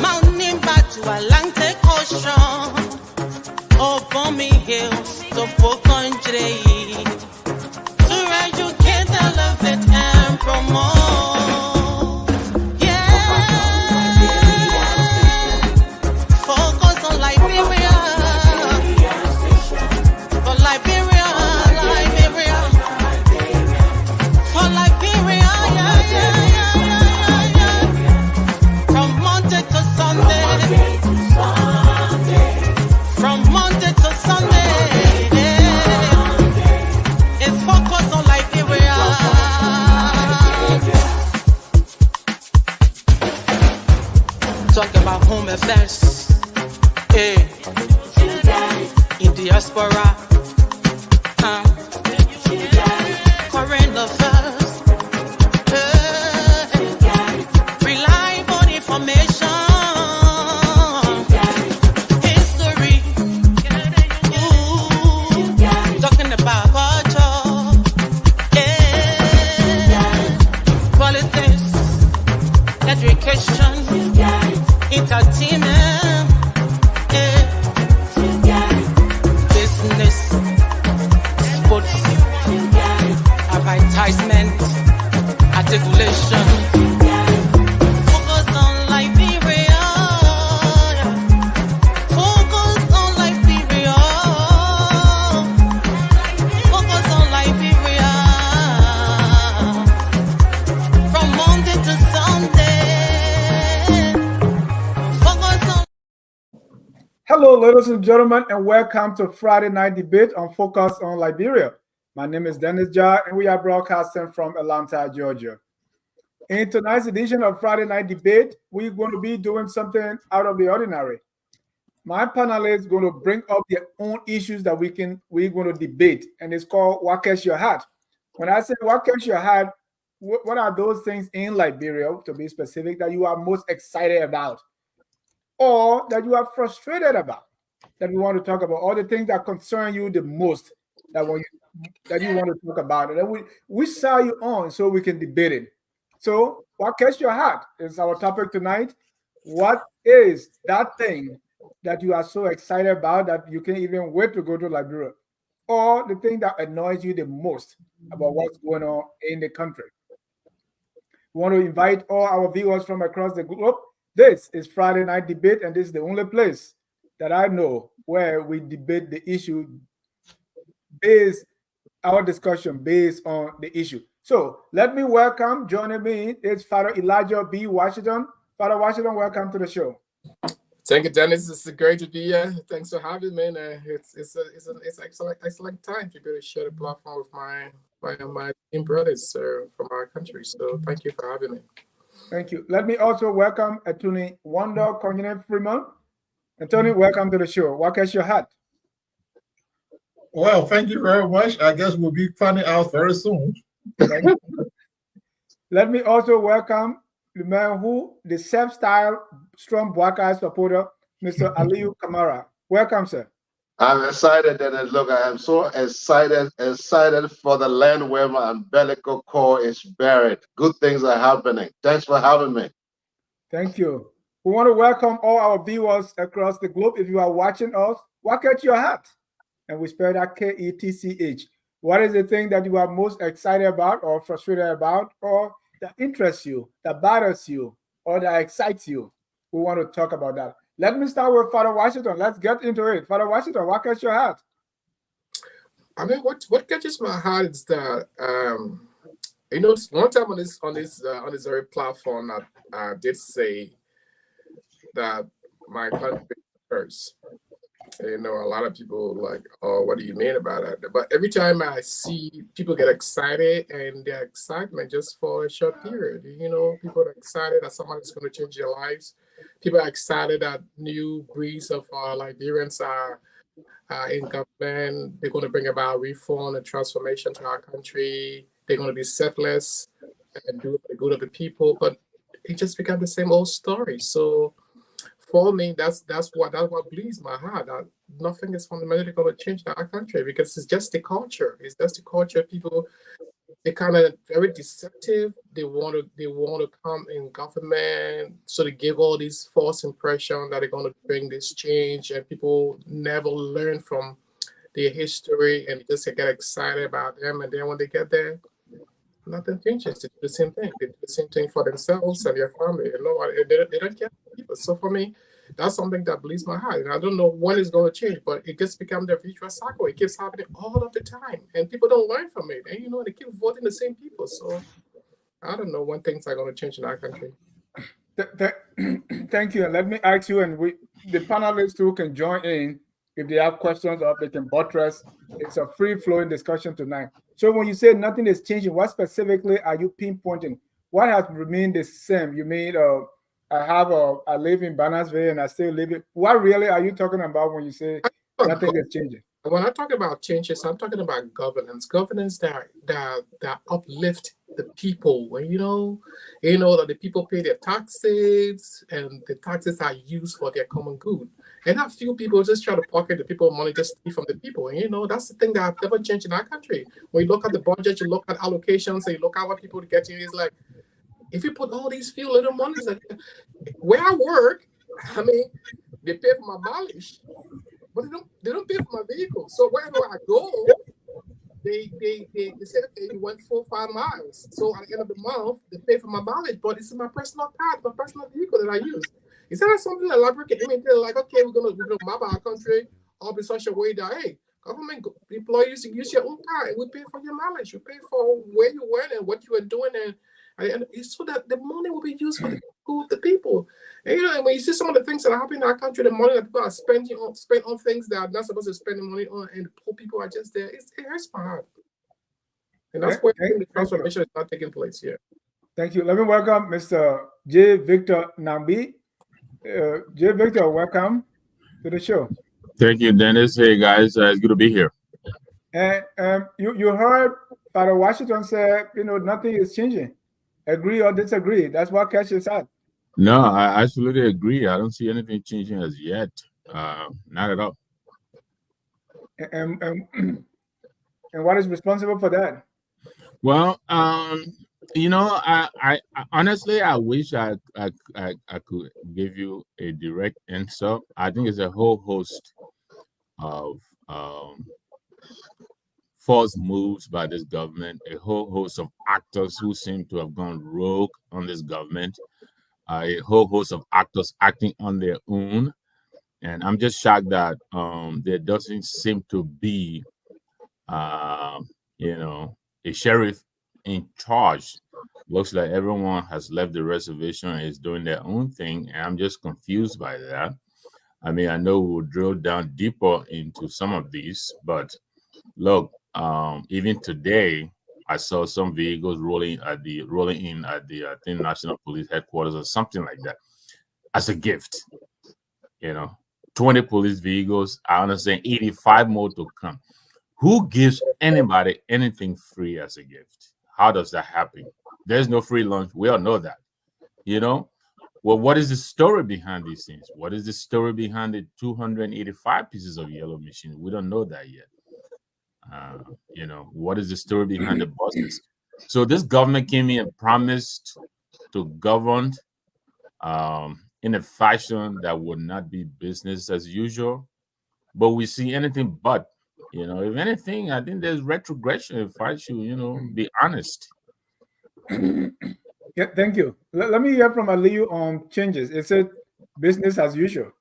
Mountain back to Atlantic Ocean, upon me hills to Pocondre, to educate, elevate, and promote. Yeah, focus on Liberia, for Liberia, Liberia, for Liberia, yeah. From Monday to Sunday, from Monday to Sunday, it's focus on Liberia. Talk about home affairs, in diaspora, current affairs, reliable information, history, talking about culture, politics, education, entertainment, business, sports, advertisement, articulation. Focus on Liberia. Focus on Liberia. Focus on Liberia. From Monday to Sunday. Focus on. Hello, ladies and gentlemen, and welcome to Friday Night Debate on Focus on Liberia. My name is Dennis Jar, and we are broadcasting from Atlanta, Georgia. In tonight's edition of Friday Night Debate, we're going to be doing something out of the ordinary. My panelists going to bring up their own issues that we're going to debate, and it's called What Catch Your Hat. When I say What Catch Your Hat, what are those things in Liberia, to be specific, that you are most excited about, or that you are frustrated about, that we want to talk about, all the things that concern you the most, that you want to talk about, and then we saw you on so we can debate it. So, what catch your hat is our topic tonight. What is that thing that you are so excited about that you can't even wait to go to Liberia, or the thing that annoys you the most about what's going on in the country? We want to invite all our viewers from across the globe. This is Friday Night Debate, and this is the only place that I know where we debate the issue our discussion based on the issue. So let me welcome, joining me is Father Elijah B. Washington. Father Washington, welcome to the show. Thank you, Dennis. It's great to be here. Thanks for having me. It's excellent time to be able to share the platform with my team brothers from our country. So thank you for having me. Thank you. Let me also welcome Attorney Wanda Conyane Freeman. Attorney, welcome to the show. What catch your hat? Well, thank you very much. I guess we'll be finding out very soon. Let me also welcome the man the self-styled strong black eye supporter, Mr. Aliyu Kamara. Welcome, sir. I'm excited, Dennis. Look, I am so excited for the land where my umbilical cord is buried. Good things are happening. Thanks for having me. Thank you. We want to welcome all our viewers across the globe. If you are watching us, what catch your hat? And we spell that Ketch. What is the thing that you are most excited about or frustrated about, or that interests you, that bothers you, or that excites you? We want to talk about that. Let me start with Father Washington. Let's get into it. Father Washington, what catches your hat? I mean, what catches my heart is that one time on this very platform, I did say that my country first. A lot of people like, oh, what do you mean about that? But every time I see people get excited, and their excitement just for a short period, people are excited that somebody's going to change their lives. People are excited that new breeds of Liberians are in government. They're going to bring about reform and transformation to our country. They're going to be selfless and do the good of the people. But it just became the same old story. So for me, that's what bleeds my heart. That nothing is fundamentally going to change in our country, because it's just the culture. It's just the culture. People they kind of very deceptive. They want to come in government, so they give all these false impression that they're going to bring this change, and people never learn from their history and just get excited about them. And then when they get there, nothing changes. They do the same thing. They do the same thing for themselves and their family. You know, they don't care about people. So for me, that's something that bleeds my heart. And I don't know when it's going to change, but it just becomes the vicious cycle. It keeps happening all of the time, and people don't learn from it. And you know, they keep voting the same people. So I don't know when things are going to change in our country. Thank you. And let me ask you, and the panelists who can join in if they have questions or if they can buttress. It's a free-flowing discussion tonight. So when you say nothing is changing, what specifically are you pinpointing? What has remained the same? You mean I live in Bannersville and I still live it. What really are you talking about when you say nothing is changing? When I talk about changes, I'm talking about governance that uplift the people. And you know that the people pay their taxes, and the taxes are used for their common good. And a few people just try to pocket the people money, just steal from the people. And you know, that's the thing that have never changed in our country. When you look at the budget, you look at allocations, and you look at what people get in, it's like, if you put all these few little monies, like where I work, I mean, they pay for my mileage, but they don't pay for my vehicle. So wherever I go, they say, okay, you went 4 or 5 miles. So at the end of the month, they pay for my mileage, but it's in my personal car, my personal vehicle that I use. Is that something that elaborate? I mean, they're like, okay, we're gonna map our country up in such a way that, hey, government employees, you use your own car, and we pay for your mileage. You pay for where you went and what you were doing, and so that the money will be used for the good of the people. And you know, and when you see some of the things that are happening in our country, the money that people are spent on things that are not supposed to spend the money on, and the poor people are just there, it hurts my heart. And that's where I think the transformation is not taking place here. Thank you. Let me welcome Mr. J. Victor Nambi. J. Victor, welcome to the show. Thank you, Dennis. Hey, guys. It's good to be here. And you heard Father Washington say, nothing is changing. Agree or disagree? That's what Ketch said. No, I absolutely agree. I don't see anything changing as yet. Not at all. And what is responsible for that? Well, I honestly, I wish I could give you a direct answer. I think it's a whole host of false moves by this government, a whole host of actors who seem to have gone rogue on this government, a whole host of actors acting on their own. And I'm just shocked that there doesn't seem to be, a sheriff in charge. Looks like everyone has left the reservation and is doing their own thing. And I'm just confused by that. I mean, I know we'll drill down deeper into some of these, but look, even today, I saw some vehicles rolling in at the I think National Police headquarters or something like that as a gift. 20 police vehicles. I understand 85 more to come. Who gives anybody anything free as a gift? How does that happen? There's no free lunch. We all know that. Well, what is the story behind these things? What is the story behind the 285 pieces of yellow machine? We don't know that yet. What is the story behind the buses? So this government came in and promised to govern in a fashion that would not be business as usual. But we see anything but. If anything, I think there's retrogression if I should, be honest. Yeah, thank you. Let me hear from Aliyu on changes. It's a business as usual.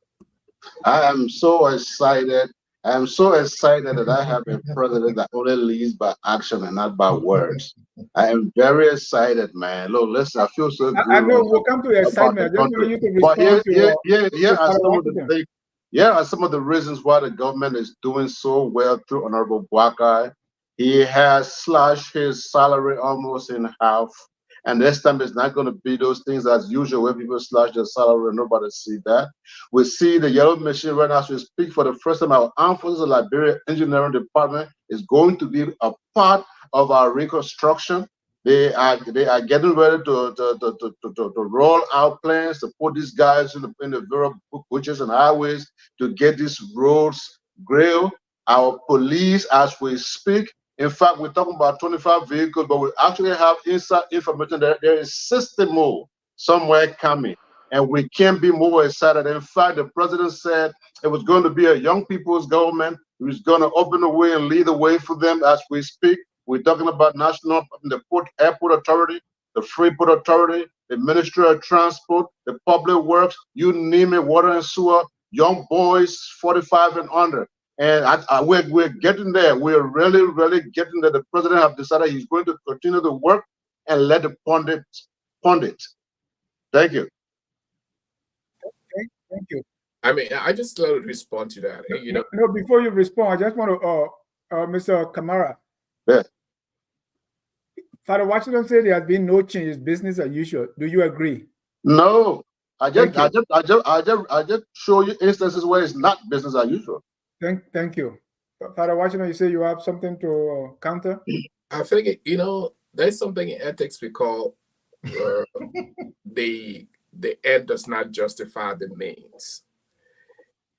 I am so excited. I am so excited that I have a president that only leads by action and not by words. I am very excited, man. Look, listen, I feel so good. I know we'll come to your excitement. I just want you to respond here are some of the things. Here are some of the reasons why the government is doing so well through Honorable Bwakai. He has slashed his salary almost in half. And this time it's not going to be those things as usual where people slash their salary and nobody see that. We see the yellow machine right now as we speak. For the first time, our Armed Forces of Liberia Engineering Department is going to be a part of our reconstruction. They are getting ready to roll out plans to put these guys in the various butchers and highways to get these roads grilled. Our police, as we speak, In fact, we're talking about 25 vehicles, but we actually have inside information that there is 60 more somewhere coming. And we can't be more excited. In fact, the president said it was going to be a young people's government. He was going to open the way and lead the way for them as we speak. We're talking about the Airport Authority, the Freeport Authority, the Ministry of Transport, the Public Works, you name it, water and sewer, young boys 45 and under. And we're getting there. We're really, really getting there. The president has decided he's going to continue the work and let the pundits pundit. Thank you. Thank you. I mean, I just respond to that. You know, no, before you respond, I just want to, Mr. Kamara. Yeah. Father Washington said there has been no change. Business as usual. Do you agree? No, I just show you instances where it's not business as usual. Thank you, Father Washington. You say you have something to counter. I think there's something in ethics we call the end does not justify the means.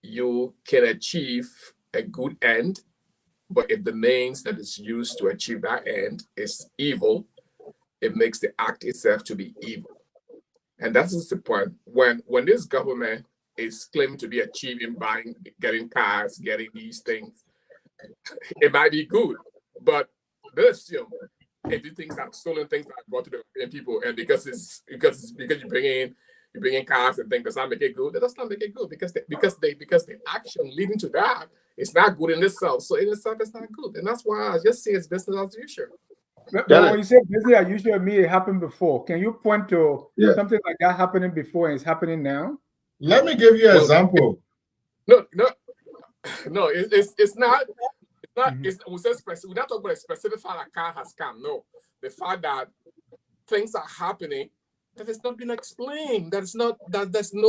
You can achieve a good end, but if the means that is used to achieve that end is evil, it makes the act itself to be evil. And that's the point. When this government is claiming to be achieving, buying, getting cars, getting these things, it might be good, but they assume if these things are stolen things that are brought to the European people, and because you bring in cars and things, does not make it good. That does not make it good because the action leading to that is not good in itself. So in itself, it's not good, and that's why I just say it's business as usual. But when you say business as usual, it happened before. Can you point to something like that happening before and it's happening now? Let me give you an example. No, it's not. We're not talking about a specific fact that car has come. No, the fact that things are happening that has not been explained. There's no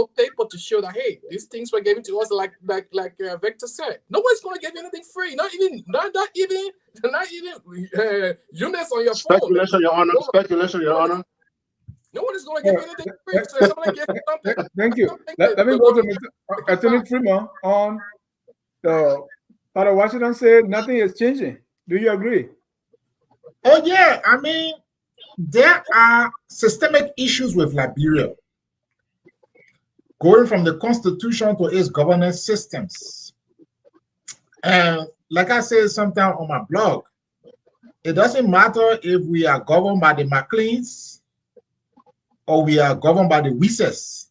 paper to show that hey, these things were given to us like Victor said. Nobody's going to give you anything free. Not even units on your phone. Speculation, Your Honor. Speculation, Your Honor. No one is going to give you anything free. So if somebody gives you something, thank you. Let me go to Mr. Attorney Freeman on the Father Washington said nothing is changing. Do you agree? Oh yeah, I mean, there are systemic issues with Liberia, going from the constitution to its governance systems. And like I said sometime on my blog, it doesn't matter if we are governed by the McLeans or we are governed by the Wisses.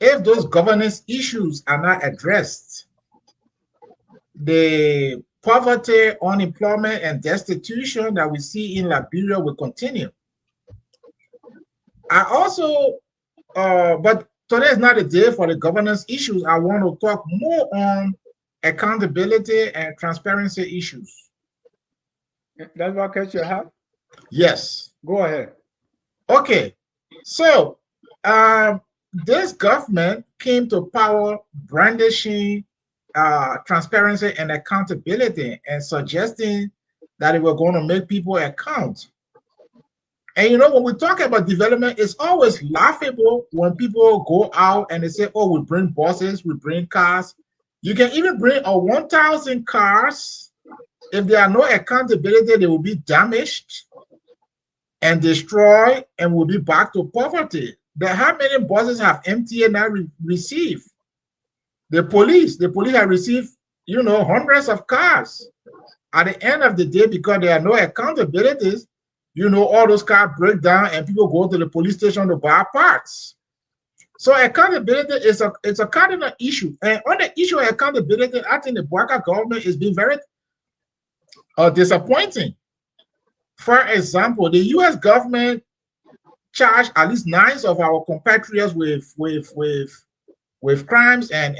If those governance issues are not addressed, the poverty, unemployment, and destitution that we see in Liberia will continue. I also, but today is not a day for the governance issues. I want to talk more on accountability and transparency issues. That's what Ketch you have? Yes. Go ahead. Okay. So this government came to power brandishing transparency and accountability and suggesting that they were going to make people account. And you know, when we talk about development, it's always laughable when people go out and they say, oh, we bring buses, we bring cars. You can even bring 1,000 cars. If there are no accountability, they will be damaged and destroyed and will be back to poverty. How many buses have MTA now received? The police have received, you know, hundreds of cars. At the end of the day, because there are no accountabilities, you know, all those cars break down and people go to the police station to buy parts. So accountability is a cardinal issue. And on the issue of accountability, I think the Bwaka government is being very disappointing. For example, the U.S. government charged at least 9 of our compatriots with crimes and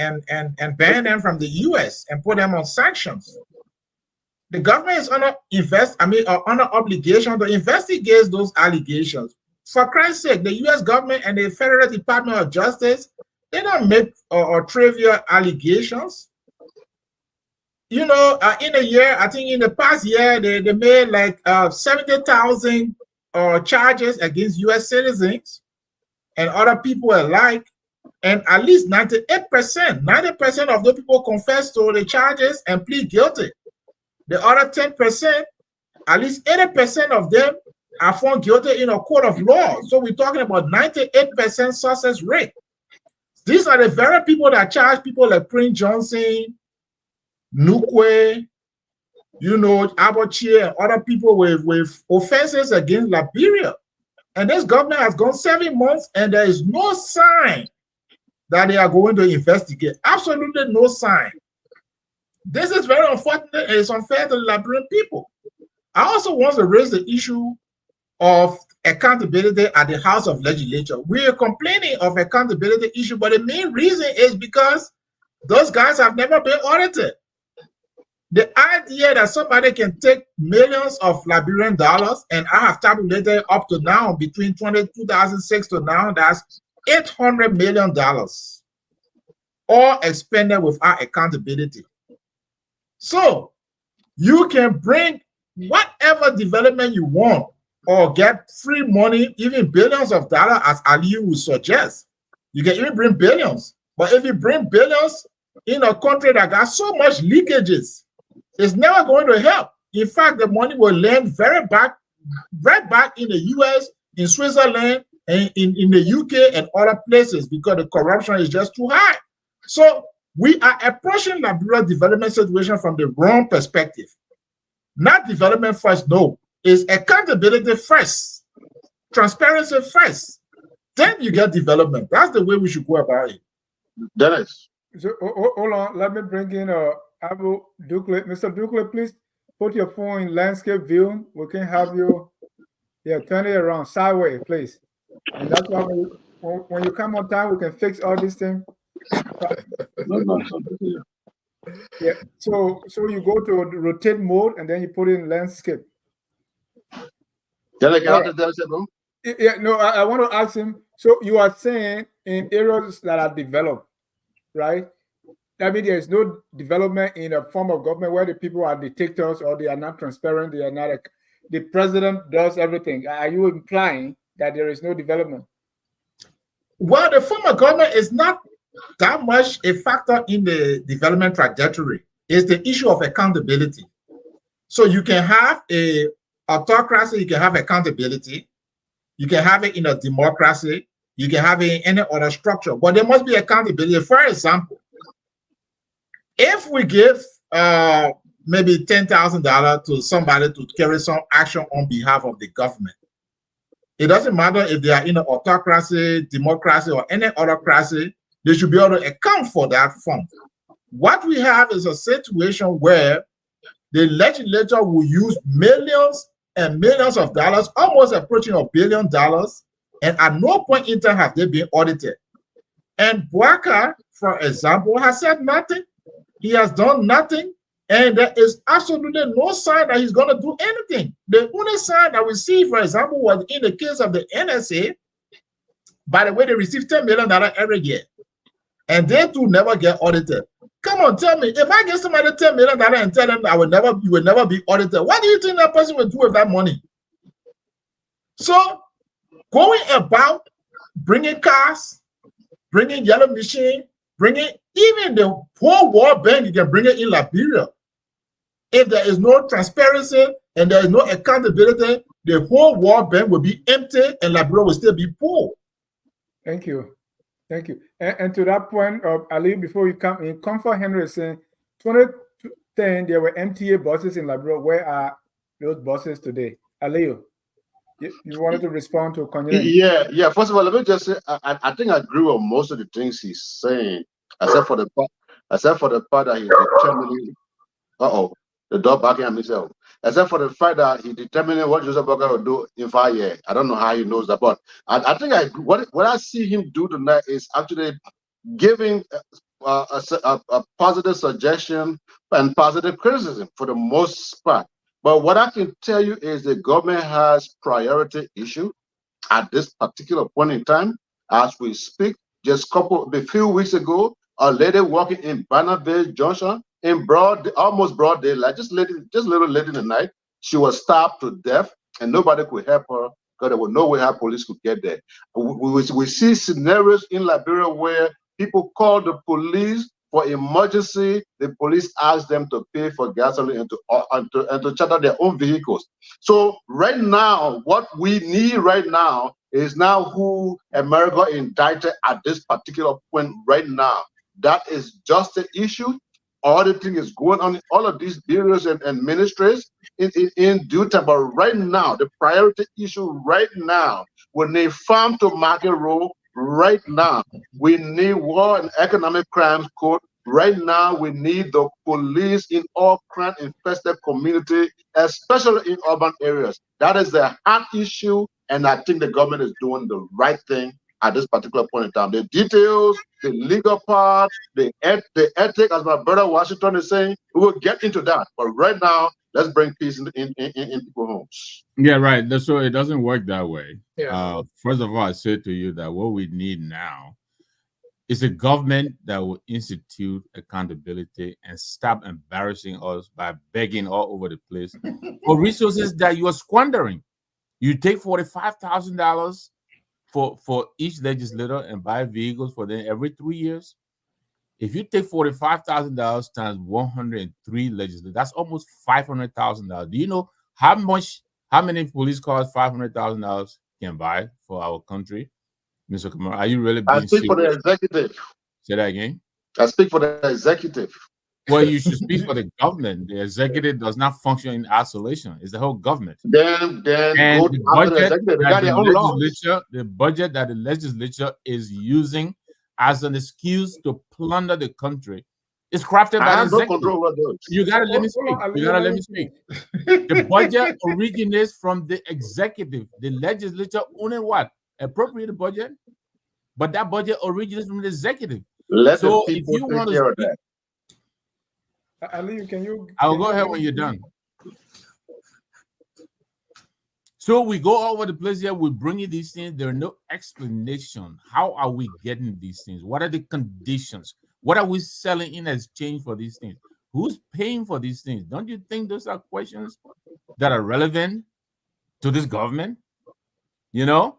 ban them from the U.S. and put them on sanctions. The government is under obligation to investigate those allegations. For Christ's sake, the U.S. government and the Federal Department of Justice, they don't make trivial allegations. You know, in a year, I think in the past year, they made like 70,000 charges against U.S. citizens and other people alike. And at least 90% of those people confess to the charges and plead guilty. The other 10%, at least 80% of them are found guilty in a court of law. So we're talking about 98% success rate. These are the very people that charge people like Prince Johnson, Nukwe, Abochie, and other people with offenses against Liberia. And this government has gone 7 months and there is no sign that they are going to investigate. Absolutely no sign. This is very unfortunate and it's unfair to the Liberian people. I also want to raise the issue of accountability at the House of Legislature. We are complaining of accountability issue, but the main reason is because those guys have never been audited. The idea that somebody can take millions of Liberian dollars, and I have tabulated up to now, between 2006 to now, that's $800 million, all expended without accountability. So you can bring whatever development you want or get free money, even billions of dollars, as Ali would suggest. You can even bring billions. But if you bring billions in a country that got so much leakages, it's never going to help. In fact, the money will land right back in the US, in Switzerland, and in the UK and other places because the corruption is just too high. So we are approaching Liberia's development situation from the wrong perspective. Not development first, no. It's accountability first, transparency first. Then you get development. That's the way we should go about it. Dennis. So hold on, let me bring in Abu Dukle. Mr. Dukle, please put your phone in landscape view. We can have you, turn it around sideways, please. And that's why when you come on time, we can fix all these things. Yeah. So you go to rotate mode and then you put it in landscape. Yeah. No, I want to ask him. So you are saying in areas that are developed, right? I mean, there is no development in a form of government where the people are dictators or they are not transparent. They are not. The president does everything. Are you implying that there is no development? Well, the form of government is not that much a factor in the development trajectory. It's the issue of accountability. So you can have a autocracy, you can have accountability, you can have it in a democracy, you can have it in any other structure, but there must be accountability. For example, if we give maybe $10,000 to somebody to carry some action on behalf of the government, it doesn't matter if they are in an autocracy, democracy, or any other cracy, they should be able to account for that fund. What we have is a situation where the legislature will use millions and millions of dollars, almost approaching $1 billion, and at no point in time have they been audited. And Bouaka, for example, has said nothing. He has done nothing, and there is absolutely no sign that he's going to do anything. The only sign that we see, for example, was in the case of the NSA. By the way, they receive $10 million every year, and they too never get audited. Come on, tell me, if I give somebody $10 million and tell them you will never be audited, what do you think that person will do with that money? So, going about bringing cars, bringing yellow machine, bringing even the whole World Bank, you can bring it in Liberia. If there is no transparency and there is no accountability, the whole World Bank will be empty and Liberia will still be poor. Thank you. Thank you. And to that point, Ali, before you come in, Comfort Henry is saying 2010 there were MTA buses in Liberia. Where are those buses today? Ali, you wanted to respond to Kanye? Yeah. First of all, let me just say I think I agree with most of the things he's saying, except for the part that he's determining. The dog barking at himself. Except for the fact that he determining what Joseph Boakai will do in 5 years. I don't know how he knows that, but I think what I see him do tonight is actually giving a positive suggestion and positive criticism for the most part. But what I can tell you is the government has priority issue at this particular point in time. As we speak, just a few weeks ago, a lady walking in Banner Bay Junction in almost broad daylight, just a little late in the night, she was stabbed to death, and nobody could help her because there was no way how police could get there. We see scenarios in Liberia where people call the police for emergency, the police ask them to pay for gasoline and to charter their own vehicles. So right now, what we need right now is now who America indicted at this particular point right now. That is just the issue. Auditing is going on in all of these bureaus and ministries in due time. But right now, the priority issue right now, we need farm to market road right now. We need war and economic crimes code right now. We need the police in all crime infested community, especially in urban areas. That is the hard issue, and I think the government is doing the right thing at this particular point in time. The details, the legal part, the ethic, as my brother Washington is saying, we will get into that. But right now, let's bring peace in people's homes. Yeah, right. So it doesn't work that way. Yeah. First of all, I say to you that what we need now is a government that will institute accountability and stop embarrassing us by begging all over the place for resources that you are squandering. You take $45,000 for each legislator and buy vehicles for them every 3 years. If you take $45,000 times 103 legislators, that's almost $500,000. Do you know how many police cars $500,000 can buy for our country? Mr. Kamara, are you really being I speak serious? for the executive. Say that again. I speak for the executive. Well, you should speak for the government. The executive does not function in isolation. It's the whole government. Then And go the after the budget, executive. They that got their own laws. the budget that the legislature is using as an excuse to plunder the country is crafted by I the have no executive. control over those. You gotta let me speak. You gotta let me speak. The budget originates from the executive. The legislature only what? Appropriate the budget, but that budget originates from the executive. Let So the if people you want take care to of that. Ali, can you? I'll go ahead when you're done. So we go over the place here. We bring you these things. There are no explanation. How are we getting these things? What are the conditions? What are we selling in exchange for these things? Who's paying for these things? Don't you think those are questions that are relevant to this government? You know,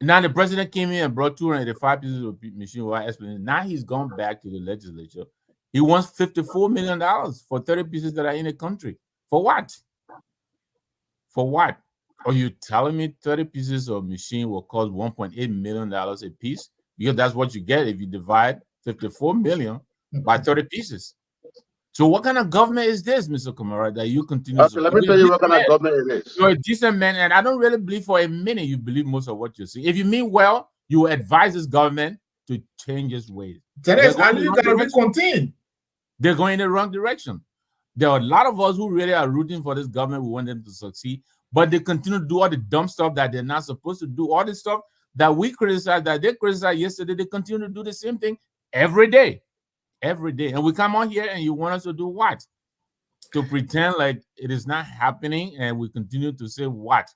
now the president came in and brought 285 pieces of machine without explanation. Now he's gone back to the legislature. He wants $54 million for 30 pieces that are in the country. For what? For what? Are you telling me 30 pieces of machine will cost $1.8 million a piece? Because that's what you get if you divide 54 million by 30 pieces. So what kind of government is this, Mr. Kamara, that you continue Okay, let me tell you what kind of government it is. You're a decent man, and I don't really believe for a minute you believe most of what you're saying. If you mean well, you will advise this government to change its ways. Terence, I need to be contained. They're going in the wrong direction. There are a lot of us who really are rooting for this government. We want them to succeed, but they continue to do all the dumb stuff that they're not supposed to do. All the stuff that we criticize, that they criticized yesterday, they continue to do the same thing every day. Every day. And we come on here and you want us to do what? To pretend like it is not happening, and we continue to say what?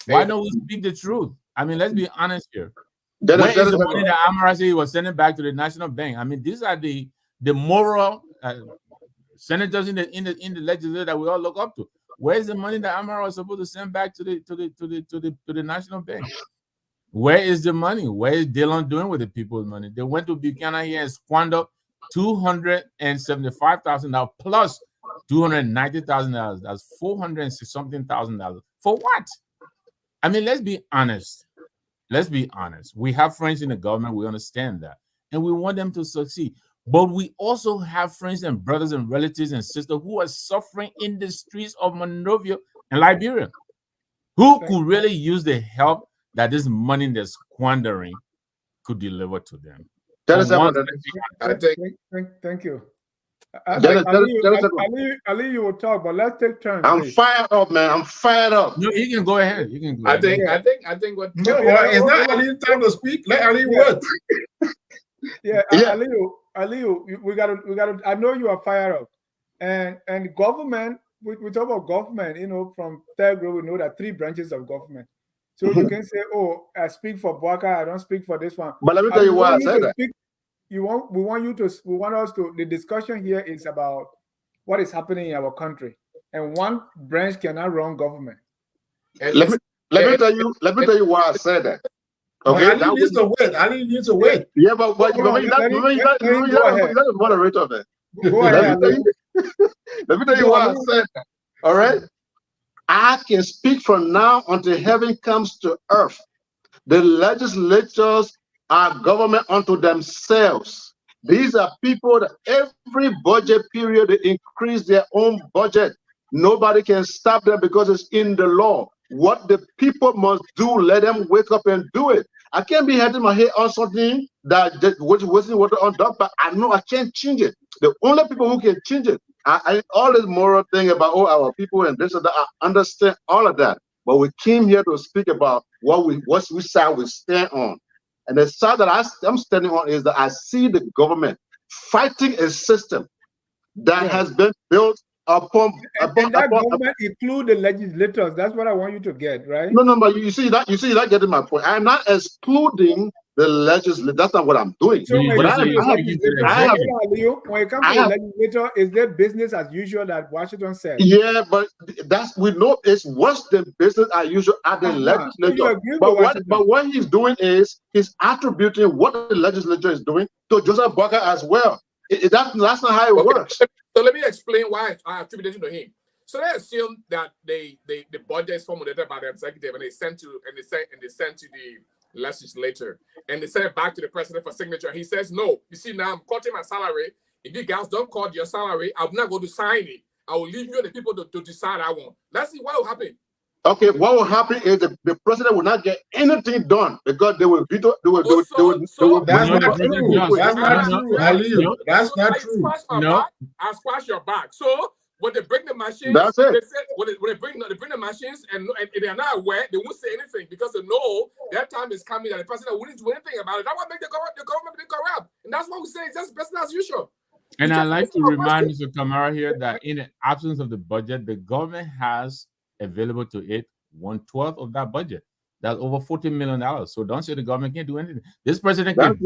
Why don't we speak the truth? I mean, let's be honest here. Where is the money that Amara said he was sending back to the National Bank? I mean, these are the moral senators in the legislature that we all look up to. Where is the money that Amara was supposed to send back to the National Bank? Where is the money? Where is Dillon doing with the people's money? They went to Buchanan here and squandered $275,000 plus $290,000. That's $460-something thousand. For what? I mean, let's be honest. Let's be honest. We have friends in the government. We understand that. And we want them to succeed. But we also have friends and brothers and relatives and sisters who are suffering in the streets of Monrovia and Liberia, who could really use the help that this money they're squandering could deliver to them. Thank you. Ali, you will talk, but let's take turns. I'm fired up, man. I'm fired up. No, you can go ahead. You can go I think what no, it's not Ali time to speak. Let Ali word. Ali, we gotta. I know you are fired up, and government. We talk about government. You know, from third grade, we know that 3 branches of government. So you can say, "Oh, I speak for Bwaka. I don't speak for this one." But let me tell you why I said that. We want us to. The discussion here is about what is happening in our country, and one branch cannot run government. Let me tell you why I said that. Okay, I didn't need to wait. I didn't need to wait. Yeah, but Go moderator there. Go ahead. Let me tell you why I said that. All right. I can speak from now until heaven comes to earth. The legislatures are government unto themselves. These are people that every budget period they increase their own budget. Nobody can stop them because it's in the law. What the people must do, let them wake up and do it. I can't be hitting my head on something that wasn't what undone, but I know I can't change it. The only people who can change it. I all this moral thing about our people and this and that. I understand all of that, but we came here to speak about what side we stand on. And the side that I'm standing on is that I see the government fighting a system that has been built upon government include the legislators. That's what I want you to get, right? No, but you see that getting my point. I'm not excluding the legislature. That's not what I'm doing. So when it comes to the legislator, is there business as usual that Washington said? Yeah, but we know it's worse than business as usual at the legislature. But what he's doing is he's attributing what the legislature is doing to Joseph Barker as well. That's not how it works. So let me explain why I attributed it to him. So they assume that the budget is formulated by the executive and they send to the legislature and they send it back to the president for signature. He says, no, you see, now I'm cutting my salary. If you guys don't cut your salary, I'm not going to sign it. I will leave you and the people to decide I want. Let's see what will happen. Okay, what will happen is the president will not get anything done because they will veto. That's not true. That's not true. That's not true. No, I squash your back. So when they bring the machines, that's it. They say, when they bring the machines and they are not aware, they won't say anything because they know that time is coming that the president wouldn't do anything about it. That will make the government be corrupt, and that's what we say. It's just business as usual. And I'd like to remind Mr. Kamara here that in the absence of the budget, the government has available to it 1/12 of that budget. That's over $14 million. So don't say the government can't do anything. This president can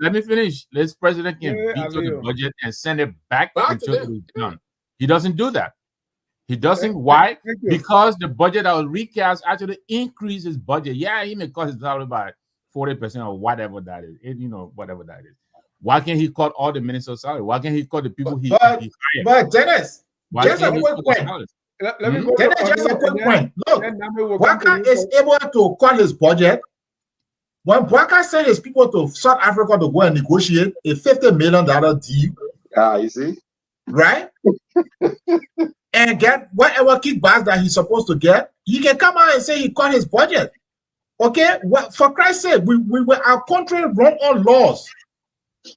let me finish. This president can veto the budget and send it back until it is done. He doesn't do that. He doesn't. Why? Because the budget that was recast actually increases his budget. Yeah, he may cut his salary by 40% or whatever that is. Whatever that is. Why can't he cut all the ministers' salary? Why can't he cut the people he hired? But Dennis, just a quick point. Let me go just a quick point. Look, Waka is able to cut his budget. When Waka sent his people to South Africa to go and negotiate a $50 million deal, you see, right? And get whatever kickbacks that he's supposed to get, he can come out and say he cut his budget. Okay, for Christ's sake, our country run on laws.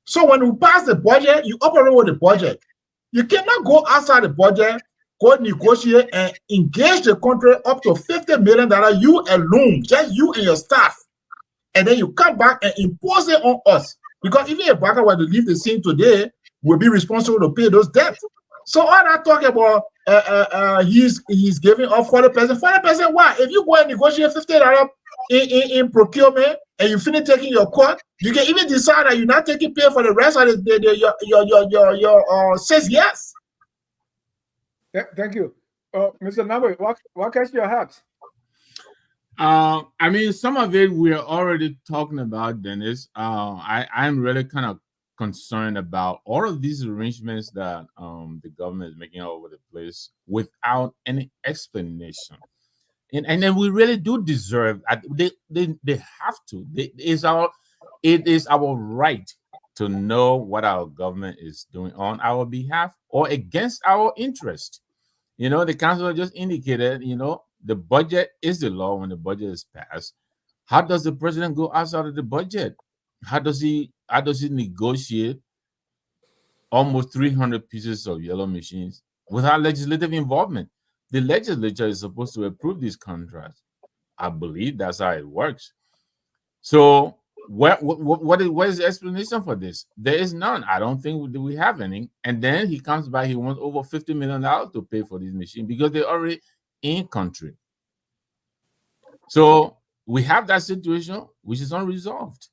So when we pass the budget, you operate with the budget. You cannot go outside the budget, go negotiate and engage the country up to $50 million, you alone, just you and your staff. And then you come back and impose it on us. Because even if Barker were to leave the scene today, we'll be responsible to pay those debts. So all that talk about he's giving up 40%. 40%, why? If you go and negotiate $50 in procurement and you finish taking your cut, you can even decide that you're not taking pay for the rest of your 6 years. Thank you. Mr. Nabe, what catch your hat? I mean, some of it we're already talking about, Dennis. I'm really kind of concerned about all of these arrangements that the government is making all over the place without any explanation. And then we really do deserve. They have to. It is our right to know what our government is doing on our behalf or against our interest. The council just indicated, the budget is the law when the budget is passed. How does the president go outside of the budget? How does he negotiate almost 300 pieces of yellow machines without legislative involvement? The legislature is supposed to approve these contracts. I believe that's how it works. So what is the explanation for this? There is none. I don't think we have any. And then he comes back, he wants over $50 million to pay for these machines because they're already in country. So we have that situation which is unresolved.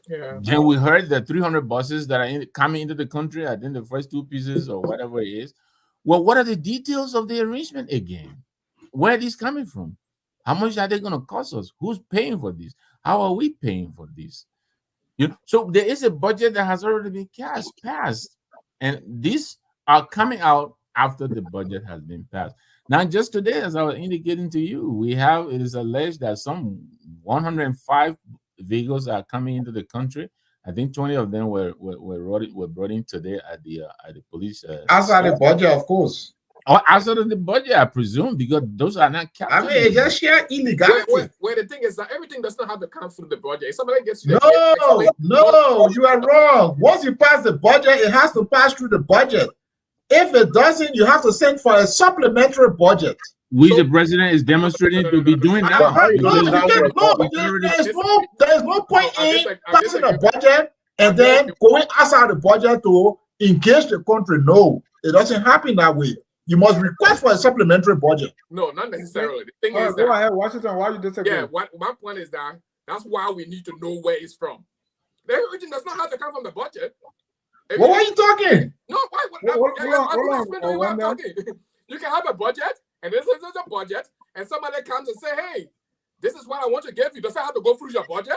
Yeah. Then we heard that 300 buses that are coming into the country, I think the first 2 pieces or whatever it is. Well, what are the details of the arrangement again? Where are these coming from? How much are they going to cost us? Who's paying for this? How are we paying for this? So there is a budget that has already been passed, and these are coming out after the budget has been passed. Now, just today, as I was indicating to you, it is alleged that some 105 vehicles are coming into the country. I think 20 of them were brought in today at the police. Outside the budget, of course. Or outside of the budget, I presume, because those are not captured. I mean, it's just sheer illegality. Where the thing is that everything does not have to come through the budget. If somebody gets no, you are wrong. Once you pass the budget, it has to pass through the budget. If it doesn't, you have to send for a supplementary budget. Which the president is demonstrating to be doing now. There's no point in passing a budget and then going outside the budget to engage the country. No, it doesn't happen that way. You must request for a supplementary budget. No, not necessarily. The thing is go ahead, Washington. Why you disagree? Yeah, my point is that's why we need to know where it's from. Everything does not have to come from the budget. What are you talking? No, why? Hold on. You can have a budget, and this is a budget, and somebody comes and say, "Hey, this is what I want to give you." Does that have to go through your budget?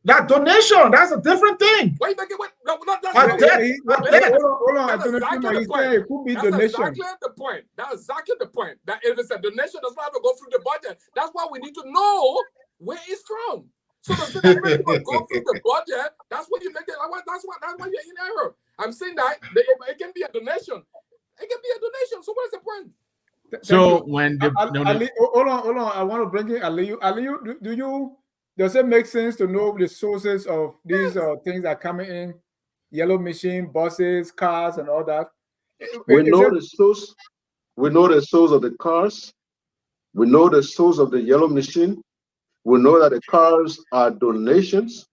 That donation, that's a different thing. Why you make it? No, that's hold on. That's exactly the point. That's exactly the point. That if it's a donation, does not have to go through the budget. That's why we need to know where it's from. So the thing go through the budget, that's what you make it. That's why you're in error. I'm saying that it can be a donation. It can be a donation. So what is the point? So when hold on. I want to bring in Aliyu. Aliyu, does it make sense to know the sources of these things that are coming in? Yellow machine, buses, cars, and all that. We know the source. We know the source of the cars. We know the source of the yellow machine. We know that the cars are donations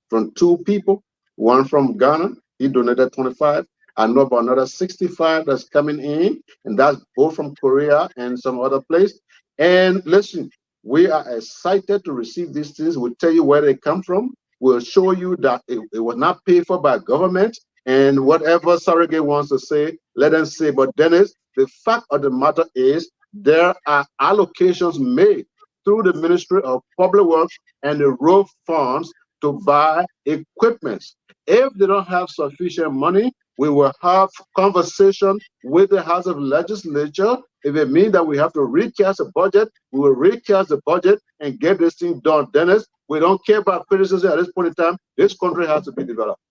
from two people. One from Ghana, he donated 25. I know about another 65 that's coming in, and that's both from Korea and some other place. And listen, we are excited to receive these things. We'll tell you where they come from. We'll show you that it was not paid for by government, and whatever surrogate wants to say, let them say. But Dennis, the fact of the matter is there are allocations made through the Ministry of Public Works and the road funds to buy equipment. If they don't have sufficient money, we will have conversation with the House of Legislature. If it means that we have to recast the budget, we will recast the budget and get this thing done. Dennis, we don't care about criticism at this point in time. This country has to be developed.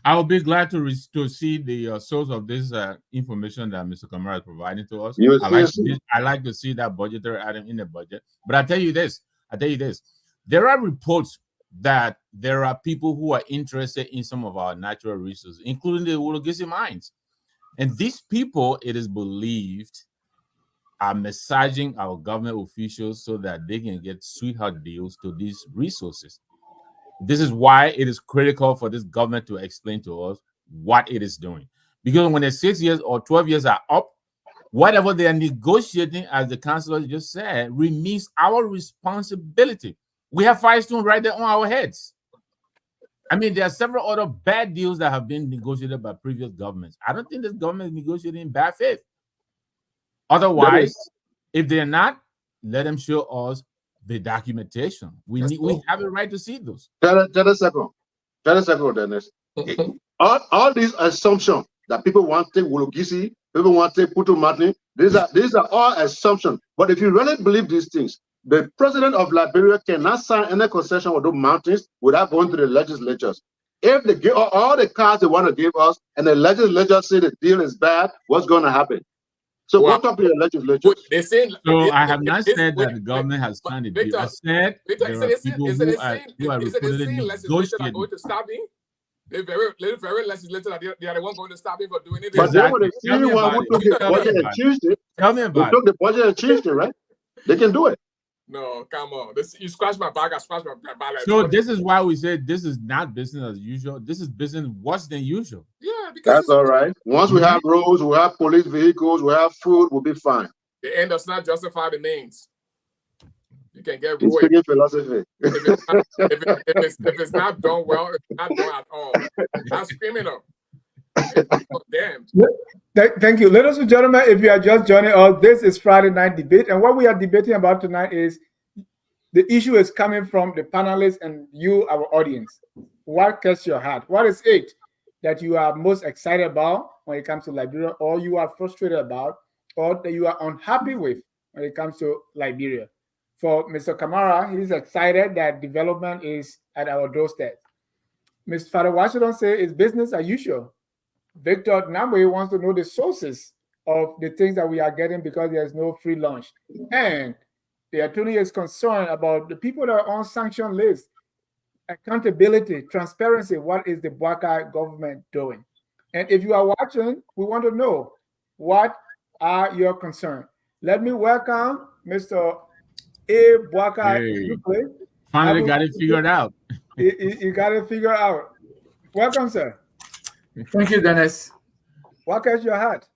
I will be glad to see the source of this information that Mr. Kamara is providing to us. I like to see that budgetary item in the budget. But I tell you this, there are reports that there are people who are interested in some of our natural resources, including the Wologisi mines. And these people, it is believed, are massaging our government officials so that they can get sweetheart deals to these resources. This is why it is critical for this government to explain to us what it is doing. Because when the 6 years or 12 years are up, whatever they are negotiating, as the councillor just said, remains our responsibility. We have Firestone right there on our heads. I mean, there are several other bad deals that have been negotiated by previous governments. I don't think this government is negotiating in bad faith. Otherwise, if they're not, let them show us the documentation. We have a right to see those. Just a second, Dennis. all these assumptions that people want to take Wologisi, people want to take Putu Martin, these are all assumptions. But if you really believe these things, the president of Liberia cannot sign any concession with those mountains without going to the legislatures. If they give all the cards they want to give us, and the legislature say the deal is bad, what's going to happen? So go talk to your legislature. I have not said that the government has signed a deal. I said there are people who are reportedly negotiating. The very legislature that they are the one going to stop him for doing it. But then when they see one who took the budget and changed it, who took the budget and changed it, right? They can do it. No, come on. You scratch my back, I scratch my back. So this is why we said this is not business as usual. This is business worse than usual. Yeah, because that's all right. Once we have roads, we have police vehicles, we have food, we'll be fine. The end does not justify the means. You can get ruined. Speaking philosophy. If it's not done well, it's not done at all. That's criminal. Damn. Thank you. Ladies and gentlemen, if you are just joining us, this is Friday Night Debate. And what we are debating about tonight is the issue is coming from the panelists and you, our audience. What catches your heart? What is it that you are most excited about when it comes to Liberia, or you are frustrated about, or that you are unhappy with when it comes to Liberia? For Mr. Kamara, he's excited that development is at our doorstep. Ms. Father Washington says it's business as usual. Victor Namwe wants to know the sources of the things that we are getting because there's no free lunch. And the attorney is concerned about the people that are on sanction list, accountability, transparency. What is the Bwaka government doing? And if you are watching, we want to know what are your concerns. Let me welcome Mr. A. Bwaka. Hey, finally got it figured out. You got it figured out. Welcome, sir. Thank you, Dennis. What catches your heart?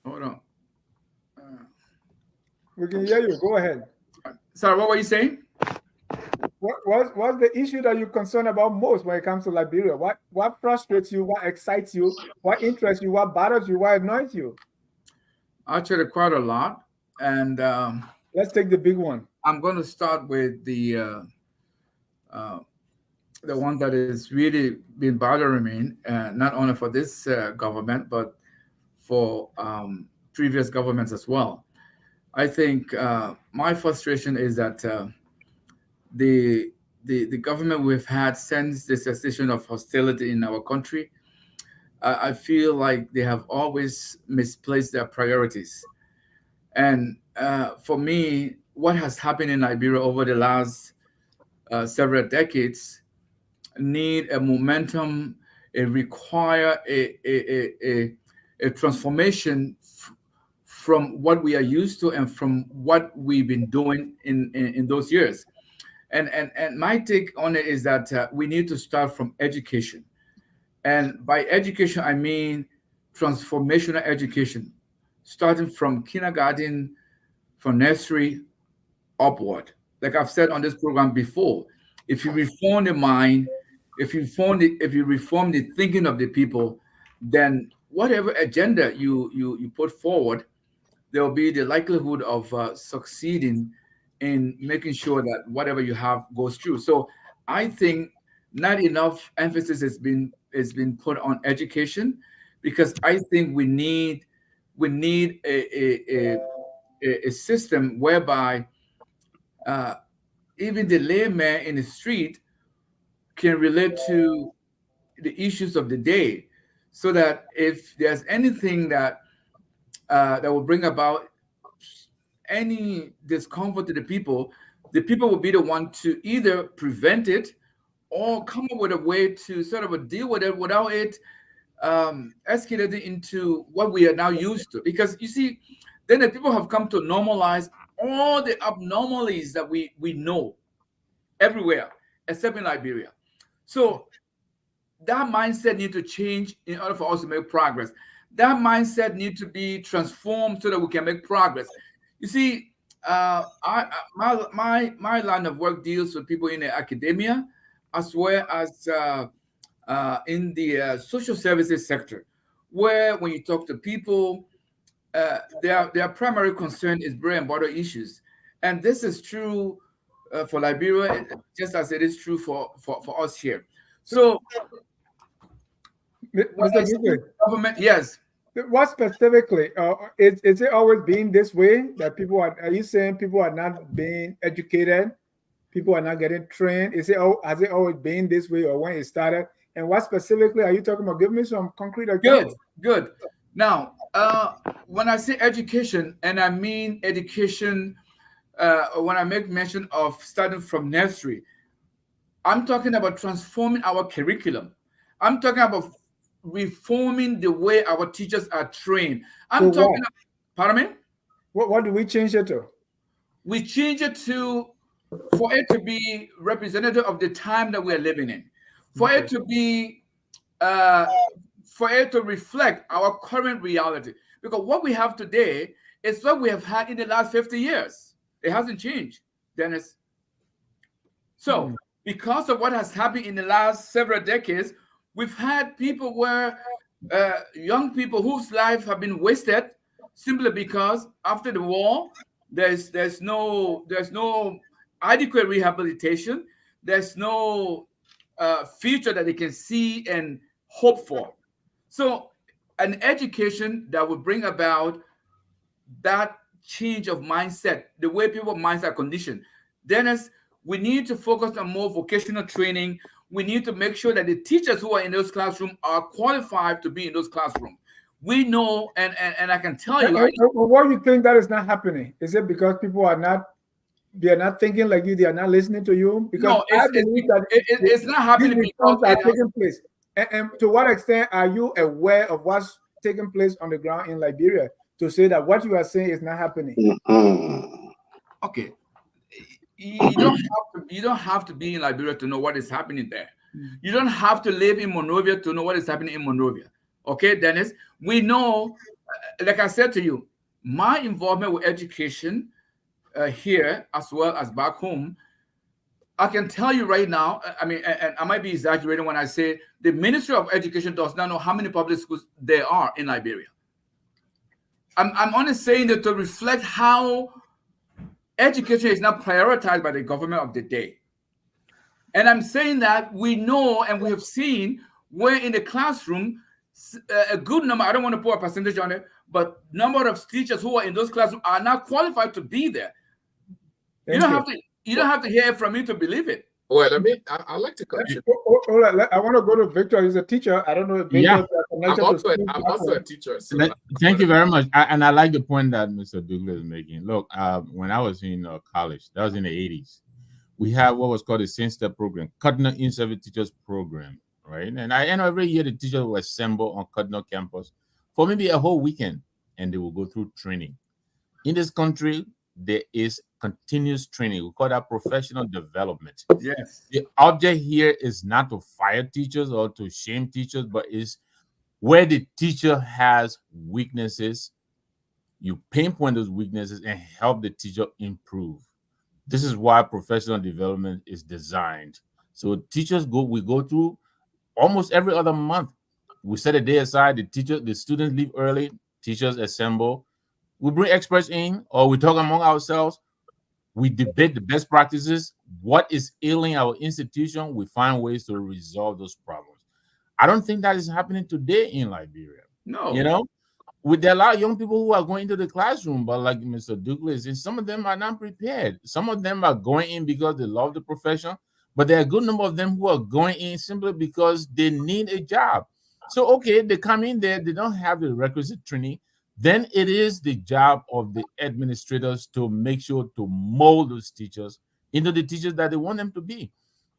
Hold on. We can hear you. Go ahead. Sorry, what were you saying? What's the issue that you're concerned about most when it comes to Liberia? What frustrates you? What excites you? What interests you? What bothers you? What annoys you? Actually, quite a lot. And let's take the big one. I'm going to start with the one that is really been bothering me, not only for this government, but for previous governments as well. I think my frustration is that the government we've had since the cessation of hostility in our country, I feel like they have always misplaced their priorities. And for me, what has happened in Liberia over the last several decades need a momentum. It require a transformation from what we are used to and from what we've been doing in those years. And my take on it is that we need to start from education. And by education, I mean transformational education, starting from kindergarten, from nursery upward. Like I've said on this program before, if you reform the mind, if you reform the thinking of the people, then whatever agenda you put forward, there will be the likelihood of succeeding in making sure that whatever you have goes through. So I think not enough emphasis has been put on education, because I think we need a system whereby even the layman in the street can relate to the issues of the day, so that if there's anything that will bring about any discomfort to the people will be the one to either prevent it or come up with a way to sort of deal with it without it escalating into what we are now used to. Because you see, then the people have come to normalize all the abnormalities that we know everywhere except in Liberia. So that mindset needs to change in order for us to make progress. That mindset needs to be transformed so that we can make progress. You see, my line of work deals with people in the academia as well as in the social services sector, where when you talk to people, their primary concern is bread and butter issues. And this is true for Liberia, just as it is true for us here. So, Mr. government, yes. What specifically is it always been this way that people are you saying people are not being educated, people are not getting trained? Has it always been this way, or when it started? And what specifically are you talking about? Give me some concrete examples. Good. Now, when I say education, and I mean education, when I make mention of starting from nursery, I'm talking about transforming our curriculum. I'm talking about reforming the way our teachers are trained. I'm talking about, pardon me? What do we change it to? We change it for it to be representative of the time that we are living in, for it to be, for it to reflect our current reality. Because what we have today is what we have had in the last 50 years. It hasn't changed, Dennis. So, because of what has happened in the last several decades, We've had people where young people whose lives have been wasted simply because after the war there's no adequate rehabilitation. There's no future that they can see and hope for. So an education that would bring about that change of mindset, the way people minds are conditioned. Dennis, we need to focus on more vocational training. We need to make sure that the teachers who are in those classrooms are qualified to be in those classrooms. We know, and I can tell you. Why do you think that is not happening? Is it because people are not thinking like you, they are not listening to you? Because no, it's not happening because are taking place. And to what extent are you aware of what's taking place on the ground in Liberia to say that what you are saying is not happening? Okay. You don't have to be in Liberia to know what is happening there. You don't have to live in Monrovia to know what is happening in Monrovia. Okay, Dennis? We know, like I said to you, my involvement with education here as well as back home, I can tell you right now, I mean, and I might be exaggerating when I say the Ministry of Education does not know how many public schools there are in Liberia. I'm only saying that to reflect how education is not prioritized by the government of the day. And I'm saying that we know and we have seen where in the classroom, a good number, I don't want to put a percentage on it, but number of teachers who are in those classrooms are not qualified to be there. You don't have to hear it from me to believe it. Well, I mean, I like to contribute. I want to go to Victor. He's a teacher. I don't know if Victor I'm also a teacher. So thank you very much. And I like the point that Mr. Douglas is making. Look, when I was in college, that was in the 80s, we had what was called a same-step program, Cardinal In-Service Teachers Program, right? And every year the teachers will assemble on Cardinal campus for maybe a whole weekend, and they will go through training. In this country, there is continuous training. We call that professional development. Yes. The object here is not to fire teachers or to shame teachers, but is where the teacher has weaknesses, you pinpoint those weaknesses and help the teacher improve. This is why professional development is designed. So teachers we go through almost every other month. We set a day aside, the students leave early, teachers assemble. We bring experts in, or we talk among ourselves. We debate the best practices, what is ailing our institution. We find ways to resolve those problems. I don't think that is happening today in Liberia. No. There are a lot of young people who are going into the classroom, but like Mr. Douglas, and some of them are not prepared. Some of them are going in because they love the profession, but there are a good number of them who are going in simply because they need a job. So, okay, they come in there, they don't have the requisite training. Then it is the job of the administrators to make sure to mold those teachers into the teachers that they want them to be.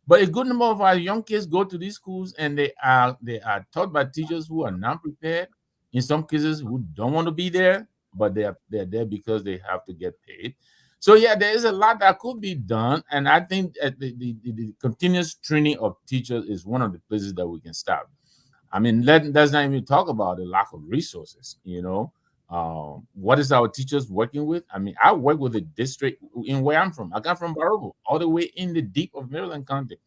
But a good number of our young kids go to these schools and they are taught by teachers who are not prepared. In some cases, who don't want to be there, but they're there because they have to get paid. So yeah, there is a lot that could be done, and I think the continuous training of teachers is one of the places that we can start. I mean, let's not even talk about the lack of resources. What is our teachers working with? I mean, I work with a district in where I'm from. I got from Barrow, all the way in the deep of Maryland County.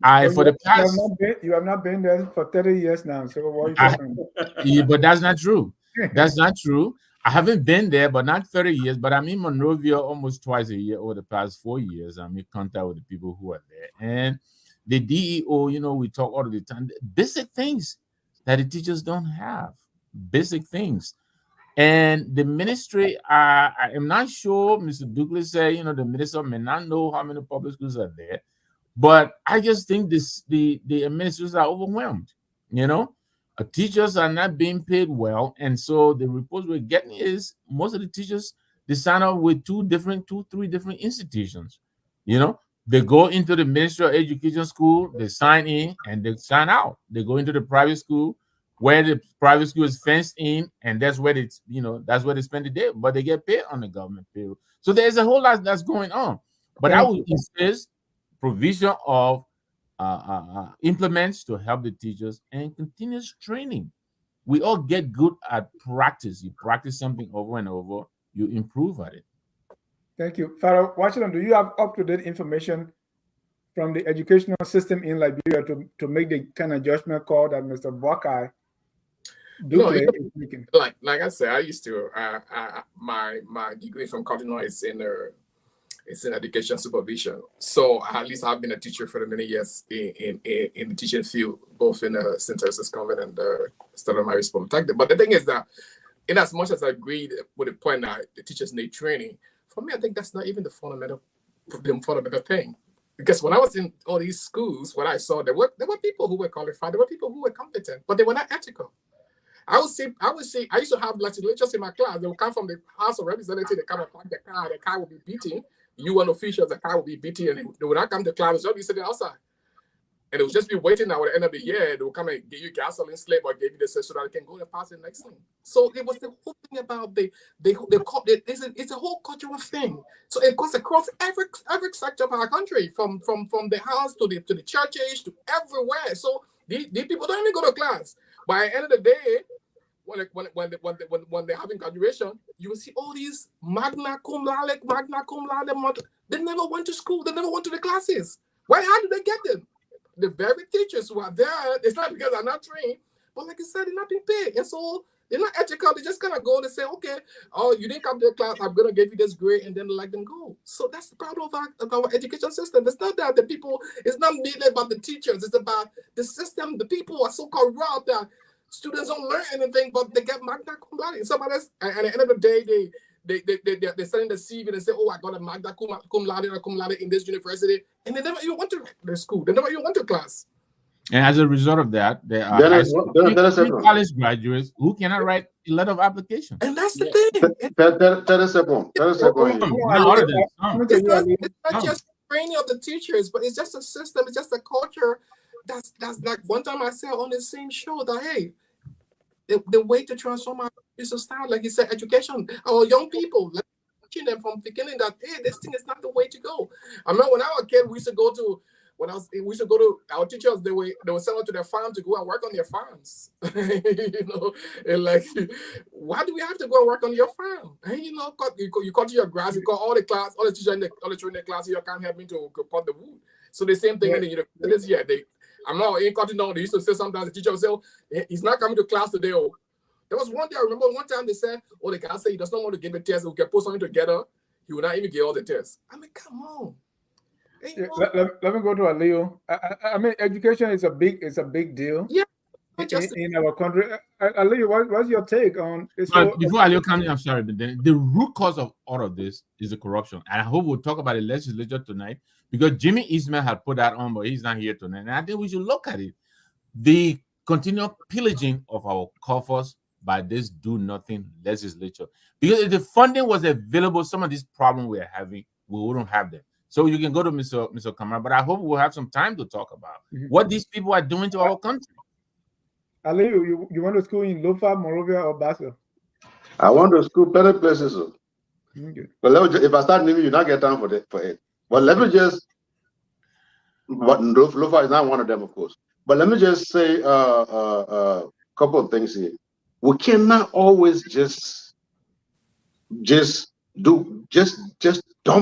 You have not been there for 30 years now. So what are you talking about? Yeah, but that's not true. That's not true. I haven't been there, but not 30 years. But I'm in Monrovia almost twice a year over the past 4 years. I'm in contact with the people who are there. And the DEO, we talk all the time. Basic things that the teachers don't have. Basic things. And the ministry, I am not sure, Mr. Douglas said, the minister may not know how many public schools are there. But I just think the administrators are overwhelmed. Teachers are not being paid well, and so the reports we're getting is most of the teachers, they sign up with three different institutions. They go into the Ministry of Education school, they sign in, and they sign out. They go into the private school, where the private school is fenced in, and that's where they spend the day, but they get paid on the government payroll. So there's a whole lot that's going on. But I would insist provision of implements to help the teachers and continuous training. We all get good at practice. You practice something over and over, you improve at it. Thank you. Father Washington, do you have up-to-date information from the educational system in Liberia to make the kind of judgment call that Mr. Buckeye is making? Like I said, I used to my degree from Cardinal is in education supervision. So at least I've been a teacher for many years in the teaching field, both in the St. Teresa's Convent and the Stella Maris Polytechnic. But the thing is that, in as much as I agreed with the point that the teachers need training, for me, I think that's not even the fundamental thing. Because when I was in all these schools, what I saw, there were people who were qualified, there were people who were competent, but they were not ethical. I would say, I used to have legislators in my class. They would come from the House of Representatives, they come and park the car would be beating. You and officials, the car would be beating, and they would not come to class, they'll be sitting outside. And it would just be waiting now at the end of the year, they will come and give you gasoline slip or give you the so that they can go and pass the next thing. So it was the whole thing about it's a whole cultural thing. So it goes across every sector of our country, from the house to the church age to everywhere. So these people don't even go to class. By the end of the day, when they're having graduation, you will see all these magna cum laude. They never went to school. They never went to the classes. How did they get them? The very teachers who are there, it's not because they're not trained, but like I said, they're not being paid. And so they're not ethical. They just kind of go and say, okay, oh, you didn't come to the class, I'm going to give you this grade, and then let them go. So that's the problem of our education system. It's not that the people, it's not merely about the teachers. It's about the system. The people are so corrupt that students don't learn anything, but they get magna cum laude. Somebody else, and at the end of the day, they're sending the CV and they say, oh, I got a magna cum laude in this university. And they never even went to the school. They never even went to class. And as a result of that, there are college graduates who cannot write a lot of applications. And that's the thing. It's not just training of the teachers, but it's just a system. It's just a culture. That's like one time I said on the same show that, hey, the way to transform our society, like you said, education, our young people, like teaching them from the beginning that, hey, this thing is not the way to go. I remember when I was a kid, we used to go to our teachers, they were sent out to their farm to go and work on their farms. And like, why do we have to go and work on your farm? And you cut your grass, you call all the teachers in the children in the class, you can't help me to cut the wood. So the same thing in the universities here. I'm not in cutting down. They used to say sometimes the teacher would say, oh, he's not coming to class today. Oh, there was one day I remember one time they said, oh, the guy said he does not want to give a test. We can put something together. He will not even get all the tests. I mean, come on. Let me go to Alio. I mean, education is a big deal. Yeah. In our country. Alio, what's your take on this? Before Alio comes in, I'm sorry, but then the root cause of all of this is the corruption. And I hope we'll talk about the legislature tonight, because Jimmy Eastman had put that on, but he's not here tonight. And I think we should look at it. The continual pillaging of our coffers by this do-nothing legislature. Because if the funding was available, some of these problems we're having, we wouldn't have them. So you can go to Mr. Kamara, but I hope we'll have some time to talk about what these people are doing to our country. Ali, you went to school in Lofa, Monrovia, or Basel? I went to school better places. But if I start naming, you not get time for it. But let me just, but Lofa is not one of them, of course. But let me just say a couple of things here. We cannot always just dump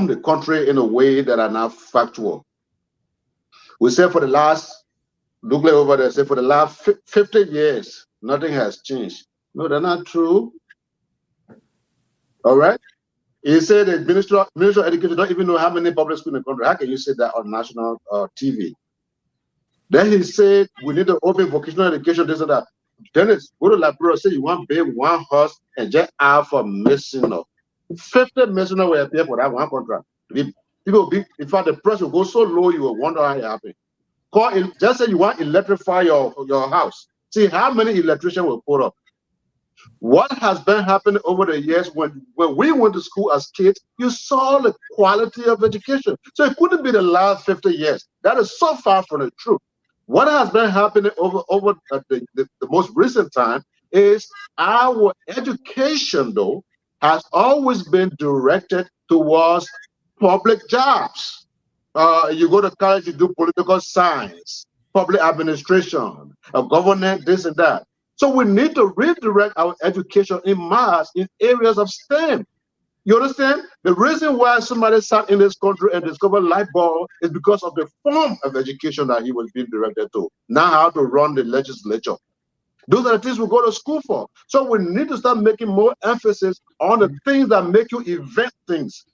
the country in a way that are not factual. We say for the last, Douglas over there said for the last 50 years, nothing has changed. No, that's not true. All right. He said the Minister of Education don't even know how many public schools in the country. How can you say that on national TV? Then he said we need to open vocational education, this and that. Dennis, go to Liberia, say you want babe, one horse, and just out for missing up. 50 missioners were paid for that one contract. People be, in fact, the price will go so low, you will wonder how it happened. Just say you want to electrify your house. See how many electricians will put up. What has been happening over the years when we went to school as kids, you saw the quality of education. So it couldn't be the last 50 years. That is so far from the truth. What has been happening over the most recent time is our education, though, has always been directed towards public jobs. You go to college, you do political science, public administration, government, this and that. So we need to redirect our education in mass in areas of STEM. You understand? The reason why somebody sat in this country and discovered light bulb is because of the form of education that he was being directed to. Now how to run the legislature. Those are the things we go to school for. So we need to start making more emphasis on the things that make you invent things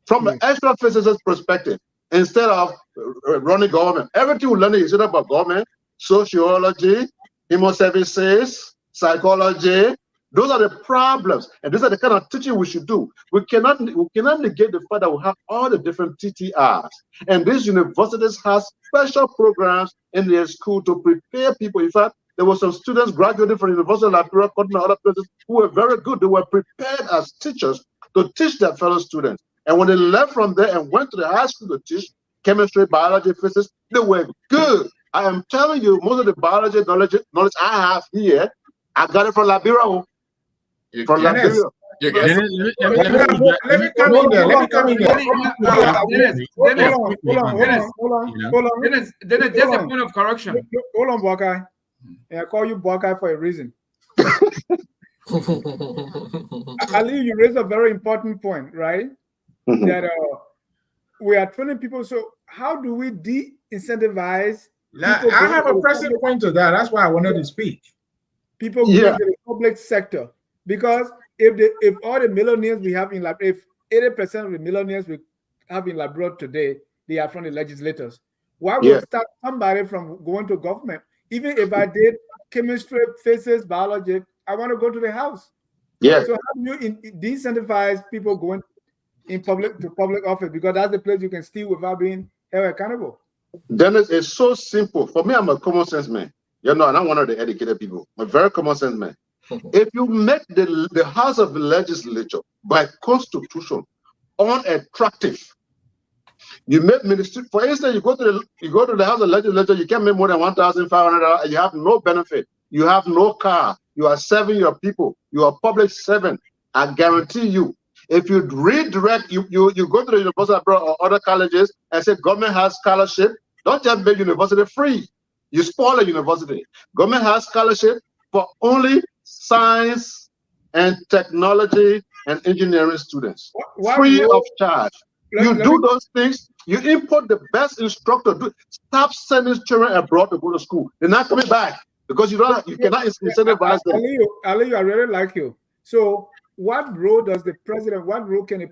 from an extra physicist perspective instead of running government. Everything we learn is about government, sociology, human services, psychology. Those are the problems, and these are the kind of teaching we should do. We cannot negate the fact that we have all the different TTRs, and these universities have special programs in their school to prepare people. In fact, there were some students graduating from University of Liberia, and other places who were very good. They were prepared as teachers to teach their fellow students, and when they left from there and went to the high school to teach chemistry, biology, physics, they were good. I am telling you, most of the biology knowledge I have here, I got it from Liberia. From Liberia. Let me come in there. Let me come in there. Dennis, just a point of correction. Hold on, Buckeye. And I call you Buckeye for a reason. Ali, you raised a very important point, right? That we are training people. So how do we de-incentivize? I have a pressing point to that. That's why I wanted to speak. People go into the public sector. Because if all the millionaires we have in Liberia, if 80% of the millionaires we have in Liberia today, they are from the legislators, why would start somebody from going to government? Even if I did chemistry, physics, biology, I want to go to the house. Yeah. So how do you de-incentivize people going in public office? Because that's the place you can steal without being held accountable. Dennis, it's so simple. For me, I'm a common sense man. You know, and I'm one of the educated people. I'm a very common sense man. If you make the House of the Legislature by constitution unattractive, you make ministry. For instance, you go to the House of the Legislature, you can't make more than $1,500, and you have no benefit. You have no car. You are serving your people. You are a public servant. I guarantee you. If you redirect, you go to the university or other colleges and say government has scholarship. Don't just make university free. You spoil a university. Government has scholarship for only science and technology and engineering students, free of charge. You do those things, you import the best instructor. Stop sending children abroad to go to school. They're not coming back because you cannot incentivize them. Ali, I really like you. So what role can the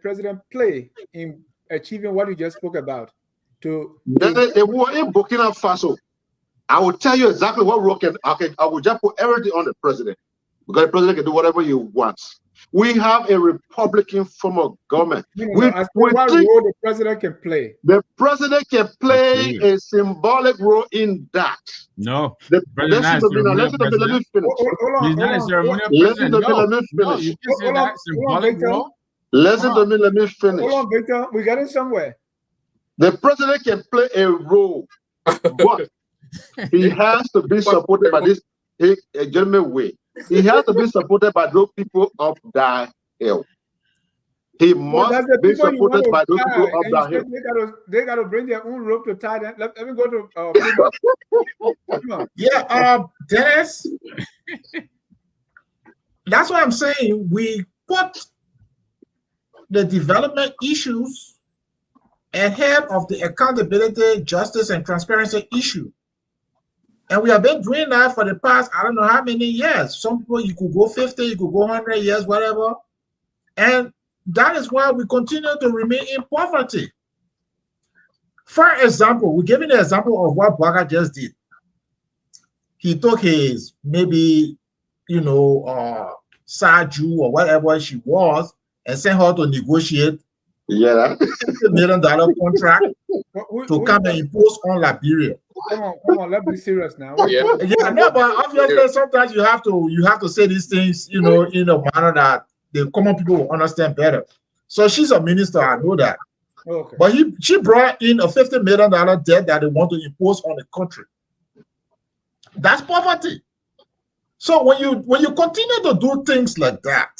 president play in achieving what you just spoke about? They were in Burkina Faso. I will tell you exactly what role I will just put everything on the president. Because the president can do whatever he wants. We have a Republican form of government. What role the president can play? The president can play a symbolic role in that. No. Listen to me now. Let me finish. He's not a ceremonial president. Let me finish. You can say that symbolic role. Listen to me. Let me finish. Hold on, Victor. We got it somewhere. The president can play a role, but he has to be supported by this gentleman way. He has to be supported by those people up that hill. He must be supported by those people up that hill. They got to bring their own rope to tie them. Let me go to. Dennis. That's what I'm saying. We put the development issues ahead of the accountability, justice, and transparency issue. And we have been doing that for the past, I don't know how many years. Some people, you could go 50, you could go 100 years, whatever. And that is why we continue to remain in poverty. For example, we're giving the example of what Baga just did. He took his, maybe, Saju or whatever she was, and sent her to negotiate $50 million contract to come and impose on Liberia. Come on, let's be serious now. No, but obviously sometimes you have to say these things, in a manner that the common people will understand better. So she's a minister, I know that. Okay. But she brought in a $50 million debt that they want to impose on the country. That's poverty. So when you continue to do things like that,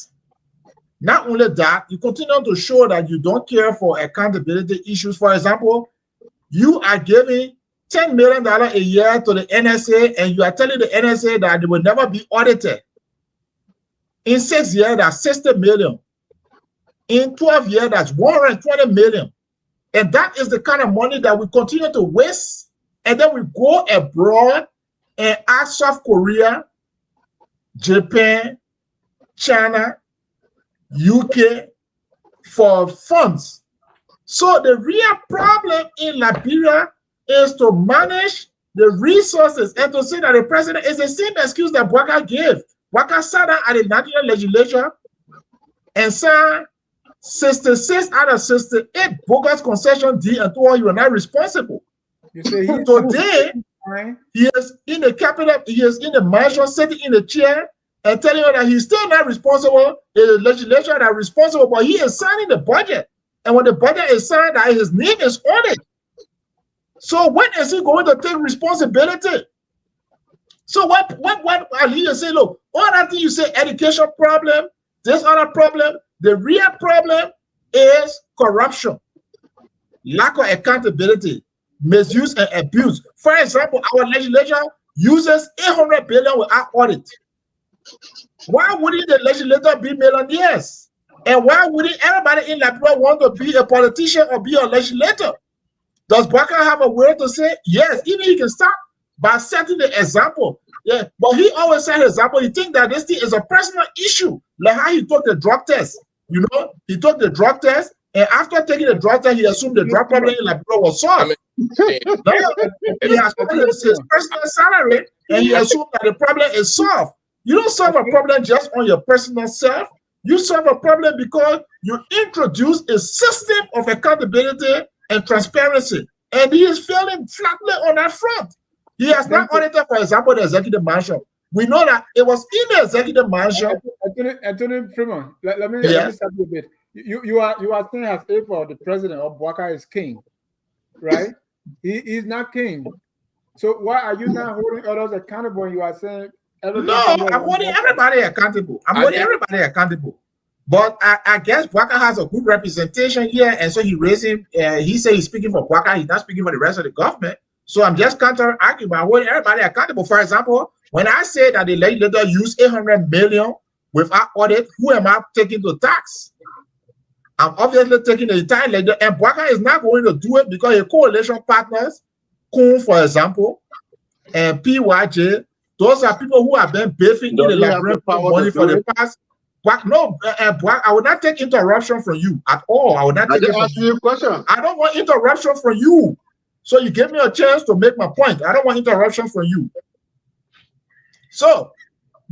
not only that, you continue to show that you don't care for accountability issues. For example, you are giving $10 million a year to the NSA, and you are telling the NSA that they will never be audited. In 6 years, that's $60 million. In 12 years, that's 120 million. And that is the kind of money that we continue to waste. And then we go abroad and ask South Korea, Japan, China, UK for funds. So the real problem in Liberia is to manage the resources and to say that the president is the same excuse that Bwaka gave. Bwaka sat down at the national legislature and signed 66 out of 68 bogus concession deal and told you are not responsible. You say today he is in the capital, he is in the mansion, sitting in the chair and telling you that he's still not responsible. The legislature that responsible, but he is signing the budget. And when the budget is signed, that his name is on it. So when is he going to take responsibility? So what Ali is saying, look, all that thing you say, education problem, this other problem, the real problem is corruption, lack of accountability, misuse and abuse. For example, our legislature uses 800 billion without audit. Why wouldn't the legislator be millionaires? And why wouldn't everybody in Liberia want to be a politician or be a legislator? Does Bwaka have a word to say? Yes, even he can start by setting the example. Yeah, but he always set an example. He thinks that this thing is a personal issue, like how he took the drug test. You know, he took the drug test, and after taking the drug test, he assumed the drug problem in Liberia was solved. Now, he has his personal salary, and he assumed that the problem is solved. You don't solve a problem just on your personal self. You solve a problem because you introduce a system of accountability and transparency, and he is failing flatly on that front. He has not audited, for example, the executive mansion. We know that it was in the executive mansion. Anthony Freeman, let me stop you a bit. You are saying as if the president of Bwaka is king, right? He is not king. So why are you not holding others accountable when you are saying? No, I'm holding everybody accountable. I'm holding everybody accountable. But I guess Bwaka has a good representation here, and so he said he's speaking for Bwaka. He's not speaking for the rest of the government. So I'm just counter-arguing by holding everybody accountable. For example, when I say that the legislator used 800 million without audit, who am I taking to tax? I'm obviously taking the entire legislature, and Bwaka is not going to do it because his coalition partners, Kun, for example, and PYJ, those are people who have been bathing in the Liberian money for the past. No, I will not take interruption from you at all. I will not take it from you. I don't want interruption from you. So you gave me a chance to make my point. I don't want interruption from you. So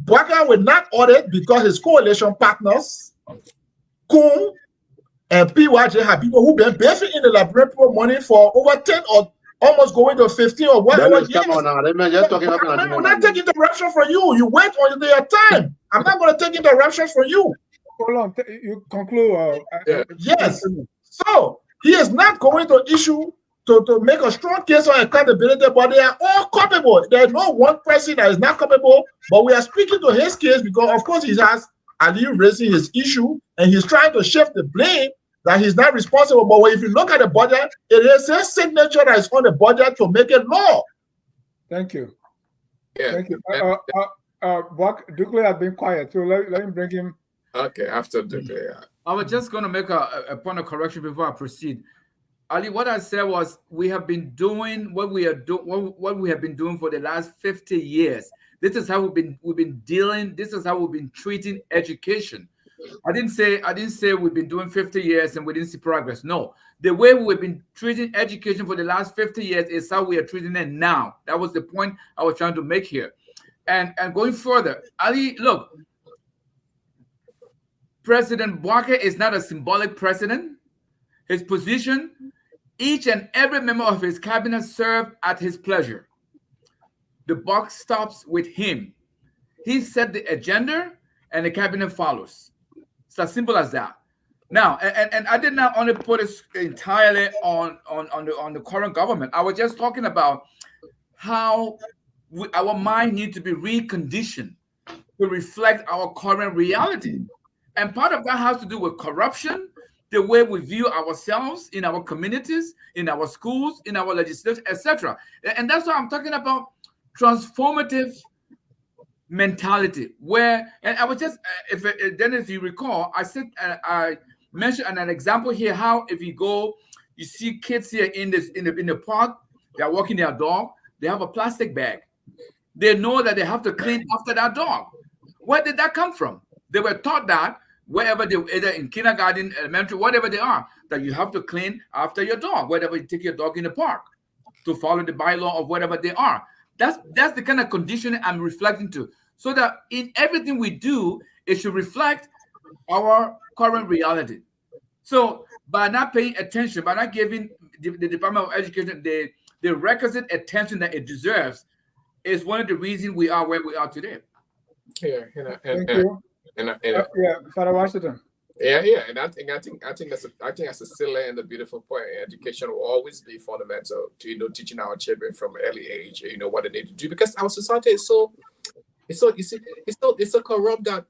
Bwaka will not audit because his coalition partners, Kun and PYJ, have people who've been bathing in the Liberian money for over 10 or almost going to 15 or whatever years. Come on now. I'm not taking interruption from you. You wait until your time. I'm not going to take interruptions from you. Hold on. You conclude. Yes. So he is not going to issue to make a strong case on accountability, but they are all culpable. There's no one person that is not culpable, but we are speaking to his case because, of course, he has Ali raising his issue, and he's trying to shift the blame that he's not responsible. But if you look at the budget, it is his signature that is on the budget to make it law. Thank you. Yeah. Thank you. Dukley has been quiet, so let me bring him. Okay, after Dukley. Yeah. I was just going to make a point of correction before I proceed. Ali, what I said was we have been doing what we have been doing for the last 50 years. This is how we've been dealing. This is how we've been treating education. I didn't say we've been doing 50 years and we didn't see progress. No, the way we've been treating education for the last 50 years is how we are treating it now. That was the point I was trying to make here. And going further, Ali, look, President Bwaka is not a symbolic president. His position, each and every member of his cabinet served at his pleasure. The buck stops with him. He set the agenda and the cabinet follows. It's as simple as that. Now, and I did not only put it entirely on the current government. I was just talking about how our mind needs to be reconditioned to reflect our current reality. And part of that has to do with corruption, the way we view ourselves in our communities, in our schools, in our legislature, etc. And that's why I'm talking about transformative mentality. Where, and I was just, if you recall, I said mention an example here how if you go, you see kids here in the park, they are walking their dog, they have a plastic bag. They know that they have to clean after that dog. Where did that come from? They were taught that wherever they, either in kindergarten, elementary, whatever they are, that you have to clean after your dog, wherever you take your dog in the park, to follow the bylaw of whatever they are. That's the kind of conditioning I'm reflecting to. So that in everything we do, it should reflect our current reality. So by not paying attention, by not giving the Department of Education the requisite attention that it deserves, is one of the reasons we are where we are today. Yeah, Thank you. Yeah, Father Washington. Yeah, and I think that's a silly and a beautiful point. Education will always be fundamental to teaching our children from early age, what they need to do, because our society is so corrupt that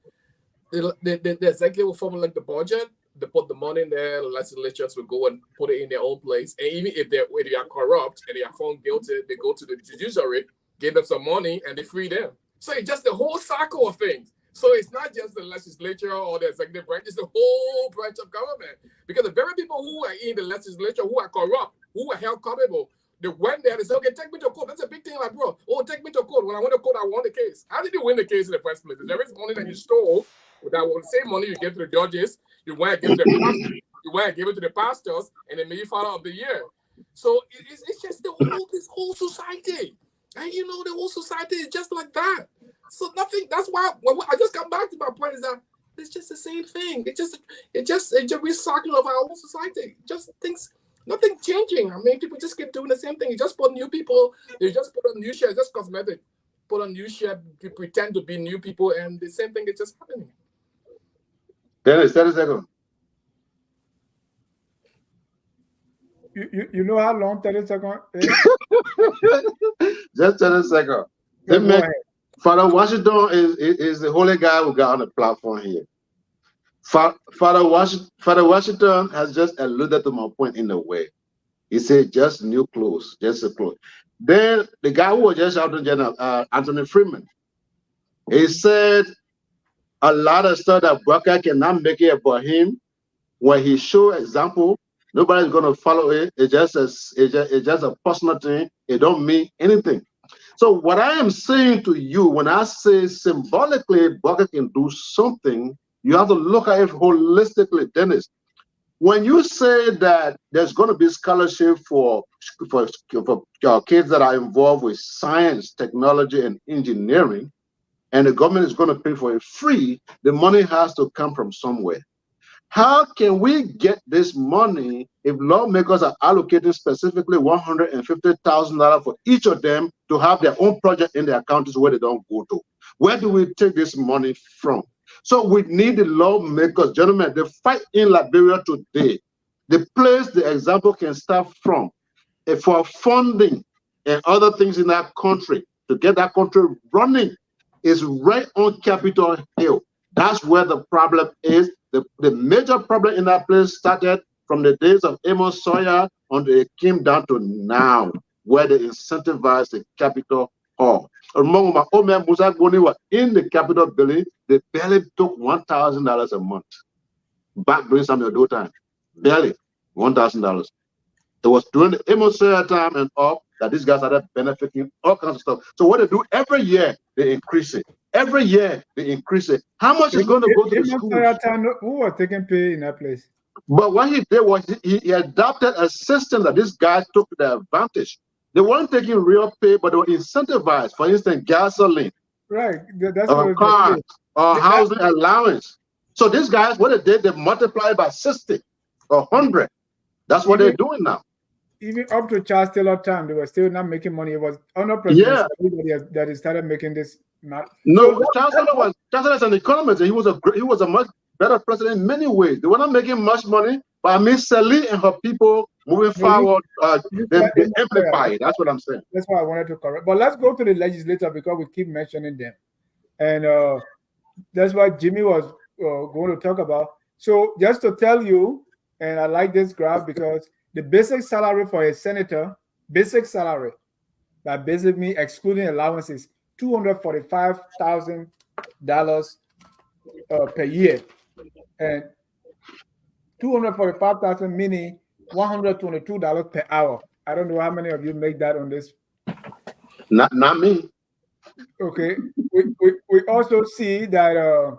the executive will formulate the budget, they put the money in there, the legislatures will go and put it in their own place, and even if they are corrupt and they are found guilty, they go to the judiciary, give them some money, and they free them. So it's just the whole cycle of things. So it's not just the legislature or the executive branch, it's the whole branch of government. Because the very people who are in the legislature, who are corrupt, who are held culpable, they went there and said, okay, take me to court. That's a big thing, like, bro. Oh, take me to court. When I went to court, I won the case. How did you win the case in the first place? There is money that you stole, that was the same money you gave to the judges, you went and gave to the pastors, you went and gave it to the pastors, and then maybe Father of the Year. So it's just this whole society. And the whole society is just like that. So nothing. That's why I just come back to my point is that it's just the same thing. It's just recycling of our whole society. Just things, nothing changing. I mean, people just keep doing the same thing. You just put new people. They just put on new share. Just cosmetic. Put on new share. Pretend to be new people, and the same thing is just happening. Dennis, 30 seconds. You know how long 30 seconds is? Just 30 seconds. Father Washington is the holy guy we got on the platform here. Father Washington has just alluded to my point in a way. He said just new clothes, just a clothes. Then the guy who was just shouting, General Anthony Freeman, he said a lot of stuff that Barker cannot make it about him. When he show example, nobody's gonna follow it. It's just a personal thing. It don't mean anything. So what I am saying to you, when I say symbolically Barker can do something, you have to look at it holistically, Dennis. When you say that there's going to be scholarship for kids that are involved with science, technology, and engineering, and the government is going to pay for it free, the money has to come from somewhere. How can we get this money if lawmakers are allocating specifically $150,000 for each of them to have their own project in their counties where they don't go to? Where do we take this money from? So we need the lawmakers, gentlemen, the fight in Liberia today, the place the example can start from for funding and other things in that country to get that country running is right on Capitol Hill. That's where the problem is. The major problem in that place started from the days of Amos Sawyer until it came down to now, where they incentivized the Capitol Hall. Remember, my old man Musa Goni was in the Capitol building. They barely took $1,000 a month back during some of the time. Barely $1,000. It was during the Amos Sawyer time and up that these guys started benefiting all kinds of stuff. So what they do every year, they increase it. Every year they increase it. How much is going to go to the schools? Who was taking pay in that place? But what he did was he adopted a system that this guy took to their advantage. They weren't taking real pay, but they were incentivized. For instance, gasoline, right? That's or cars, or housing allowance. So these guys, what they did, they multiplied by 60 or 100. That's what they're doing now. Even up to Charles Taylor time, they were still not making money. It was under President that he started making this. No, Charles Taylor was an economist. He was a much better president in many ways. They were not making much money, but I mean, Sally and her people moving forward, they amplify it. That's what I'm saying. That's why I wanted to correct. But let's go to the legislature because we keep mentioning them, and that's what Jimmy was going to talk about. So just to tell you, and I like this graph because the basic salary for a senator, basic salary, that basically excluding allowances, $245,000 per year, and $245,000 meaning $122 per hour. I don't know how many of you make that on this. Not me. Okay. We also see that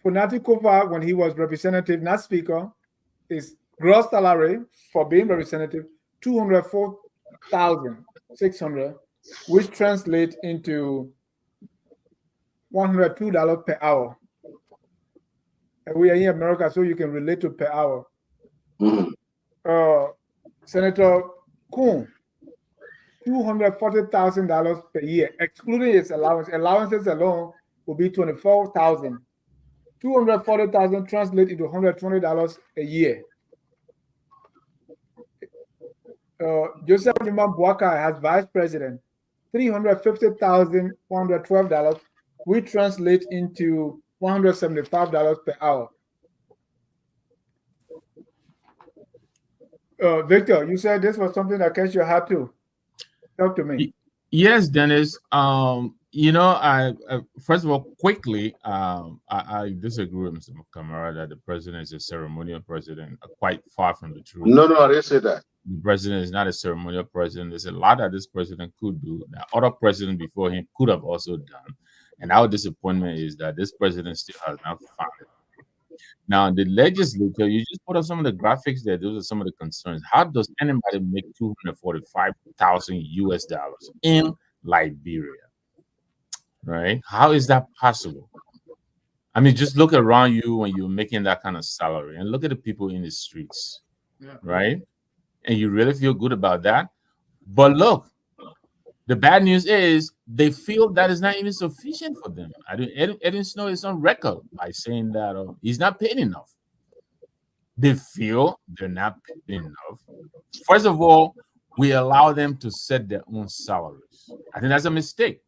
Funati Kofa, when he was representative, not speaker, his gross salary for being representative $204,600, which translates into $102 per hour. And we are in America, so you can relate to per hour. Senator Kuhn, $240,000 per year, excluding his allowance. Allowances alone will be $24,000. $240,000 translate into $120 a year. Joseph Liman Boakai has vice president, $350,112, which translates into $175 per hour. Victor, you said this was something that Ketch had to talk to me. Yes, Dennis. You know, I first of all, quickly, I disagree with Mr. Kamara that the president is a ceremonial president. Quite far from the truth. No, I didn't say that. The president is not a ceremonial president. There's a lot that this president could do that other president before him could have also done. And our disappointment is that this president still has not found it. Now, the legislature, you just put up some of the graphics there. Those are some of the concerns. How does anybody make $245,000 in Liberia? Right? How is that possible? I mean, just look around you when you're making that kind of salary and look at the people in the streets, right? And you really feel good about that. But look, the bad news is they feel that is not even sufficient for them. Edwin Snow is on record by saying that he's not paid enough. They feel they're not paid enough. First of all, we allow them to set their own salaries. I think that's a mistake.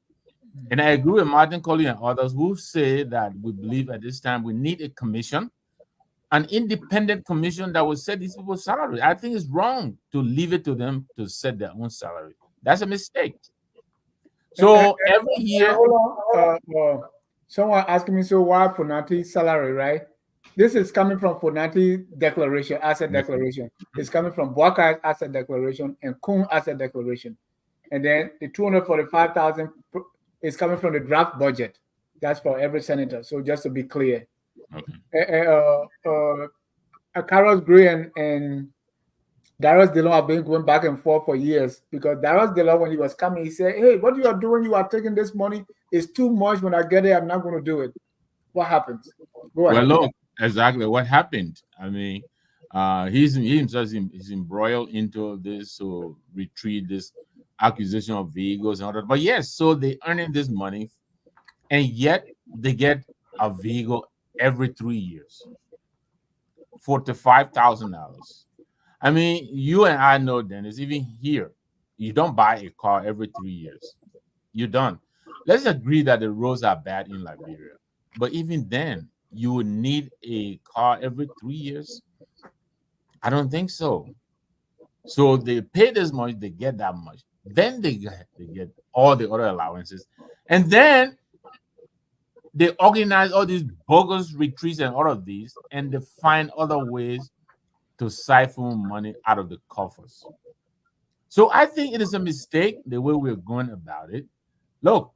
And I agree with Martin Colley and others who say that we believe at this time we need a commission, an independent commission that will set these people's salary. I think it's wrong to leave it to them to set their own salary. That's a mistake. So every year, someone asking me, so why Funati salary, right? This is coming from Funati declaration, asset declaration. It's coming from Boakai's asset declaration and Kuhn asset declaration. And then the 245,000 is coming from the draft budget. That's for every senator. So just to be clear. Carlos Gray and Darius Dillon have been going back and forth for years because Darius Dillon, when he was coming, he said, hey, what you are doing, you are taking this money. It's too much. When I get there, I'm not going to do it. What happens? Go ahead. Well, look, exactly what happened. I mean, he himself is embroiled into this so retreat, this acquisition of vehicles and all that. But yes, so they earning this money, and yet they get a vehicle every 3 years, $45,000. I mean, you and I know, Dennis, even here, you don't buy a car every 3 years. You don't. Let's agree that the roads are bad in Liberia, but even then, you would need a car every 3 years. I don't think so. So they pay this much, they get that much. Then they get all the other allowances. And then they organize all these bogus retreats and all of these, and they find other ways to siphon money out of the coffers. So I think it is a mistake the way we're going about it. Look,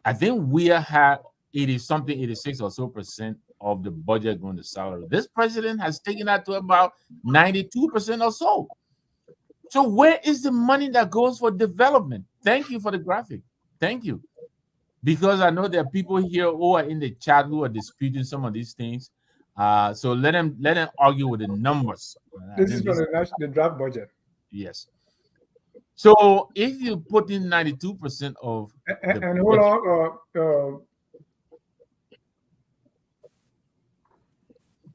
I think we have 86 or so percent of the budget going to salary. This president has taken that to about 92% or so. So where is the money that goes for development? Thank you for the graphic. Thank you. Because I know there are people here who are in the chat who are disputing some of these things. So let them argue with the numbers. This is from the draft budget. Yes. So if you put in 92% of and hold on,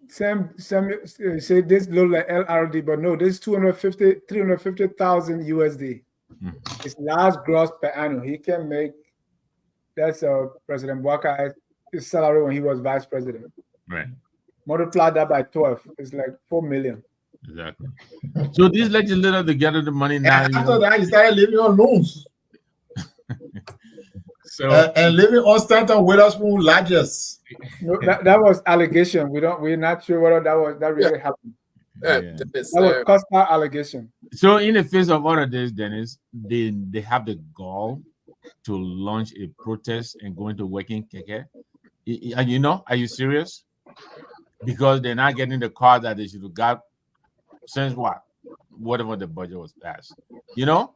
Sam say this look like LRD, but no, this is 350,000 USD. It's last gross per annum. He can make that's President Boakai's salary when he was vice president. Right. Multiply that by 12, it's like 4 million. Exactly. So these legislators, they gather the money now. And after that, he started living on loans. So and living on Stanton Witherspoon lodges. No, that was allegation. We're not sure whether that really happened. yeah. That was Costa allegation. So in the face of all of this, Dennis, they have the gall to launch a protest and go into working keke. You know, are you serious? Because they're not getting the car that they should have got since whatever the budget was passed. You know?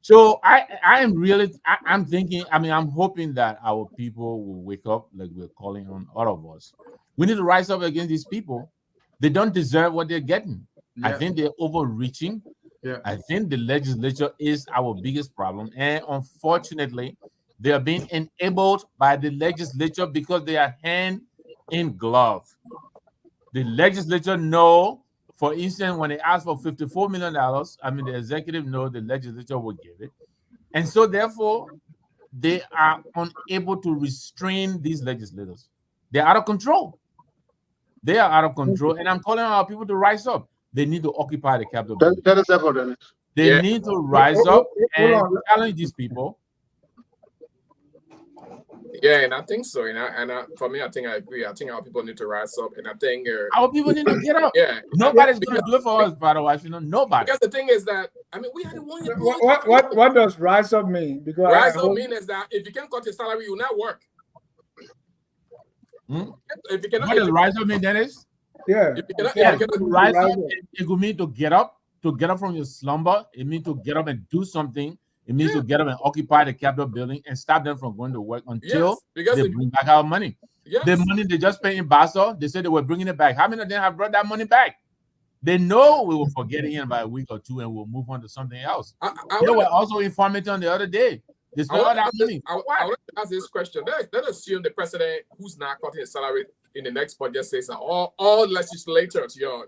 So I'm thinking, I'm hoping that our people will wake up like we're calling on all of us. We need to rise up against these people. They don't deserve what they're getting. Yeah. I think they're overreaching. Yeah. I think the legislature is our biggest problem. And unfortunately, they are being enabled by the legislature because they are hand in glove. The legislature know, for instance, when they ask for $54 million, the executive know the legislature will give it. And so therefore, they are unable to restrain these legislators. They're out of control. They are out of control. And I'm calling on our people to rise up. They need to occupy the Capitol building. They need to rise up and challenge these people. Yeah, and I think so. And for me, I think I agree. I think our people need to rise up, and I think our people need to get up. Yeah, nobody's going to do it for us, by the way. Nobody. Because the thing is that we had one. What does rise up mean? Because rise up means is that if you can cut your salary, you will not work. If you cannot, what does rise up mean, Dennis? Yeah. Rise up. It could mean to get up from your slumber. It means to get up and do something. It means to get up and occupy the Capitol building and stop them from going to work until they bring back our money. Yes. The money they just paid in Basel, they said they were bringing it back. How many of them have brought that money back? They know we will forget it in about a week or two and we'll move on to something else. They were also informing on the other day. They spent all that money. I want to ask this question. Let's assume the president who's not cutting his salary in the next budget says that all legislators, your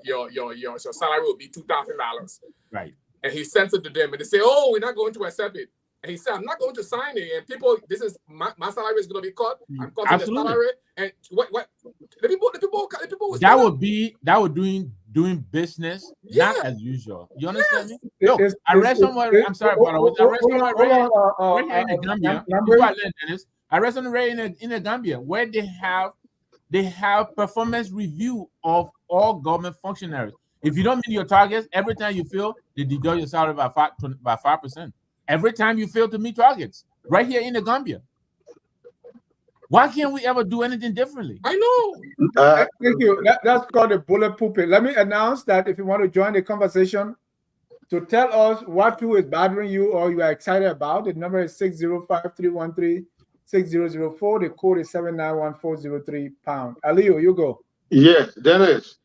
salary will be $2,000. Right. And he sends it to them, and they say, "Oh, we're not going to accept it." And he said, "I'm not going to sign it." And people, this is my salary is going to be cut. I'm cutting the salary. And what the people that would doing business not as usual. You understand me? Yo, I read somewhere. I'm sorry, but I read somewhere right here in the Gambia. I read something right in the Gambia where they have performance review of all government functionaries. If you don't meet your targets, every time you fail, they deduct your salary by 5%. Every time you fail to meet targets, right here in the Gambia. Why can't we ever do anything differently? I know. Thank you. That's called a bullet pulpit. Let me announce that if you want to join the conversation, to tell us what tool is bothering you or you are excited about, the number is 605-313-6004. The code is 791-403#. Aliyu, you go. Yes, Dennis.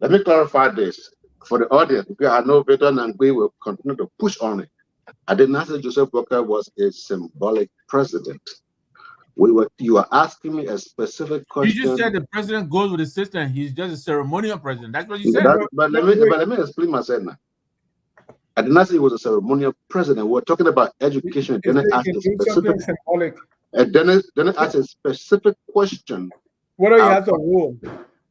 Let me clarify this for the audience, because I know veteran and we will continue to push on it. I did not say Joseph Boakai was a symbolic president. You are asking me a specific question. You just said the president goes with the system. He's just a ceremonial president. That's what you said. But let me explain myself now. I did not say he was a ceremonial president. We're talking about education. Then I asked a specific question. Whether he has a role.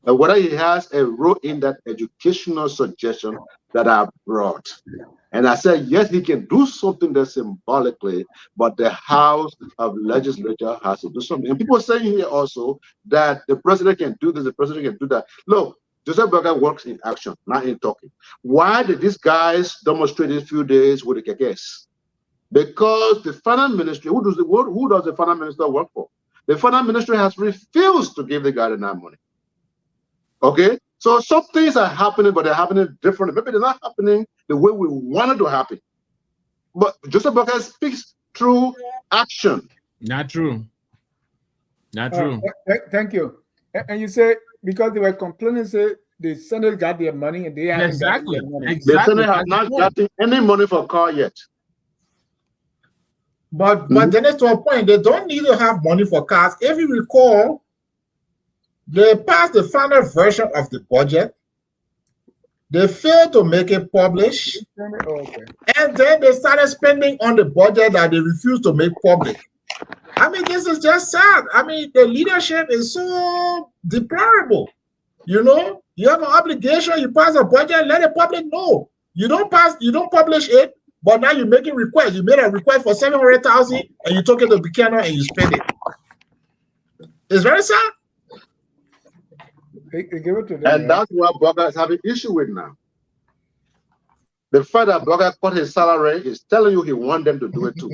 Whether he has a role in that educational suggestion that I brought. And I said, yes, he can do something there symbolically, but the House of Legislature has to do something. And people are saying here also that the president can do this, the president can do that. Look, Joseph Boakai works in action, not in talking. Why did these guys demonstrate these few days with the kekes? Because the finance ministry, who does the finance minister work for? The finance ministry has refused to give the guy that money. Okay, so some things are happening, but they're happening differently. Maybe they're not happening the way we wanted to happen. But Joseph Boakai speaks through action. Not true. Not true. Thank you. And you say because they were complaining, say the Senate got their money and they haven't gotten their money. The Senate has not gotten any money for a car yet. But then it's to a point, they don't need to have money for cars. If you recall, they passed the final version of the budget. They failed to make it publish. Okay. And then they started spending on the budget that they refused to make public. I mean, this is just sad. I mean, the leadership is so deplorable. You know, you have an obligation, you pass a budget, let the public know. You don't publish it, But now you're making requests. You made a request for 700,000 and you took it to Buchanan and you spend it. It's very sad. Give it to them, And that's what Burger is having issue with now. The fact that Burger cut his salary is telling you he wants them to do it too.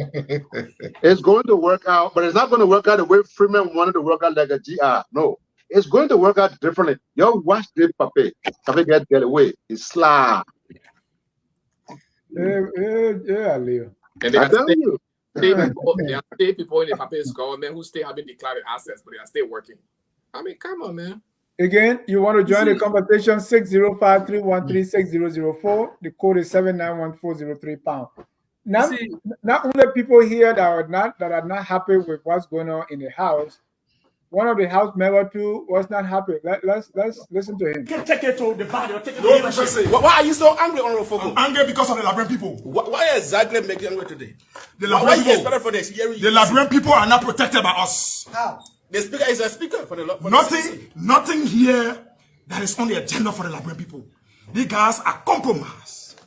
It's going to work out, but it's not going to work out the way Freeman wanted to work out like a GR. No, it's going to work out differently. You watch the papi. Papi get away. It's sly. Yeah, Leo. And they I are tell still, you. there are still people in the papi's government who still haven't declared assets, but they are still working. I mean, come on, man. Again, you want to join the conversation, 605-313-6004. The code is 791403#. Not only people here that are not happy with what's going on in the house. One of the house members too was not happy. Let's listen to him. Take it to the body. Take it No, Professor. Why are you so angry, Honorable Fogo? I'm angry because of the Liberian people. Why exactly make you angry today? The Why Liberian you people. for this? The Liberian people are not protected by us. How? The speaker is a speaker for the Nothing here that is on the agenda for the Liberian people. These guys are compromised.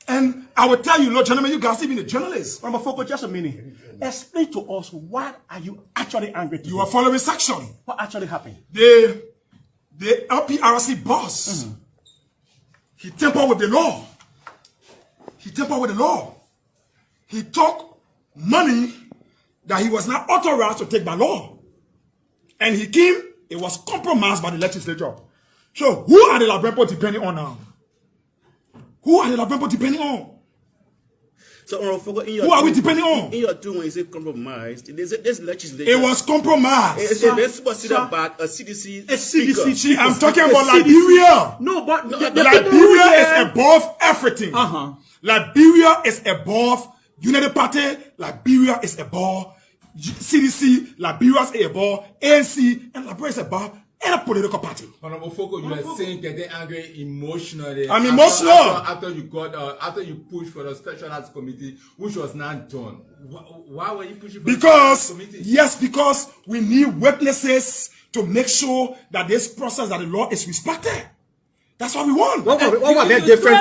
And I will tell you, Lord gentlemen, you guys, even the journalists. Honorable Fogo, just a minute. Explain to us what are you actually angry today? You are following section. What actually happened? The LPRC boss, he tampered with the law. He tampered with the law. He took money that he was not authorized to take by law. And he came, it was compromised by the legislature. So who are the Liberian people depending on now? Who are the Liberian people depending on? So, who are we depending on? In your doing, when you say compromised, this legislature. It was compromised. It's about a CDC. A CDC. I'm talking about Liberia. No, but Liberia is above everything. Liberia is above United Party. Liberia is above CDC. Liberia is above ANC, and Liberia is above any political party. Honorable Fogo, you are saying getting angry emotionally. I'm emotional. After you pushed for the special arts committee, which was not done. Why were you pushing for the special arts committee? Yes, because we need witnesses to make sure that this process, that the law is respected. That's what we want. What were they different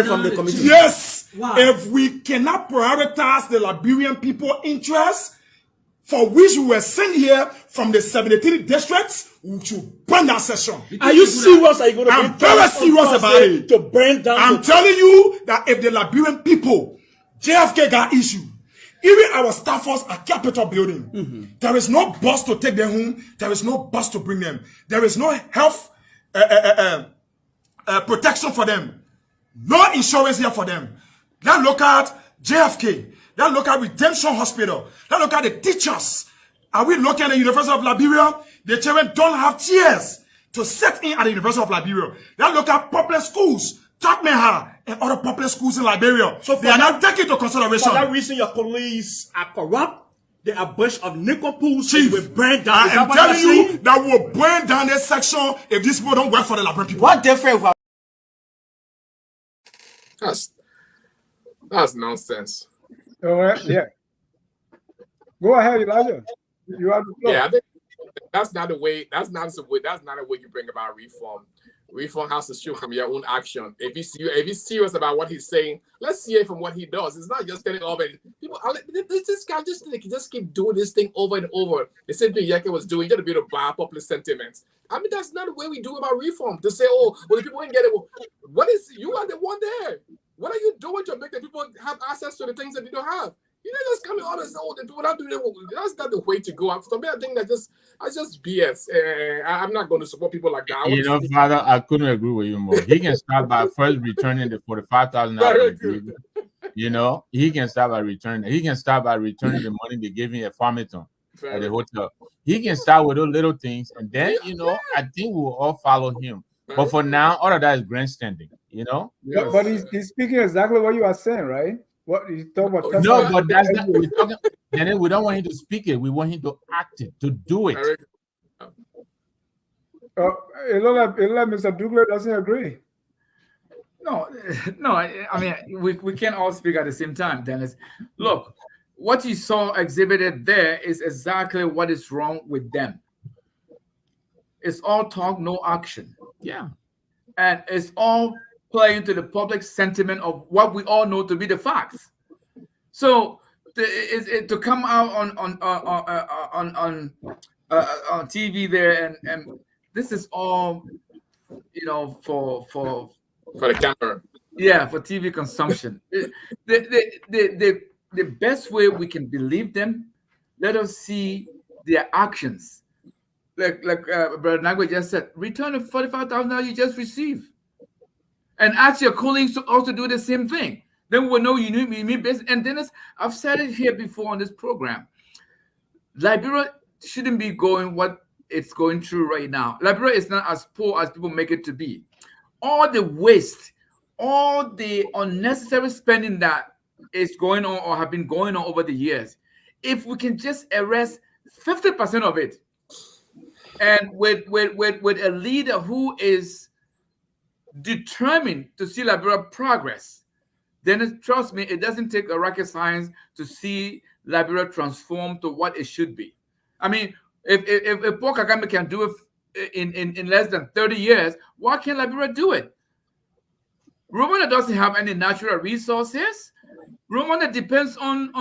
from the committee? Yes. Wow. If we cannot prioritize the Liberian people interests, for which we were sent here from the 73 districts, we should burn that session. Are you serious? Are you going to I'm very serious about it. To burn down. I'm telling you that if the Liberian people, JFK got issue, even our staff force at Capitol Building, there is no bus to take them home. There is no bus to bring them. There is no health protection for them. No insurance here for them. Now look at JFK. Now look at Redemption Hospital. Now look at the teachers. Are we looking at the University of Liberia? The children don't have chairs to sit in at the University of Liberia. Now look at public schools, Takmeha, and other public schools in Liberia. So they are not taken into consideration. For that reason, your police are corrupt. They are a bunch of nicopoos. Chief, will burn down. I am telling you that we will burn down this section if these people don't work for the Liberian people. What difference? That's nonsense. All right, yeah. Go ahead, Elijah. You have the floor. Yeah, I think that's not the way. That's not a way you bring about reform. Reform has to show from your own action. If he's serious about what he's saying, let's see it from what he does. It's not just getting over it. People, this guy just keep doing this thing over and over. The same thing Yeke was doing, just a bit of buy popular sentiments. I mean, that's not the way we do about reform. To say, oh, well, the people didn't get it. What is you are the one there? What are you doing to make the people have access to the things that they don't have? You know, just coming on and say, oh, the people not doing it. That's not the way to go. For me, I think that's just BS. I'm not going to support people like that. You know, Father, I couldn't agree with you more. He can start by first returning the $45,000. You know, he can start by returning. He can start by returning the money they gave him at Farmington at the hotel. He can start with those little things, and then I think we'll all follow him. But for now, all of that is grandstanding. You know. Yes. But he's speaking exactly what you are saying, right? What you talk about? No, but that's not. We're talking, and then we don't want him to speak it. We want him to act it, to do it. It look like Mr. Douglas doesn't agree. No. I mean, we can't all speak at the same time, Dennis. Look, what you saw exhibited there is exactly what is wrong with them. It's all talk, no action. Yeah. And it's all play into the public sentiment of what we all know to be the facts. So to come out on TV there and this is all, you know, for the camera. Yeah, for TV consumption. The best way we can believe them, let us see their actions. Like Brother Nagwe just said, return the $45,000 you just received, and ask your colleagues to also do the same thing. Then we'll know you need business. And Dennis, I've said it here before on this program. Liberia shouldn't be going what it's going through right now. Liberia is not as poor as people make it to be. All the waste, all the unnecessary spending that is going on or have been going on over the years, if we can just arrest 50% of it, and with a leader who is determined to see Liberia progress, then trust me, it doesn't take a rocket science to see Liberia transform to what it should be. I mean, if Paul Kagame can do it in less than 30 years, why can't Liberia do it? Rwanda doesn't have any natural resources. Rwanda depends on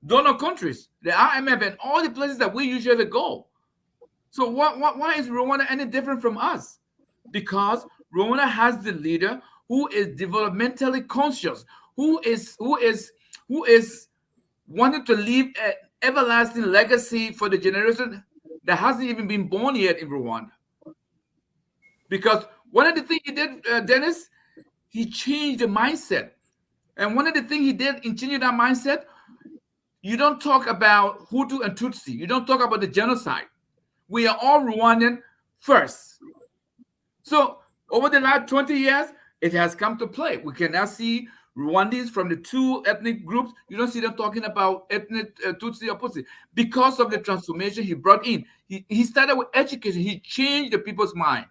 donor countries, the IMF, and all the places that we usually go. So why is Rwanda any different from us? Because Rwanda has the leader who is developmentally conscious, who is wanting to leave an everlasting legacy for the generation that hasn't even been born yet in Rwanda. Because one of the things he did, Dennis, he changed the mindset. And one of the things he did in changing that mindset, you don't talk about Hutu and Tutsi. You don't talk about the genocide. We are all Rwandan first. So over the last 20 years, it has come to play. We can now see Rwandans from the two ethnic groups. You don't see them talking about ethnic Tutsi or Tutsi because of the transformation he brought in. He started with education. He changed the people's mind.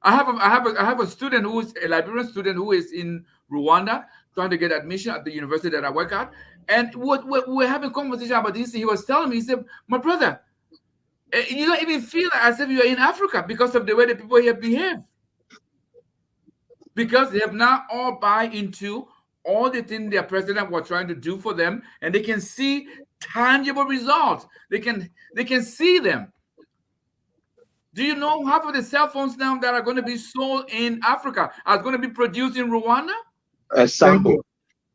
I have a student who is a Liberian student who is in Rwanda trying to get admission at the university that I work at, and we're having a conversation about this. He was telling me, he said, "My brother, you don't even feel as if you are in Africa because of the way the people here behave, because they have now all buy into all the things their president was trying to do for them, and they can see tangible results. They can see them." Do you know half of the cell phones now that are going to be sold in Africa are going to be produced in Rwanda? Assembled.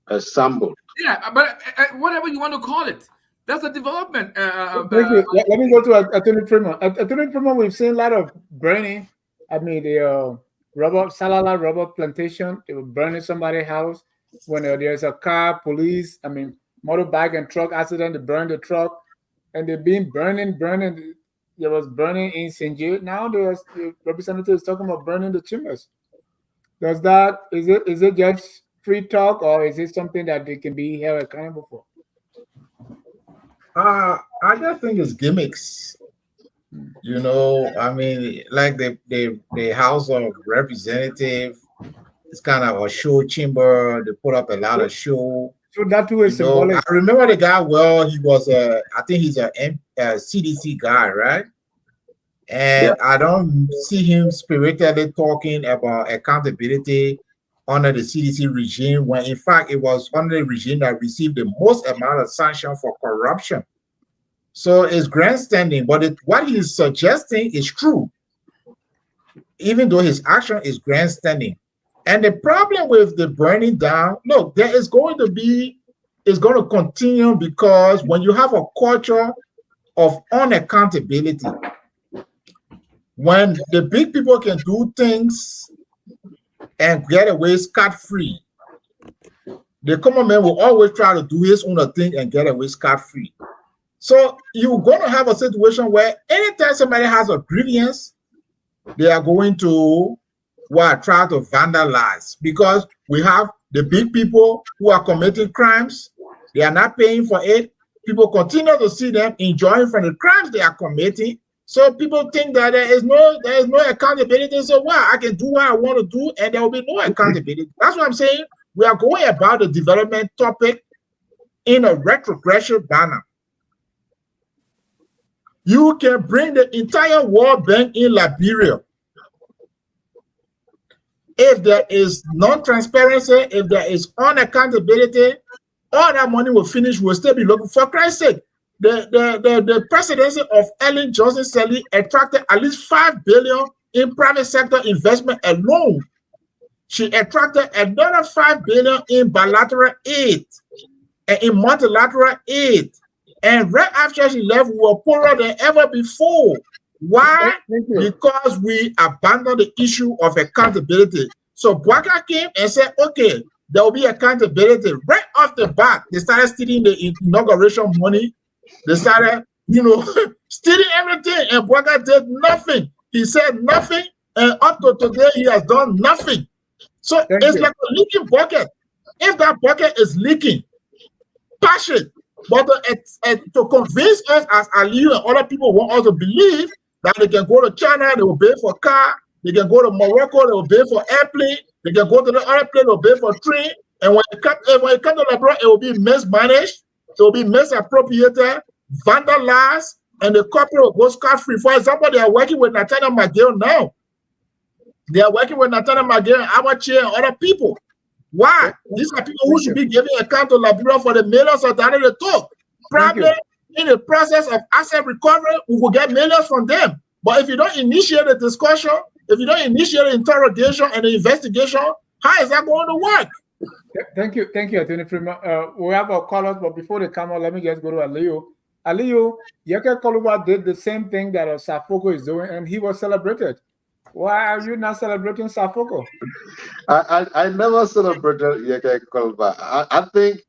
Yeah, but whatever you want to call it, that's a development. Thank you. Let me go to Attorney Freeman. Attorney Freeman, we've seen a lot of burning. I mean, the Salala rubber plantation, they were burning somebody's house. When there's a car, police, I mean, motorbike and truck accident, they burned the truck, and they've been burning. There was burning in St. Jude. Now the representative is talking about burning the chambers. Is it just free talk, or is it something that they can be held accountable for? I just think it's gimmicks. You know, I mean, like the House of Representatives, it's kind of a show chamber. They put up a lot of show. So that too is symbolic. I remember the guy well. He was I think he's a CDC guy, right? And yeah. I don't see him spiritedly talking about accountability under the CDC regime, when in fact it was under the regime that received the most amount of sanction for corruption. So it's grandstanding, but what he's suggesting is true, even though his action is grandstanding. And the problem with the burning down, look, there is going to continue, because when you have a culture of unaccountability, when the big people can do things and get away scot-free, the common man will always try to do his own thing and get away scot-free. So you're going to have a situation where anytime somebody has a grievance, they are going to try to vandalize, because we have the big people who are committing crimes. They are not paying for it. People continue to see them enjoying from the crimes they are committing. So people think that there is no accountability. So I can do what I want to do, and there will be no accountability. That's what I'm saying. We are going about the development topic in a retrogressive manner. You can bring the entire World Bank in Liberia. if there is non-transparency, if there is unaccountability, all that money will finish, will still be looking. For Christ's sake, the presidency of Ellen Johnson Sirleaf attracted at least $5 billion in private sector investment alone. She attracted another $5 billion in bilateral aid and in multilateral aid. And right after she left, we were poorer than ever before. Why? Because we abandoned the issue of accountability. So Bwaka came and said, okay, there will be accountability. Right off the bat, they started stealing the inauguration money. They started, stealing everything, and Bwaka did nothing. He said nothing, and up to today, he has done nothing. So it's like a leaking bucket. If that bucket is leaking, patch it. But to convince us as Aliyu and other people want us to believe that they can go to China, they will pay for car, they can go to Morocco, they will pay for airplane, they can go to the other place, they will pay for train, and when it comes to Labrador, it will be mismanaged, it will be misappropriated, vandalized, and the corporate will go scot-free. For example, they are working with Nathaniel McGill now. They are working with Nathaniel McGill, Amache, and other people. Why? These are people who should be giving account to Liberia for the millions of dollars they took. Probably in the process of asset recovery, we will get millions from them. But if you don't initiate the discussion, if you don't initiate the interrogation and the investigation, how is that going to work? Thank you, Attorney Freeman. We have our callers, but before they come on, let me just go to Aliyu. Aliyu, Yeke Koluba did the same thing that Safoko is doing, and he was celebrated. Why are you not celebrating Safoko? I never celebrated Yeke Kolba. I think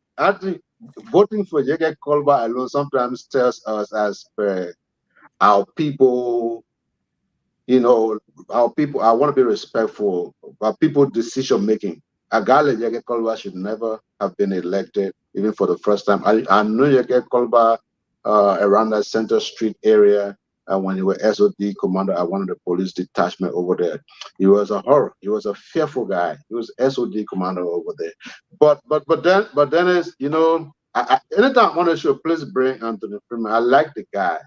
voting for Yeke Kolba alone sometimes tells us as per our people, our people, I want to be respectful, but people decision making. A guy like Yeke Kolba should never have been elected, even for the first time. I know Yeke Kolba around that Center Street area. When he was SOD commander at one of the police detachment over there, he was a horror. He was a fearful guy. He was SOD commander over there. But then is anytime I want to show, please bring Anthony Freeman. I like the guy.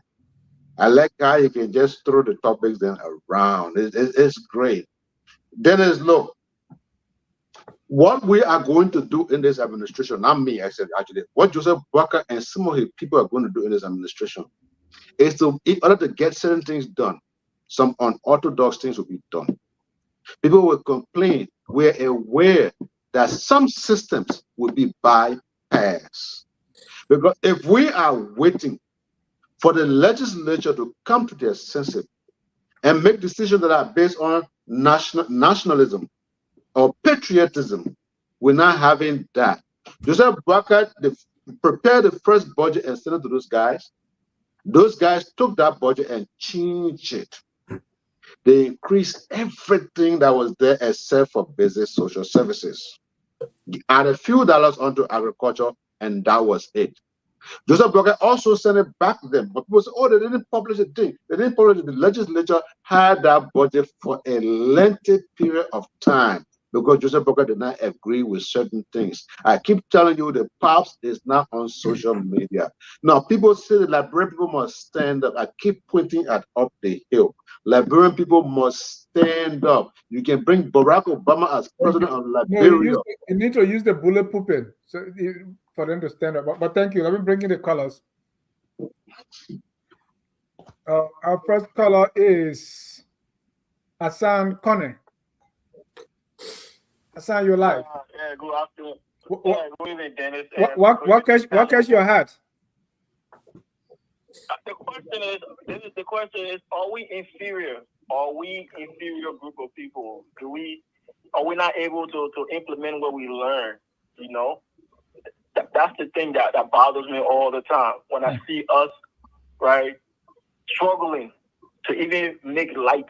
I like how he can just throw the topics then around. It's great. Then is look, what we are going to do in this administration. Not me, I said actually. What Joseph Bwaka and some of his people are going to do in this administration is to, in order to get certain things done, some unorthodox things will be done. People will complain. We're aware that some systems will be bypassed. Because if we are waiting for the legislature to come to their senses and make decisions that are based on nationalism or patriotism, we're not having that. Joseph Bwaka prepared the first budget and sent it to those guys. Those guys took that budget and changed it. They increased everything that was there except for basic social services. Add a few dollars onto agriculture, and that was it. Joseph Bwaka also sent it back to them. But people say, oh, they didn't publish a thing. They didn't publish it. The legislature had that budget for a lengthy period of time because Joseph Bwaka did not agree with certain things. I keep telling you, the POPs is not on social media. Now, people say the Liberian people must stand up. I keep pointing at up the hill. Liberian people must stand up. You can bring Barack Obama as president of Liberia. No, you need to use the bullet pulpit for them to stand up. But thank you. Let me bring in the colors. Our first caller is Hassan Kone. Hassan, you're live. Yeah, good afternoon. Good evening, Dennis. What catch your hat? The question is, are we inferior? Are we inferior group of people? Are we not able to implement what we learn? That's the thing that bothers me all the time when I see us, right, struggling to even make light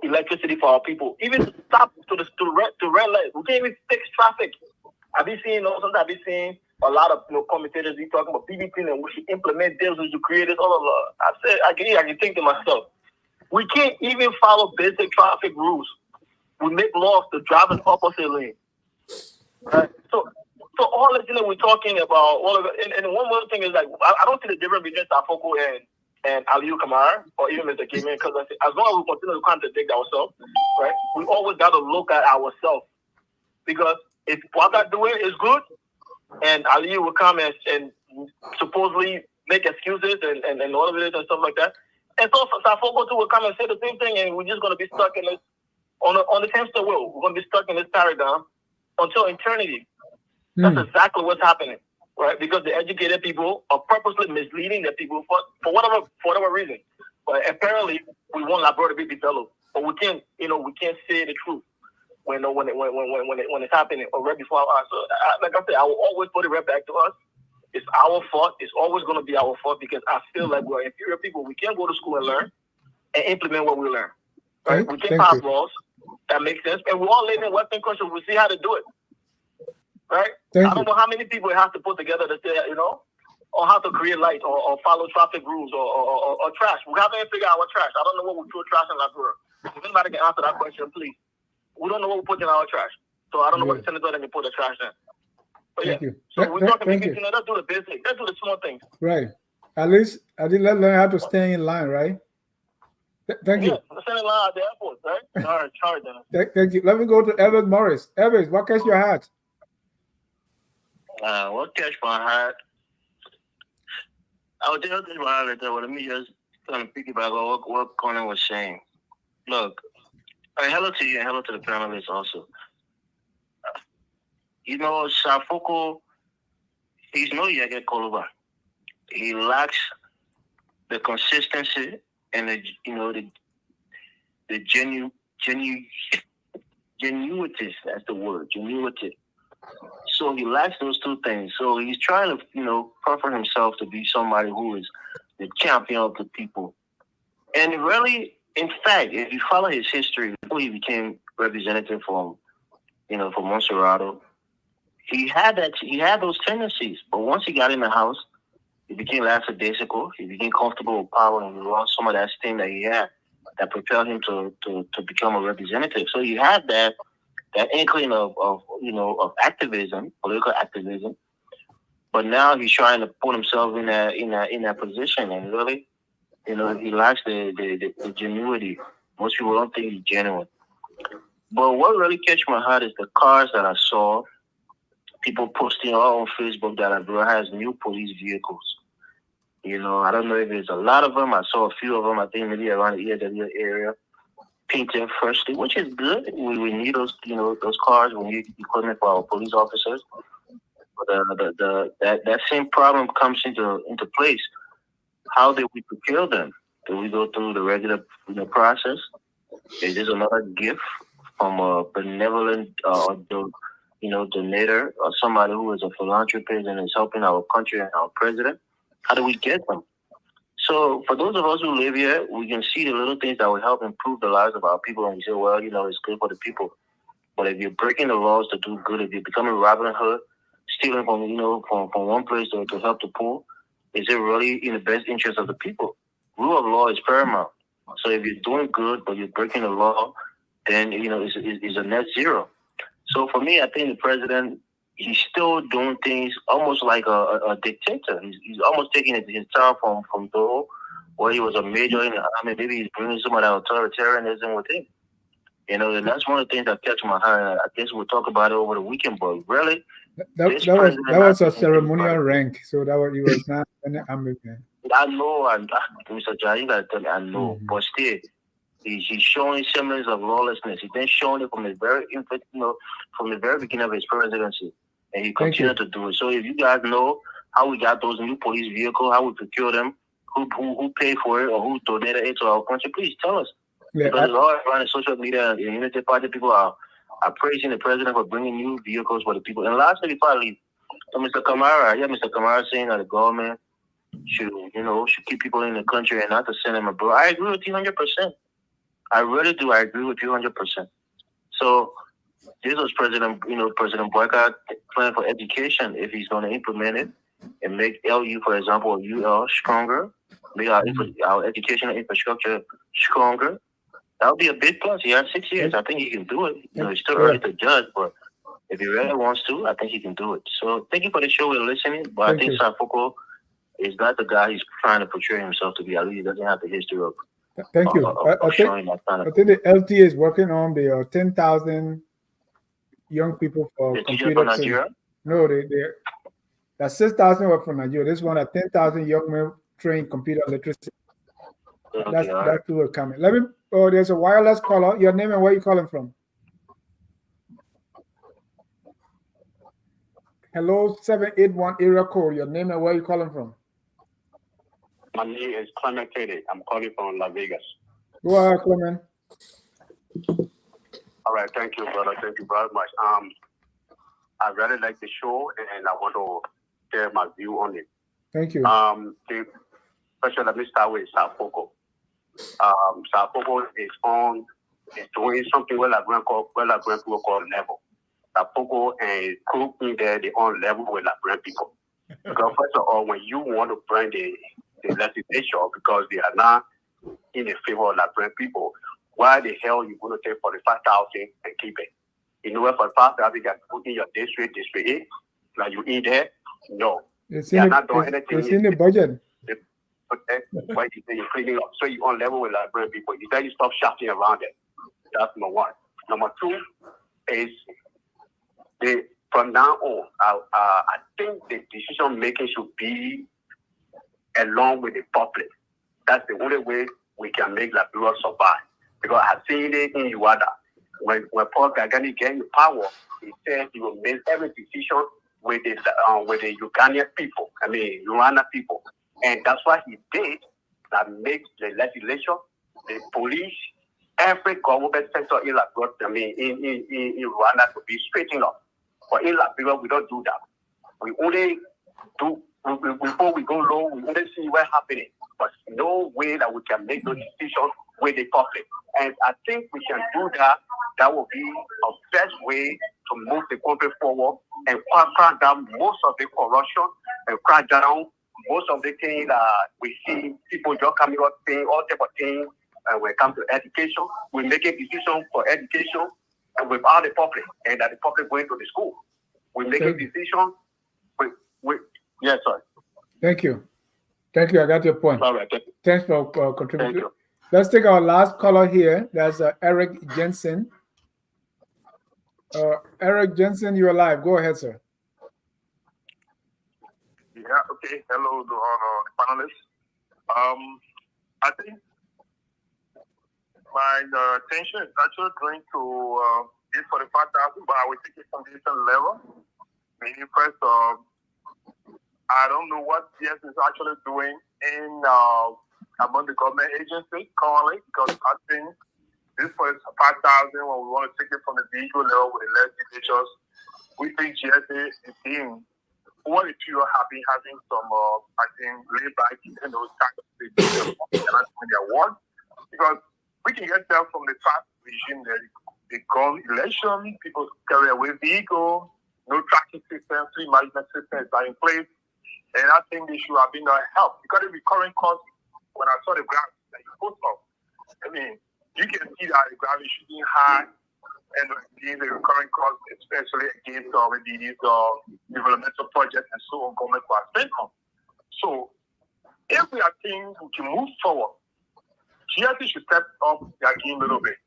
electricity for our people, even to stop to red light. We can't even fix traffic. I've been seeing a lot of commentators be talking about PvP and we should implement this, we should create this, all of that. I said I can think to myself, we can't even follow basic traffic rules. We make laws to drive in opposite lane. Right? So all the things that we're talking about, all of it, and one more thing is like I don't see the difference between Safoko and Aliyu Kamara or even Mr. Kimin, because as long as we continue to contradict ourselves, right, we always got to look at ourselves. Because if Waka do it is good, and Aliyu will come and supposedly make excuses and all of it and stuff like that, and so Safoko too will come and say the same thing, and we're just going to be stuck in this, on the hamster wheel. We're going to be stuck in this paradigm until eternity. That's exactly what's happening, right? Because the educated people are purposely misleading the people for whatever reason. But apparently, we want Labrador to be developed, but we can't say the truth when it's happening or right before our eyes. So, like I said, I will always put it right back to us. It's our fault. It's always going to be our fault because I feel like we're inferior people. We can't go to school and learn and implement what we learn. Right? We can pass laws that make sense, and we all live in Western culture. We see how to do it. Right? I don't know how many people it has to put together to say, or how to create light or follow traffic rules or trash. We haven't even figured out what trash. I don't know what we throw trash in Labrador. If anybody can answer that question, please. We don't know what we put in our trash. So I don't know what the senator can put the trash in. But Thank you. So we're talking big things. Let's do the basics. Let's do the small things. Right. At least I did learn how to stay in line, right? Thank you. Let's stand in line at the airport, right? All right, sorry, Dennis. Thank you. Let me go to Evans Morris. Evans, what catch your hat? What catch my hat? I was just thinking about it. Let me just kind of piggyback on what Conan was saying. Look, hello to you and hello to the panelists also. Safoko, he's no Yage Koluba. He lacks the consistency and the genuity. That's the word, genuity. So he lacks those two things. So he's trying to, proffer himself to be somebody who is the champion of the people. And really, in fact, if you follow his history, before he became representative from Monserrato, he had those tendencies. But once he got in the House, he became lackadaisical. He became comfortable with power, and he lost some of that sting that he had that propelled him to become a representative. So he had that inkling of activism, political activism. But now he's trying to put himself in that position, and really, he lacks the genuity. Most people don't think he's genuine. But what really catch my heart is the cars that I saw. People posting all on Facebook that Labrador has new police vehicles. I don't know if there's a lot of them. I saw a few of them, I think maybe around the EW area, painted freshly, which is good. We need those, those cars. We need equipment for our police officers. But that same problem comes into place. How do we procure them? Do we go through the regular process? Is this another gift from a benevolent donator or somebody who is a philanthropist and is helping our country and our president? How do we get them? So for those of us who live here, we can see the little things that will help improve the lives of our people, and we say, well, it's good for the people. But if you're breaking the laws to do good, if you're becoming Robin Hood, stealing from one place to help the poor, is it really in the best interest of the people? Rule of law is paramount. So if you're doing good but you're breaking the law, then it's a net zero. So for me, I think the president, he's still doing things almost like a dictator. He's almost taking his time from Doho, where he was a major in the army. Maybe he's bringing some of that authoritarianism with him. And that's one of the things that catch my eye. I guess we'll talk about it over the weekend, but really, that was a ceremonial rank. So he was not an army man. I know, Mr. Jai, you gotta tell me, I know, but still, he's showing semblance of lawlessness. He's been showing it from the very beginning of his presidency, and he continued to do it. So if you guys know how we got those new police vehicles, how we procure them, who paid for it, or who donated it to our country, please tell us. Yeah, because it's all around the social media and the Unity Party, people are praising the president for bringing new vehicles for the people. And lastly, before I leave, Mr. Kamara saying that the government should keep people in the country and not to send them abroad. I agree with you 100%. I really do. I agree with you 100%. So this was President Boycott plan for education. If he's going to implement it and make LU, for example, or UL stronger, make our educational infrastructure stronger, that would be a big plus. He has 6 years. I think he can do it. It's still early to judge, but if he really wants to, I think he can do it. So thank you for the show. We're listening, but I think Safoko is not the guy he's trying to portray himself to be. At least he doesn't have the history of. Thank you. I think the LTA is working on the 10,000 young people for computer training. No, that's 6,000 were from Nigeria. This one at 10,000 young men trained computer literacy. That's who are coming. Let me. Oh, there's a wireless caller. Your name and where you calling from? Hello, 781 area code. Your name and where you calling from? My name is Clement Tede. I'm calling from Las Vegas. Go ahead, Clement. All right, thank you, brother. Thank you very much. I really like the show, and I want to share my view on it. Thank you. First, let me start with Sapoko. Sapoko is doing something well at people called level. Sapoko and crew in there, they on level with Labran people. Because first of all, when you want to bring the legislature, because they are not in the favor of Labran people, why the hell you going to take 45,000 and keep it? You know what, for 5,000 you can put in your district 8, like you in there? No. It's in the budget. Why you say you're cleaning up? So you on level with Labran people. You say you stop shouting around it. That's number one. Number two is from now on, I think the decision making should be along with the public. That's the only way we can make Liberia survive. Because I've seen it in Uganda. When Paul Kagame gained power, he said he will make every decision with the Ugandan people, Rwanda people. And that's what he did, that makes the legislation, the police, every government sector in Liberia, in Rwanda to be straightened up. But in Liberia, we don't do that. We only do, before we go low, we only see what's happening. But no way that we can make those decisions with the public. And I think we can do that. That will be a best way to move the country forward and crack down most of the corruption and crack down most of the things that we see people just coming up saying all type of things. And when it comes to education, we make a decision for education and without the public, and that the public going to the school. We make a decision. Yes, sir. Thank you. Thank you. I got your point. All right. Thanks for contributing. Let's take our last caller here. That's Eric Jensen. Eric Jensen, you're live. Go ahead, sir. Yeah, okay. Hello to all the panelists. I think my attention is actually going to this 45,000, but I will take it from different level. Meaning first, I don't know what CS is actually doing in among the government agencies currently, because I think this was 5,000 when we want to take it from the vehicle level with the legislatures. We think GSA is being, over the period, have been having some, I think, laid back in those taxes and their award, because we can get them from the past regime, the gun election, people carry away vehicle, no tracking system, free management system is not in place. And I think they should have been help, because the recurring cost, when I saw the graph that you put up, you can see that the graph is shooting high, and the recurring cost, especially against these developmental projects and so on, government will spend on. So, if we are thinking we can move forward, GST should step up their game a little bit,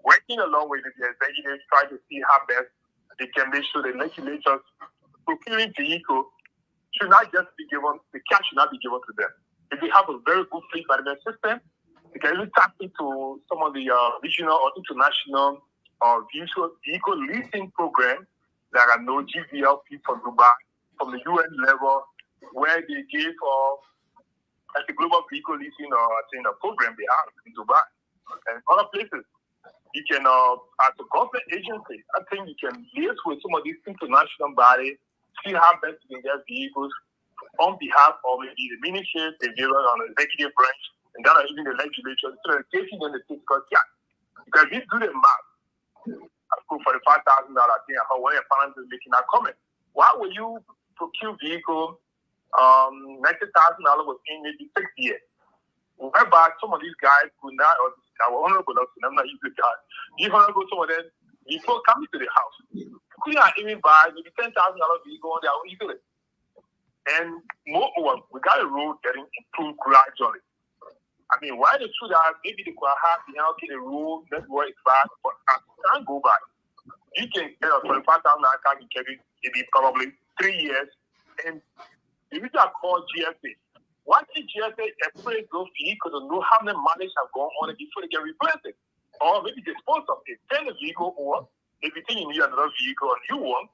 working along with the executives, try to see how best they can make sure the legislatures procuring vehicles should not just be given, the cash should not be given to them. If they have a very good fleet management system, they can really tap into some of the regional or international vehicle leasing programs that are no GVLP from Dubai, from the UN level, where they give like the global vehicle leasing program they have in Dubai and other places. You can, as a government agency, I think you can liaise with some of these international bodies, see how best you can get vehicles on behalf of maybe the ministry, the executive branch, and that are even the legislature, so they're taking them the fiscal cash. Because if you do the math, for the $5,000 thing, how one of your finance is making that comment. Why would you procure vehicle $90,000 within maybe 6 years? Whereby some of these guys could not, or honorable enough to them, not usually guys, you honorable some of them before coming to the house. You could not even buy maybe $10,000 vehicle on their own utility. And moreover, we got a road getting improved gradually. I mean, why the true that maybe they could have the health the road network is bad, but as time go by, you can get a 25,000 car in Kevin, maybe probably 3 years, and if you are called GSA, once the GSA appraise those vehicles to know how many mileage have gone on it before they get replaced, or maybe dispose of it, send the vehicle over. If you think you need another vehicle, a new one,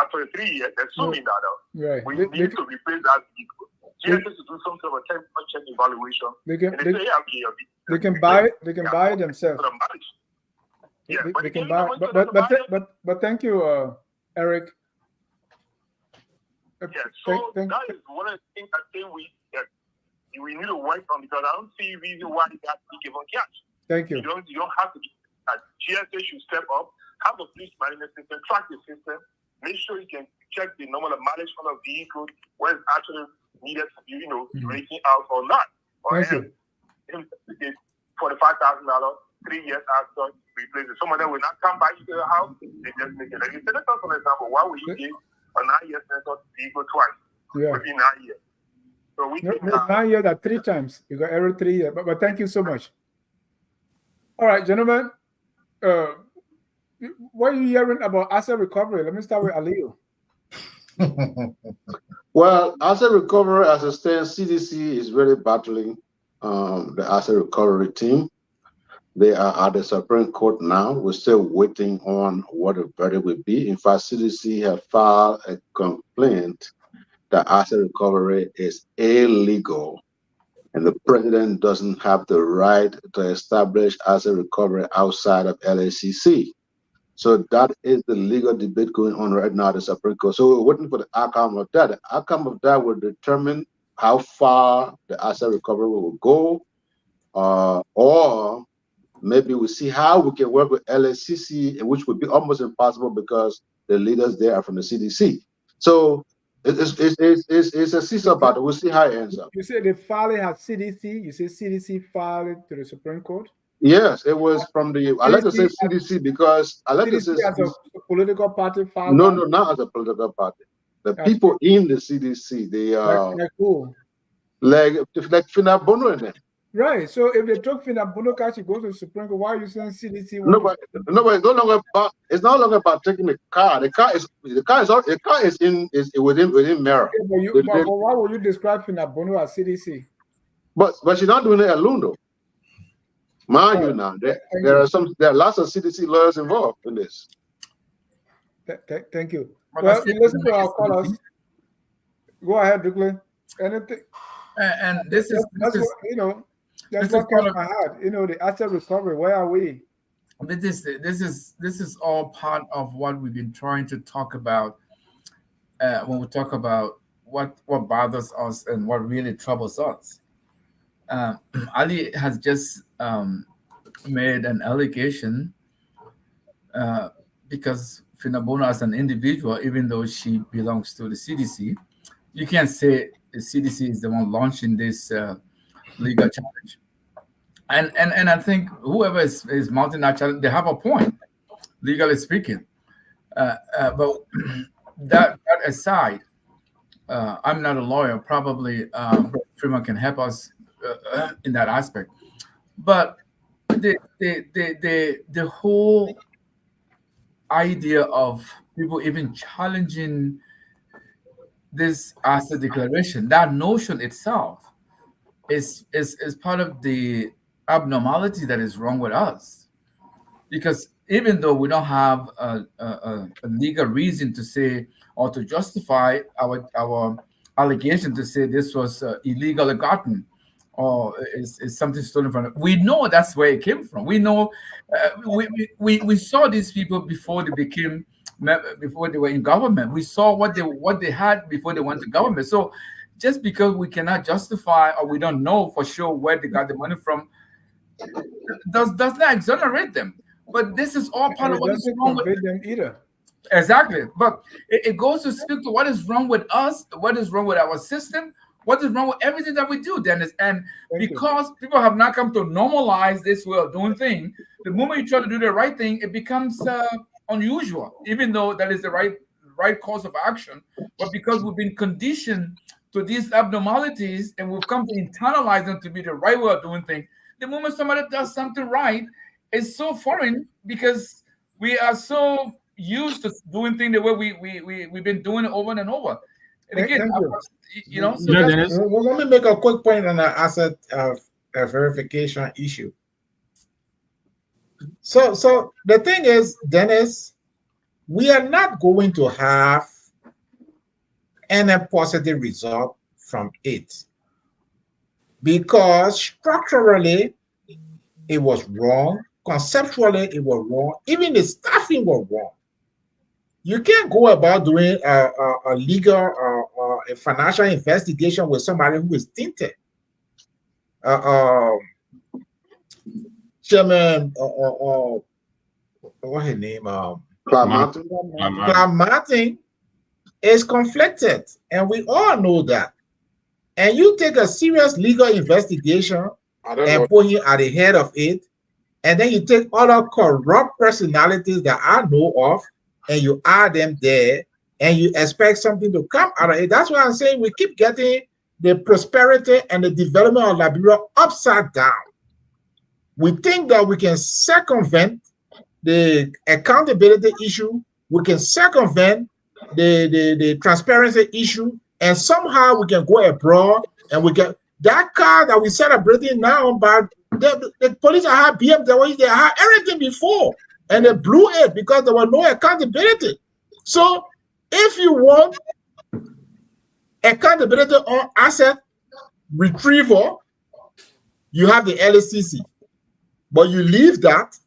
after 3 years, assuming that we need to replace that vehicle. GSA to do some sort of a 10% evaluation. They can buy it themselves. Yeah, they can buy it. But thank you, Eric. Yeah, so that is one of the things I think we need to work on, because I don't see a reason why that be given cash. Thank you. You don't have to be. GSA should step up, have a fleet management system, track the system, make sure you can check the normal mileage on a vehicle where it's actually needed to be, rating out or not. Or Thank you. $45,000, 3 years after replace it. Some of them will not come back to the house. They just make it. Like you said, for example, why would you give a 9-year sensor vehicle twice? Within 9 years. So we think 9 years at 3 times. You got every 3 years. But thank you so much. All right, gentlemen. What are you hearing about asset recovery? Let me start with Aliyu. Well, asset recovery, as it stands, CDC is really battling the asset recovery team. They are at the Supreme Court now. We're still waiting on what the verdict will be. In fact, CDC have filed a complaint that asset recovery is illegal, and the president doesn't have the right to establish asset recovery outside of LACC. So that is the legal debate going on right now at the Supreme Court. So we're waiting for the outcome of that. The outcome of that will determine how far the asset recovery will go, or maybe we'll see how we can work with LACC, which would be almost impossible because the leaders there are from the CDC. So it's a seesaw battle. We'll see how it ends up. You say the filing has CDC. You say CDC filed it to the Supreme Court? Yes, it was from the. I like to say CDC because I like to say as a political party filed. No, not as a political party. The people in the CDC, they are like who? Like Finabono in them. Right. So if they took Finabono cash, it goes to the Supreme Court. Why are you saying CDC? No, but it's no longer about. It's no longer about taking the car. The car is within Mara. Yeah, but why would you describe Finabono as CDC? But she's not doing it alone though. Mind you, now there are lots of CDC lawyers involved in this. Thank you. Well, listen to our callers. Go ahead, Dukley. Anything? And this is what comes my heart. The asset recovery. Where are we? This is all part of what we've been trying to talk about when we talk about what bothers us and what really troubles us. Ali has just made an allegation because Finabono as an individual, even though she belongs to the CDC, you can't say the CDC is the one launching this legal challenge. And I think whoever is mounting that challenge, they have a point, legally speaking. But that aside, I'm not a lawyer. Probably Freeman can help us in that aspect. But the whole idea of people even challenging this asset declaration, that notion itself is part of the abnormality that is wrong with us. Because even though we don't have a legal reason to say or to justify our allegation to say this was illegally gotten or is something stolen from it, we know that's where it came from. We know we saw these people before they were in government. We saw what they had before they went to government. So just because we cannot justify or we don't know for sure where they got the money from does not exonerate them. But this is all part of what is wrong with them either. Exactly. But it goes to speak to what is wrong with us, what is wrong with our system, what is wrong with everything that we do, Dennis. And because people have not come to normalize this way of doing things, the moment you try to do the right thing, it becomes unusual, even though that is the right course of action but because we've been conditioned to these abnormalities and we've come to internalize them to be the right way of doing things, the moment somebody does something right, it's so foreign because we are so used to doing things the way we've been doing it over and over. And again, you know, so let me make a quick point on the asset verification issue. So the thing is, Dennis, we are not going to have any positive result from it because structurally it was wrong, conceptually it was wrong, even the staffing was wrong. You can't go about doing a legal or a financial investigation with somebody who is tainted. Chairman, what's her name? Clark Martin is conflicted, and we all know that. And you take a serious legal investigation and put him at the head of it, and then you take other corrupt personalities that I know of, and you add them there, and you expect something to come out of it. That's why I'm saying we keep getting the prosperity and the development of Liberia upside down. We think that we can circumvent the accountability issue, we can circumvent the transparency issue, and somehow we can go abroad and we get that car that we're celebrating now, but the police had BMW, they had everything before, and they blew it because there was no accountability. So if you want accountability on asset retrieval, you have the LSCC, but you leave that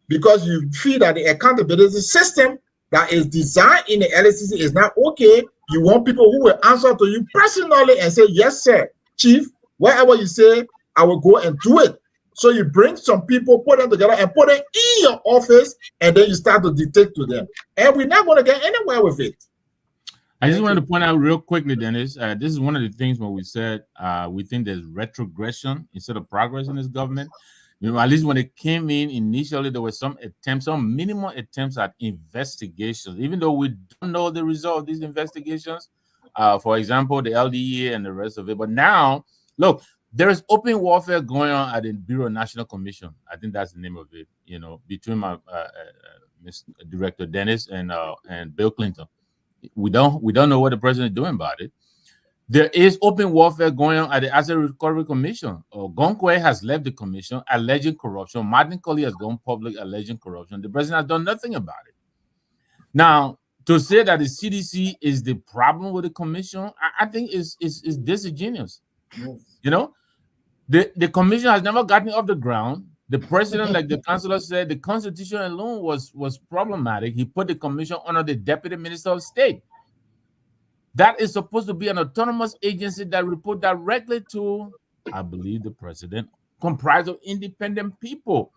because you feel that the accountability system that is designed in the LSCC is not okay. You want people who will answer to you personally and say, yes, sir, chief, whatever you say, I will go and do it. So you bring some people, put them together and put them in your office, and then you start to dictate to them. And we're not going to get anywhere with it. I just wanted to point out real quickly, Dennis, this is one of the things when we said we think there's retrogression instead of progress in this government. You know, at least when it came in initially, there were some attempts, some minimal attempts at investigations, even though we don't know the result of these investigations. For example, the LDA and the rest of it. But now, look, there is open warfare going on at the Bureau of National Commission. I think that's the name of it. You know, between my Mr. Director Dennis and Bill Clinton. We don't know what the president is doing about it. There is open warfare going on at the Asset Recovery Commission. Gonkwe has left the commission alleging corruption. Martin Colley has gone public alleging corruption. The president has done nothing about it. Now, to say that the CDC is the problem with the commission, I think is disingenuous. Yes. You know, the commission has never gotten off the ground. The president, like the councillor said, the constitution alone was problematic. He put the commission under the deputy minister of state. That is supposed to be an autonomous agency that report directly to, I believe, the president, comprised of independent people.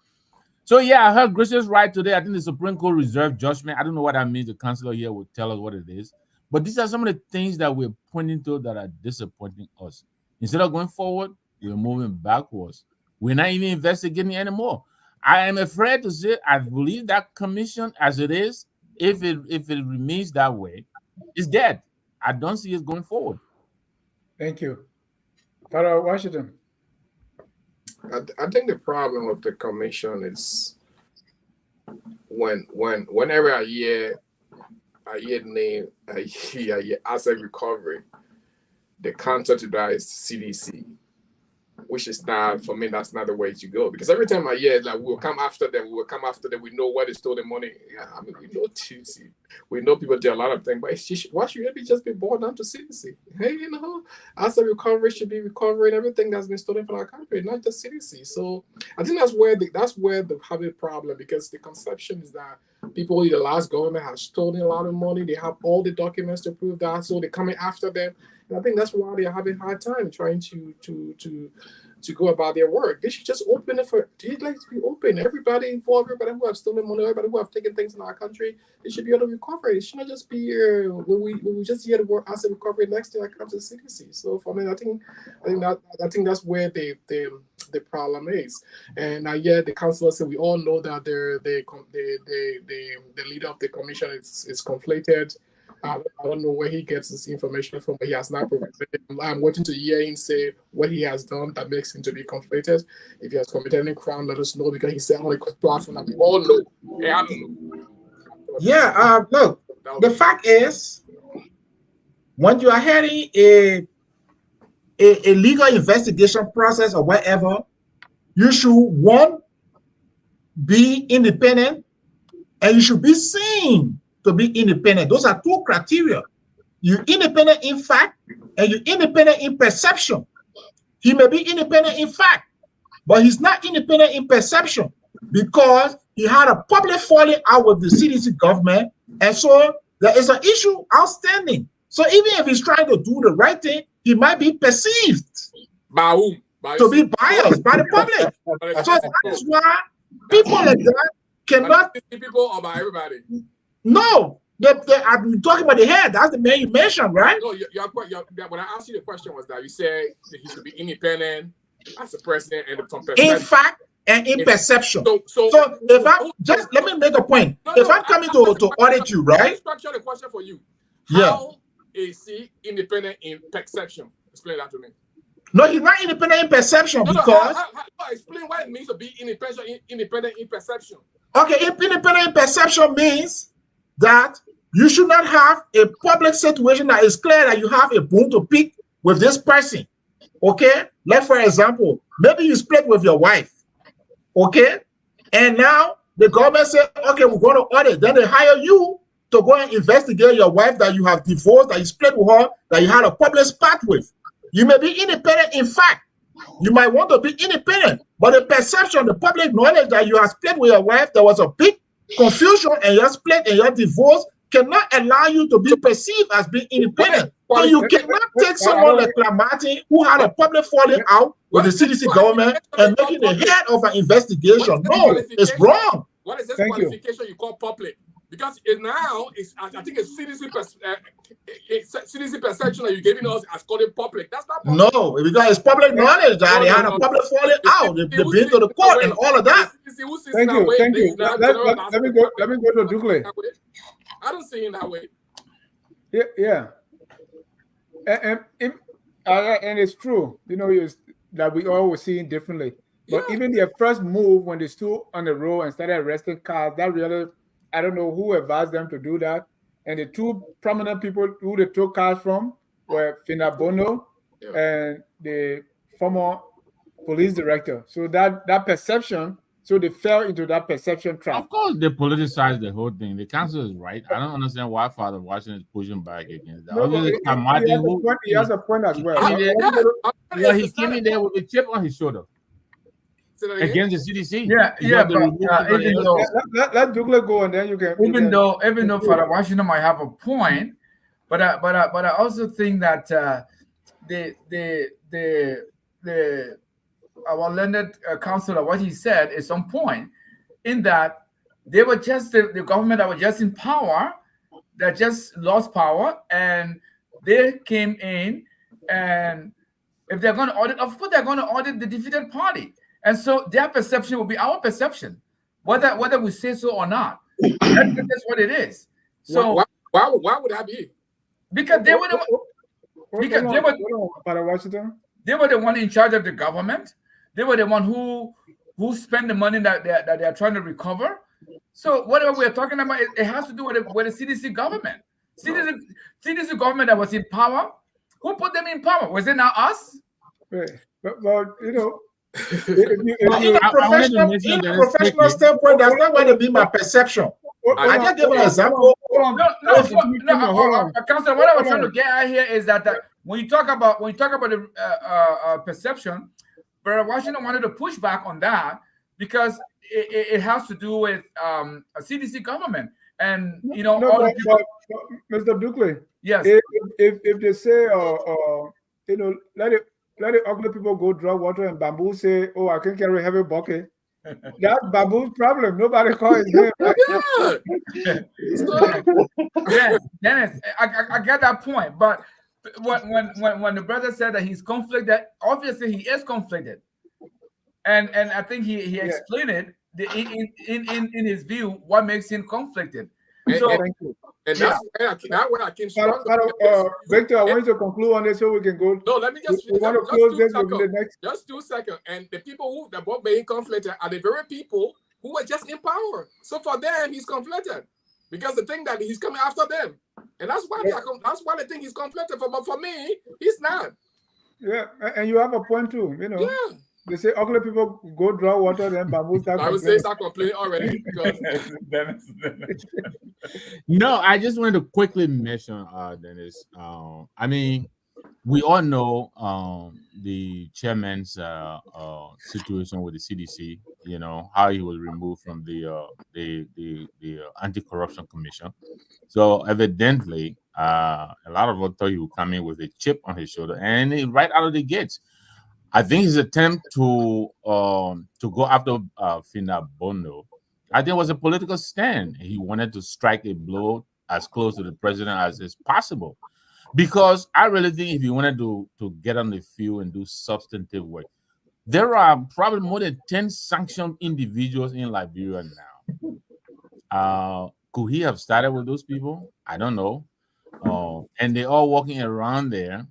So yeah, I heard Gracious right today. I think the Supreme Court reserved judgment. I don't know what that means. The councillor here will tell us what it is. But these are some of the things that we're pointing to that are disappointing us. Instead of going forward, we're moving backwards. We're not even investigating anymore. I am afraid to say I believe that commission as it is, if it remains that way, is dead. I don't see it going forward. Thank you. Father Washington. I think the problem with the commission is whenever I hear the name, I hear asset recovery, the counter to that is CDC, which is not, for me, that's not the way to go. Because every time I hear, like, we'll come after them, we know where they stole the money. Yeah, I mean, we know CDC. We know people do a lot of things, but why should it just be boiled down to CDC? Hey, you know, asset recovery should be recovering everything that's been stolen from our country, not just CDC. So I think that's where they have a problem, because the conception is that people in the last government have stolen a lot of money. They have all the documents to prove that, so they're coming after them. And I think that's why they're having a hard time trying to go about their work. They should just open it they'd like to be open. Everybody who have stolen money, everybody who have taken things in our country, they should be able to recover. It should not just be when we just hear the word asset recovery, next thing that comes to the CDC. So for me, I think that's where the problem is. And yeah, the councillor said we all know that the leader of the commission is conflated. I don't know where he gets his information from, but he has not provided. I'm waiting to hear him say what he has done that makes him to be conflicted. If he has committed any crime, let us know, because he said on a platform that we all know. Hey, I don't know. Yeah, look, the fact is, when you are heading a legal investigation process or whatever, you should, one, be independent, and you should be seen to be independent. Those are two criteria. You're independent in fact, and you're independent in perception. He may be independent in fact, but he's not independent in perception because he had a public falling out with the CDC government, and so there is an issue outstanding. So even if he's trying to do the right thing, he might be perceived to be biased by the public. So that is why people like that cannot. People or by everybody? No, I'm talking about the head. That's the man you mentioned, right? No, when I asked you the question was that you said that he should be independent as a president and from in fact and in perception. So if I just let me make a point. If I'm coming to audit you, right? Structure the question for you. Yeah. How is he independent in perception? Explain that to me. No, he's not independent in perception because. Explain what it means to be independent in perception. Okay, independent in perception means that you should not have a public situation that is clear that you have a bone to pick with this person. Okay, like for example, maybe you split with your wife. Okay, and now the government said, okay, we're going to audit. Then they hire you to go and investigate your wife that you have divorced, that you split with her, that you had a public spat with. You may be independent in fact. You might want to be independent, but the perception, the public knowledge that you have split with your wife, there was a big confusion and your split and your divorce cannot allow you to be perceived as being independent. So you cannot take someone like Martin, who had a public falling out with the CDC government, and making the head of an investigation. No, it's wrong. What is this qualification you call public? Because now I think it's CDC perception that you're giving us as called it public. That's not public. No, because it's public knowledge that they had a public falling out. They've been to the court and all of that. Thank you. Let me go to Dugle. I don't see it that way. Yeah. And it's true, that we all were seeing differently. But even their first move when they stood on the road and started arresting cars, that really, I don't know who advised them to do that. And the two prominent people who they took cars from were Fina Bono and the former police director. So that perception, so they fell into that perception trap. Of course, they politicized the whole thing. The council is right. I don't understand why Father Washington is pushing back against that. No, he has a point as well. He came in there with a chip on his shoulder against the CDC. Let Douglas go, and then you can. Even though Father Washington might have a point, but I also think that our learned counselor, what he said is on point, in that they were just the government that was just in power, that just lost power, and they came in, and if they're going to audit, of course they're going to audit the defeated party. And so their perception will be our perception, whether we say so or not. That's what it is. So why would that be? Because they were they were the one in charge of the government. They were the one who spent the money that they're trying to recover. So whatever we're talking about, it has to do with the CDC government. CDC government that was in power. Who put them in power? Was it not us? Right. But in a professional standpoint, that's not going to be my perception. I just give an example. Counselor, what I was trying to get at here is that when you talk about the perception, Brother Washington wanted to push back on that because it has to do with a CDC government, and Mr. Dukley, yes, if they say let the ugly people go draw water, and Bamboo say, "Oh, I can carry a heavy bucket." That's Bamboo's problem. Nobody calls his name. Yeah, Dennis, I get that point. But when the brother said that he's conflicted, obviously he is conflicted, and I think he explained it in his view what makes him conflicted. Thank you. And that's where I came strong. Victor, I want you to conclude on this so we can go. No, let me just. We want to close this within the next. Just 2 seconds. And the people who that were being conflicted are the very people who were just in power. So for them, he's conflicted because the thing that he's coming after them, and that's why they think he's conflicted. But for me, he's not. Yeah, and you have a point too. You know. Yeah. They say ugly people go draw water, then bamboo start I would say start complaining already. No, I just wanted to quickly mention, Dennis. I mean, we all know the chairman's situation with the CDC. You know how he was removed from the anti-corruption commission. So evidently, a lot of us thought he would come in with a chip on his shoulder, and right out of the gates. I think his attempt to go after Fina Bono, I think, was a political stand. He wanted to strike a blow as close to the president as is possible, because I really think if he wanted to get on the field and do substantive work, there are probably more than 10 sanctioned individuals in Liberia now. Could he have started with those people? I don't know. And they're all walking around there.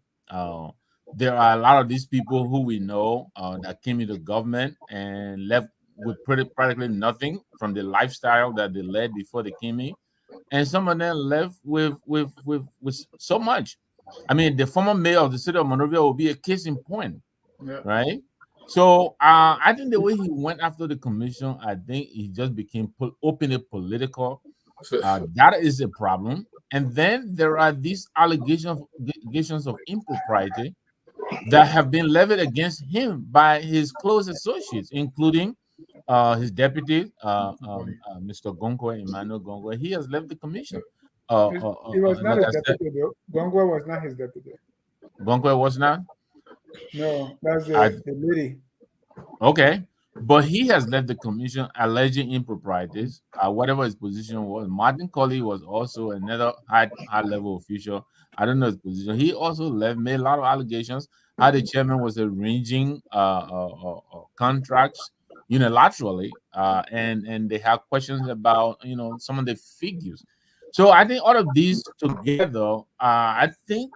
There are a lot of these people who we know that came into government and left with practically nothing from the lifestyle that they led before they came in, and some of them left with so much. I mean, the former mayor of the city of Monrovia will be a case in point, right? So I think the way he went after the commission, I think he just became openly political. That is a problem. And then there are these allegations of impropriety that have been levied against him by his close associates, including his deputy, Mr. Gongwe, Emmanuel Gongwe. He has left the commission. He was not his deputy, though. Gongwe was not his deputy. Gongwe was not? No, that's the lady. Okay. But he has left the commission alleging improprieties, whatever his position was. Martin Colley was also another high-level official. I don't know his position. He also left, made a lot of allegations how the chairman was arranging contracts unilaterally, and they have questions about some of the figures. So I think all of these together, I think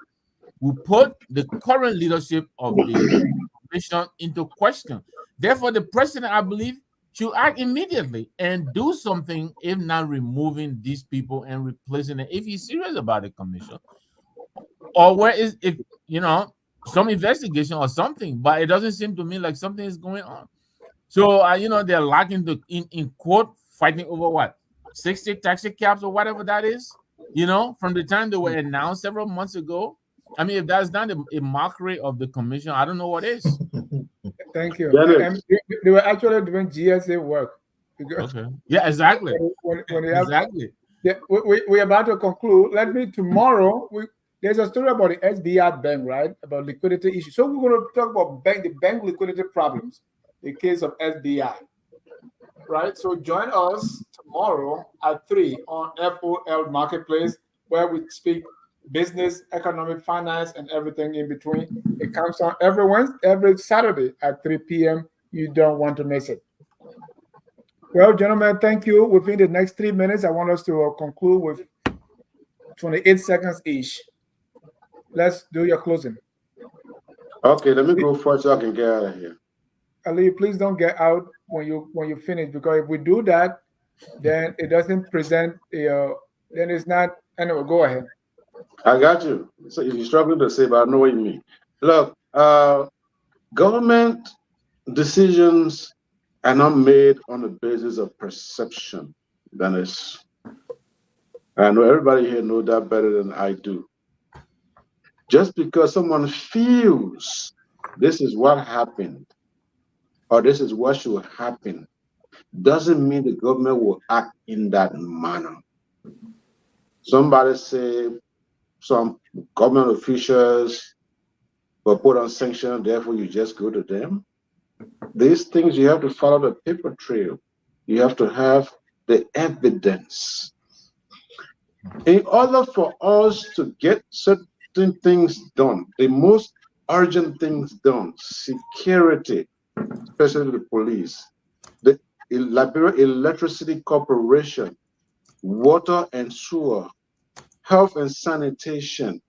we put the current leadership of the commission into question. Therefore, the president, I believe, should act immediately and do something, if not removing these people and replacing it, if he's serious about the commission. Or where is, if some investigation or something, but it doesn't seem to me like something is going on. So, they're lacking in court, fighting over what, 60 taxi cabs or whatever that is, from the time they were announced several months ago. I mean, if that's not a mockery of the commission, I don't know what is. Thank you. And they were actually doing GSA work. Okay. Yeah, exactly. Exactly. We're about to conclude. Tomorrow, there's a story about the SBI bank, right? About liquidity issues. So we're going to talk about the bank liquidity problems, the case of SBI, right? So join us tomorrow at 3 on FOL Marketplace, where we speak business, economic, finance, and everything in between. It comes on every Saturday at 3 p.m. You don't want to miss it. Well, gentlemen, thank you. Within the next 3 minutes, I want us to conclude with 28 seconds each. Let's do your closing. Okay, let me go first so I can get out of here. Ali, please don't get out when you finish, because if we do that, then it doesn't present then it's not. Anyway, go ahead. I got you. So if you're struggling to say, but I know what you mean. Look, government decisions are not made on the basis of perception. Dennis, I know everybody here knows that better than I do. Just because someone feels this is what happened or this is what should happen doesn't mean the government will act in that manner. Somebody say some government officials were put on sanction, therefore you just go to them. These things, you have to follow the paper trail. You have to have the evidence. In order for us to get certain things done, the most urgent things done, security, especially the police, the Liberia Electricity Corporation, water and sewer, health and sanitation.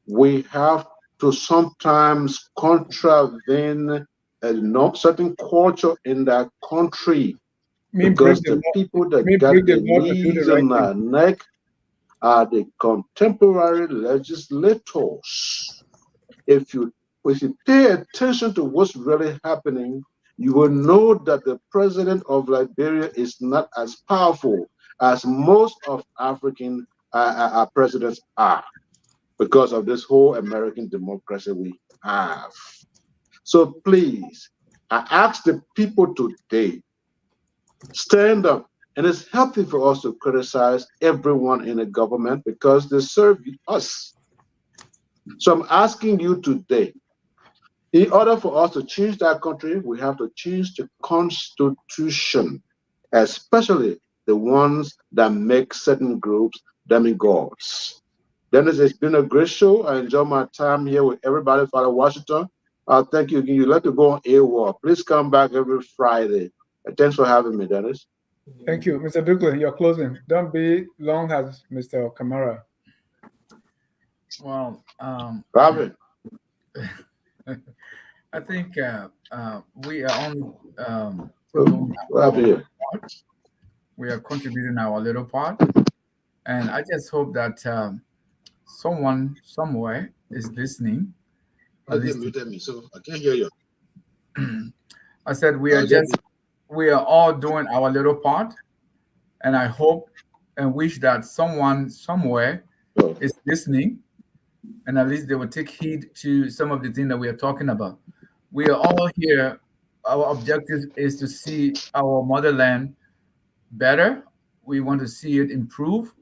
We have to sometimes contravene a certain culture in that country, because the people that got their knees on their neck are the contemporary legislators. If you pay attention to what's really happening, you will know that the president of Liberia is not as powerful as most of African presidents are, because of this whole American democracy we have. So please, I ask the people today, stand up. And it's healthy for us to criticize everyone in the government because they serve us. So I'm asking you today, in order for us to change that country, we have to change the constitution, especially the ones that make certain groups demigods. Dennis, it's been a great show. I enjoy my time here with everybody. Father Washington, thank you again. You'd like to go on AWOL. Please come back every Friday. Thanks for having me, Dennis. Thank you. Mr. Dukley, you're closing. Don't be long as Mr. Kamara. Well, Robin. I think we are only we are contributing our little part, and I just hope that someone somewhere is listening. You muted me, so I can't hear you. I said we are all doing our little part, and I hope and wish that someone somewhere is listening, and at least they will take heed to some of the things that we are talking about. We are all here. Our objective is to see our motherland better. We want to see it improve.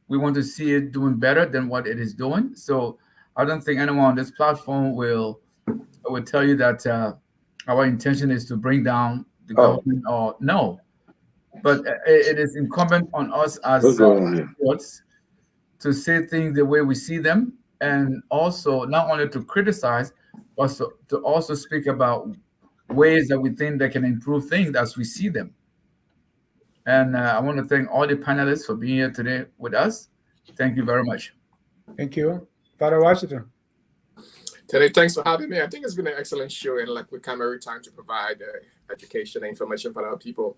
We want to see it doing better than what it is doing. So I don't think anyone on this platform will tell you that our intention is to bring down the government or no. But it is incumbent on us as patriots to say things the way we see them, and also not only to criticize, but to also speak about ways that we think that can improve things as we see them. And I want to thank all the panelists for being here today with us. Thank you very much. Thank you. Father Washington. Teddy, thanks for having me. I think it's been an excellent show, and like we come every time to provide education and information for our people.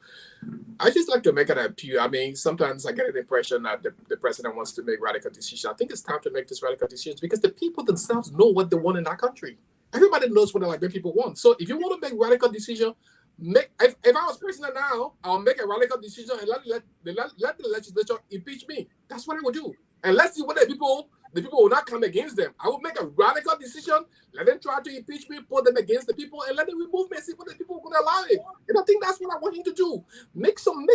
I just like to make an appeal. I mean, sometimes I get the impression that the president wants to make radical decisions. I think it's time to make these radical decisions because the people themselves know what they want in that country. Everybody knows what the Liberian people want. So if you want to make radical decision, if I was president now, I'll make a radical decision and let the legislature impeach me. That's what I would do. And let's see what the people will not come against them. I will make a radical decision, let them try to impeach me, put them against the people, and let them remove me and see what the people are going to allow it. And I think that's what I want him to do. Make some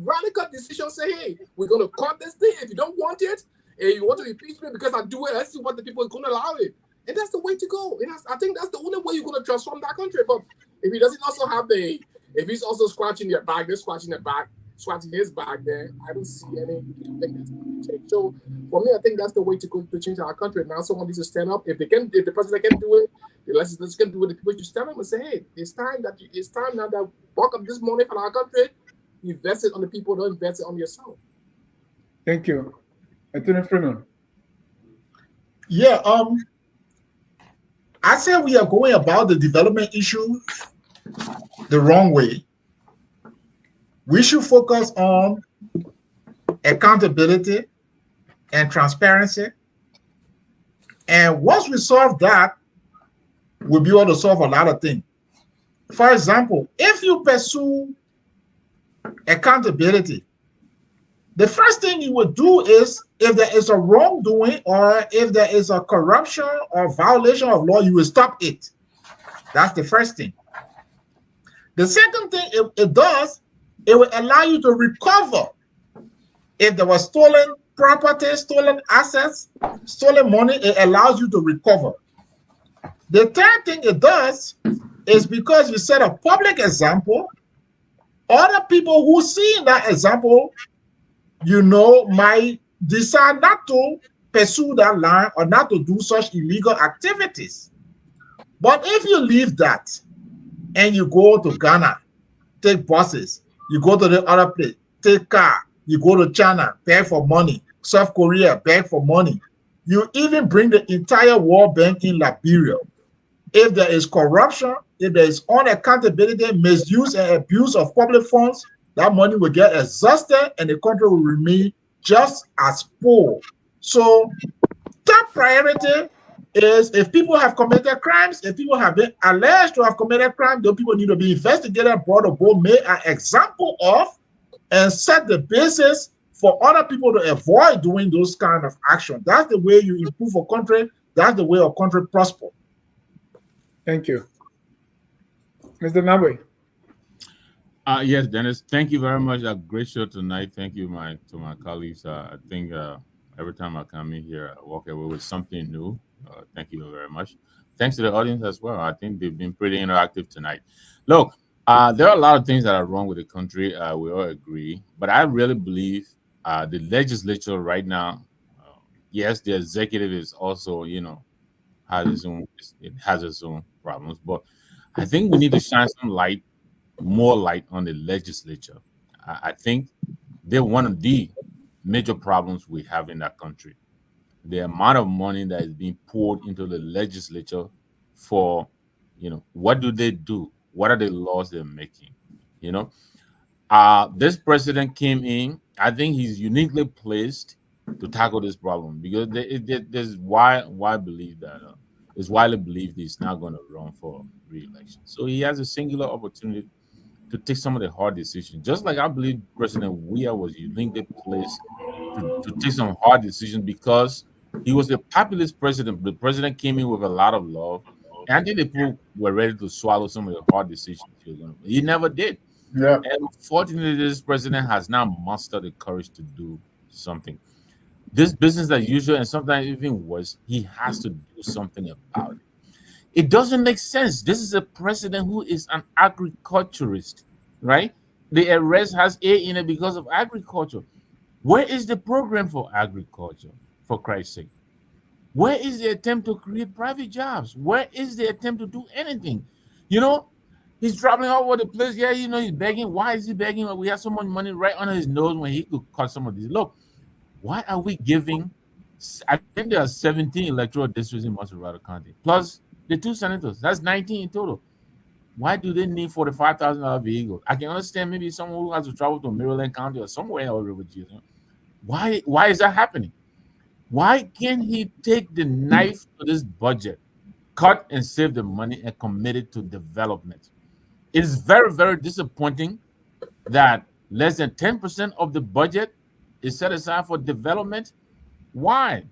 radical decisions. Say, hey, we're going to cut this thing. If you don't want it, and you want to impeach me because I do it, let's see what the people are going to allow it. And that's the way to go. And I think that's the only way you're going to transform that country. But if he doesn't also have if he's also scratching your back, they're scratching their back, scratching his back there, I don't see anything that's going to change. So for me, I think that's the way to go to change our country. Now someone needs to stand up. If the president can do it, the legislators can do it. The people should stand up and say, hey, it's time now that walk up this morning for our country. Invest it on the people, don't invest it on yourself. Thank you. Anthony Freeman. Yeah, I say we are going about the development issue the wrong way. We should focus on accountability and transparency. And once we solve that, we'll be able to solve a lot of things. For example, if you pursue accountability, the first thing you would do is, if there is a wrongdoing or if there is a corruption or violation of law, you will stop it. That's the first thing. The second thing it does, it will allow you to recover. If there was stolen property, stolen assets, stolen money, it allows you to recover. The third thing it does is, because you set a public example, other people who see that example, might decide not to pursue that line or not to do such illegal activities. But if you leave that and you go to Ghana, take buses, you go to the other place, take car, You go to China, beg for money. South Korea, beg for money. You even bring the entire World Bank in Liberia. If there is corruption, if there is unaccountability, misuse and abuse of public funds, that money will get exhausted and the country will remain just as poor. So top priority is if people have committed crimes, if people have been alleged to have committed crimes, those people need to be investigated, brought to board, made an example of, and set the basis for other people to avoid doing those kind of action. That's the way you improve a country. That's the way a country prospers. Thank you. Mr. Nabwe. Yes, Dennis, thank you very much. A great show tonight. Thank you to my colleagues. I think every time I come in here, I walk away with something new. Thank you very much. Thanks to the audience as well. I think they've been pretty interactive tonight. Look, there are a lot of things that are wrong with the country. We all agree. But I really believe the legislature right now, yes, the executive is also, has its own problems. But I think we need to shine some light, more light on the legislature. I think they're one of the major problems we have in that country. The amount of money that is being poured into the legislature for, what do they do? What are the laws they're making? This president came in. I think he's uniquely placed to tackle this problem because there's why believe that it's widely believed he's not going to run for re-election. So he has a singular opportunity to take some of the hard decisions. Just like I believe President Weah was uniquely placed to take some hard decisions because he was a populist president. The president came in with a lot of love. And I think the people were ready to swallow some of the hard decisions he was going to make. He never did. Yeah. And unfortunately, this president has now mustered the courage to do something. This business as usual, and sometimes even worse, he has to do something about it. It doesn't make sense. This is a president who is an agriculturist, right? The arrest has A in it because of agriculture. Where is the program for agriculture, for Christ's sake? Where is the attempt to create private jobs? Where is the attempt to do anything? He's traveling all over the place. Yeah, he's begging. Why is he begging? We have so much money right under his nose when he could cut some of these. Look, why are we giving? I think there are 17 electoral districts in Montserrat County, plus the 2 senators. That's 19 in total. Why do they need $45,000 vehicles? I can understand maybe someone who has to travel to Maryland County or somewhere over here. Why is that happening? Why can't he take the knife to this budget, cut and save the money and commit it to development? It's very, very disappointing that less than 10% of the budget is set aside for development. Why?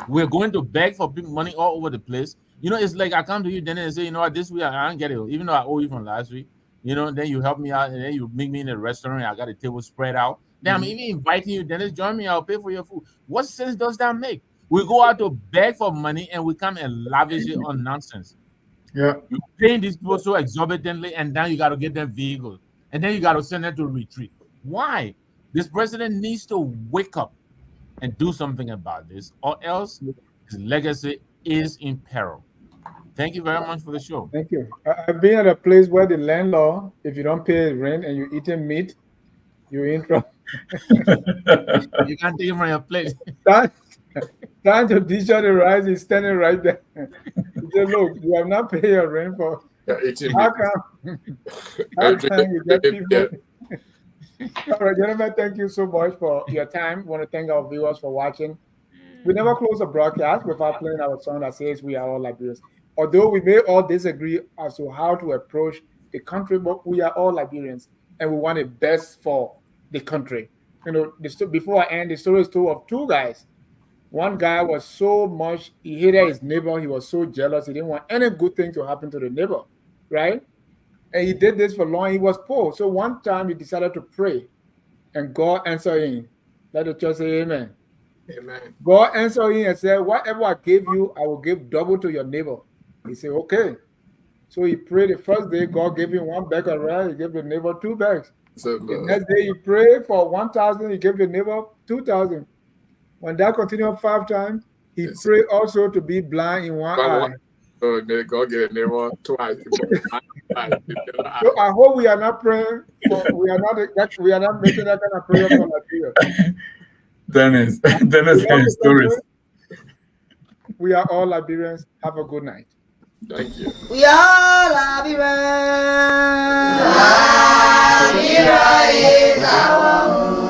We're going to beg for money all over the place. It's like I come to you then and say, this week I don't get it, even though I owe you from last week. Then you help me out and then you meet me in a restaurant. I got a table spread out. Then I'm even inviting you. Dennis, join me. I'll pay for your food. What sense does that make? We go out to beg for money and we come and lavish it on nonsense. Yeah. You're paying these people so exorbitantly, and then you got to get them vehicles. And then you got to send them to retreat. Why? This president needs to wake up and do something about this, or else his legacy is in peril. Thank you very much for the show. Thank you. I've been at a place where the landlord, if you don't pay rent and you're eating meat, you're in trouble. You can't take it from your plate. Trying to dish out the rice, he's standing right there. He said, look, you have not paid your rent for. How come you get people? All right, gentlemen, thank you so much for your time. I want to thank our viewers for watching. We never close a broadcast without playing our song that says we are all Liberians. Although we may all disagree as to how to approach the country, but we are all Liberians and we want the best for the country. Before I end, the story is told of 2 guys. One guy was so much, he hated his neighbor. He was so jealous. He didn't want any good thing to happen to the neighbor, right? And he did this for long. He was poor. So one time he decided to pray and God answered him. Let the church say amen. Amen. God answered him and said, whatever I gave you, I will give double to your neighbor. He said, okay. So he prayed the first day, God gave him 1 bag of rice. He gave the neighbor 2 bags. So the next day he prayed for 1,000. He gave the neighbor 2,000. When that continued 5 times, he prayed also to be blind in one eye. So they go get a neighbor twice. So I hope we are not praying for, we are not making that kind of prayer for Nigeria. Dennis and stories. We are all Liberians. Have a good night. Thank you. We are Liberians. Liberia is our home.